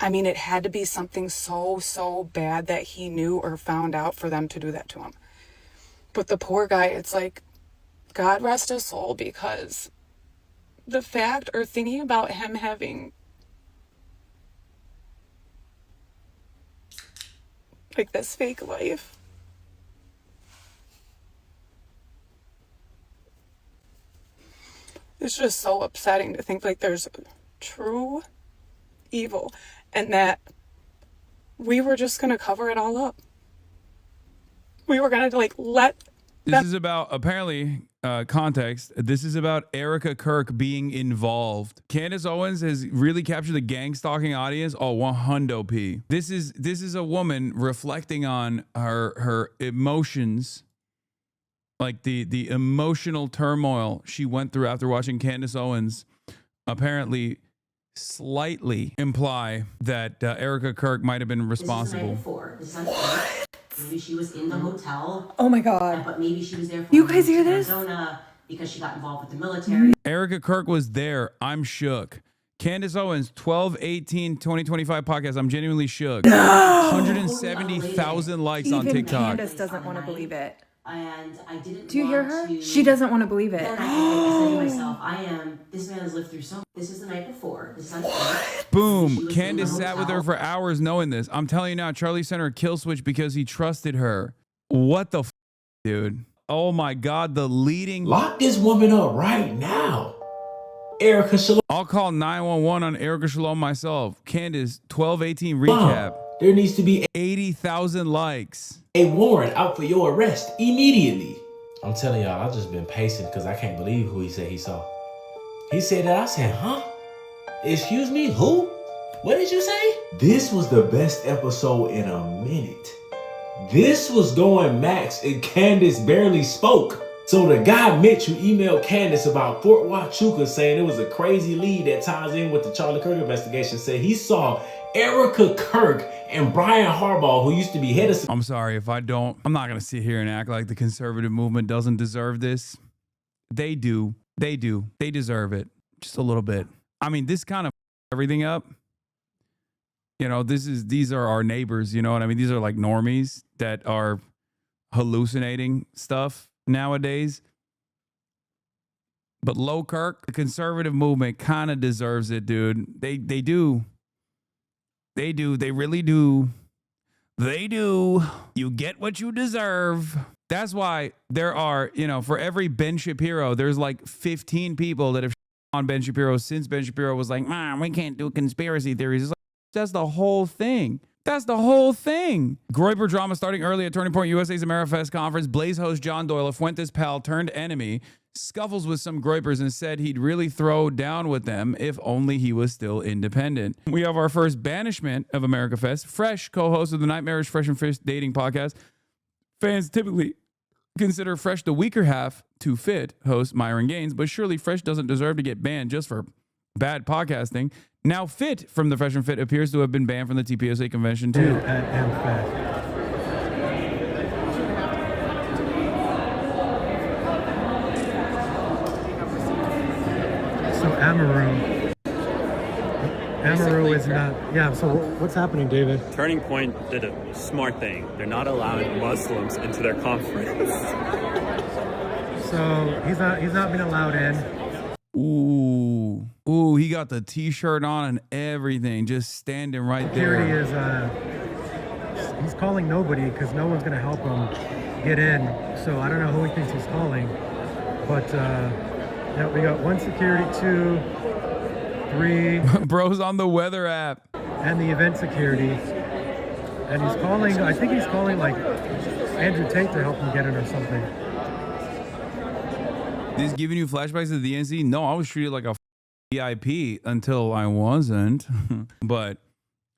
I mean, it had to be something so bad that he knew or found out for them to do that to him. But the poor guy, it's like, God rest his soul, because the fact or thinking about him having like this fake life, it's just so upsetting to think like there's true evil and that we were just gonna cover it all up. We were gonna like let This is about, apparently, context. This is about Erika Kirk being involved. Candace Owens has really captured the gang stalking audience. Oh, 100p. This is a woman reflecting on her emotions, like the emotional turmoil she went through after watching Candace Owens apparently slightly imply that Erika Kirk might have been responsible. Maybe she was in the hotel. Oh my God. But maybe she was there for You guys hear this? Arizona because she got involved with the military. Erika Kirk was there. I'm shook. Candace Owens, 12/18/2025 podcast. I'm genuinely shook. 170,000 likes on Even TikTok. Candace doesn't want to believe it. And I didn't. Do you hear her? To, She doesn't want to believe it. Then I said to myself, this man has lived through so much. This is the night before. This is Boom. Candace sat with her for hours knowing this. I'm telling you now, Charlie sent her a kill switch because he trusted her. What the dude? Oh my God, the leading. Lock this woman up right now. Erika Shalom. I'll call 911 on Erika Shalom myself. Candace, 12/18 recap. There needs to be 80,000 likes. a warrant out for your arrest immediately. I'm telling y'all, I've just been pacing because I can't believe who he said he saw. He said that. I said, huh? Excuse me, who? What did you say? This was the best episode in a minute. This was going max and Candace barely spoke. So the guy Mitch who emailed Candace about Fort Huachuca saying it was a crazy lead that ties in with the Charlie Kirk investigation said he saw Erika Kirk and Brian Harbaugh, who used to be head of... I'm sorry if I don't. I'm not going to sit here and act like the conservative movement doesn't deserve this. They do. They do. They deserve it. Just a little bit. I mean, this kind of everything up. You know, these are our neighbors. You know what I mean? These are like normies that are hallucinating stuff nowadays. But Low Kirk, the conservative movement kind of deserves it, dude. They do. They do. They really do. They do. You get what you deserve. That's why there are, you know, for every Ben Shapiro, there's like 15 people that have on Ben Shapiro since Ben Shapiro was like, man, we can't do conspiracy theories. It's like, that's the whole thing. That's the whole thing. Groyper drama starting early at Turning Point USA's AmeriFest conference. Blaze host John Doyle, a Fuentes pal turned enemy, scuffles with some Groypers and said he'd really throw down with them if only he was still independent. We have our first banishment of AmeriFest. Fresh, co-host of the Nightmarish Fresh and Fish dating podcast. Fans typically consider Fresh the weaker half to Fit host Myron Gaines, but surely Fresh doesn't deserve to get banned just for bad podcasting. Now Fit from the Fresh and Fit appears to have been banned from the TPSA convention too. And fat. So Amaroon Amaru is not. Yeah. So what's happening, David? Turning Point did a smart thing. They're not allowing Muslims into their conference. So he's not being allowed in. Ooh, he got the t-shirt on and everything, just standing right Security there. He's calling nobody because no one's gonna help him get in. So I don't know who he thinks he's calling, but yeah, we got 1 security, 2, 3. Bro's on the weather app. And the event security. And he's calling, I think he's calling like Andrew Tate to help him get in or something. He's giving you flashbacks of the DNC? No, I was treated like a VIP until I wasn't. But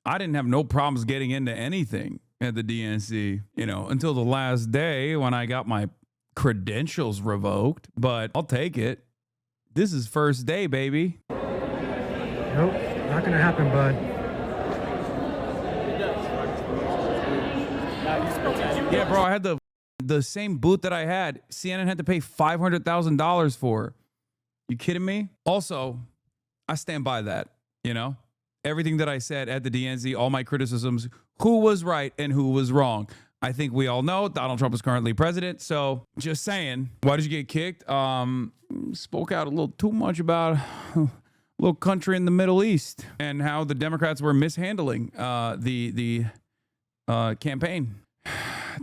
I didn't have no problems getting into anything at the DNC, until the last day when I got my credentials revoked. But I'll take it. This is first day, baby. Nope, not gonna happen, bud. Yeah, bro, I had the same booth that I had. CNN had to pay $500,000 for. You kidding me? Also, I stand by that, Everything that I said at the DNC, all my criticisms, who was right and who was wrong. I think we all know Donald Trump is currently president. So just saying, why did you get kicked? Spoke out a little too much about a little country in the Middle East and how the Democrats were mishandling the campaign.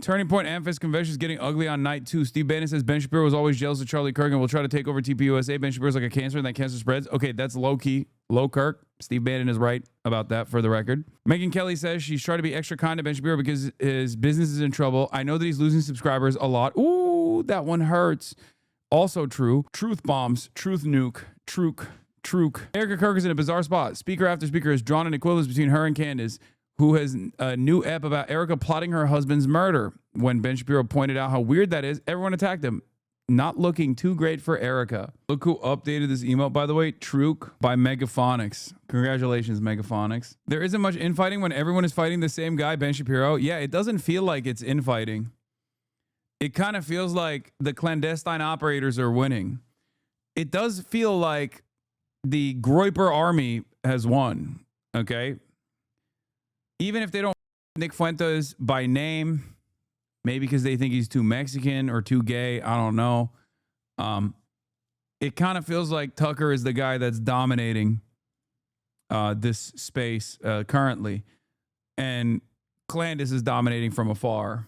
Turning Point Amphis convention is getting ugly on night 2. Steve Bannon says Ben Shapiro was always jealous of Charlie Kirk and will try to take over TPUSA. Ben Shapiro's like a cancer and that cancer spreads. Okay, that's low-key. Low Kirk. Steve Bannon is right about that for the record. Megan Kelly says she's trying to be extra kind to Ben Shapiro because his business is in trouble. I know that he's losing subscribers a lot. Ooh, that one hurts. Also true. Truth bombs. Truth nuke. Truke. Erika Kirk is in a bizarre spot. Speaker after speaker has drawn an equivalence between her and Candace, who has a new ep about Erika plotting her husband's murder. When Ben Shapiro pointed out how weird that is, everyone attacked him. Not looking too great for Erika. Look who updated this emote, by the way. Truk by Megaphonics. Congratulations, Megaphonics. There isn't much infighting when everyone is fighting the same guy, Ben Shapiro. Yeah, it doesn't feel like it's infighting. It kind of feels like the clandestine operators are winning. It does feel like the Groyper army has won, okay? Even if they don't Nick Fuentes by name, maybe because they think he's too Mexican or too gay, I don't know. It kind of feels like Tucker is the guy that's dominating this space currently. And Candace is dominating from afar.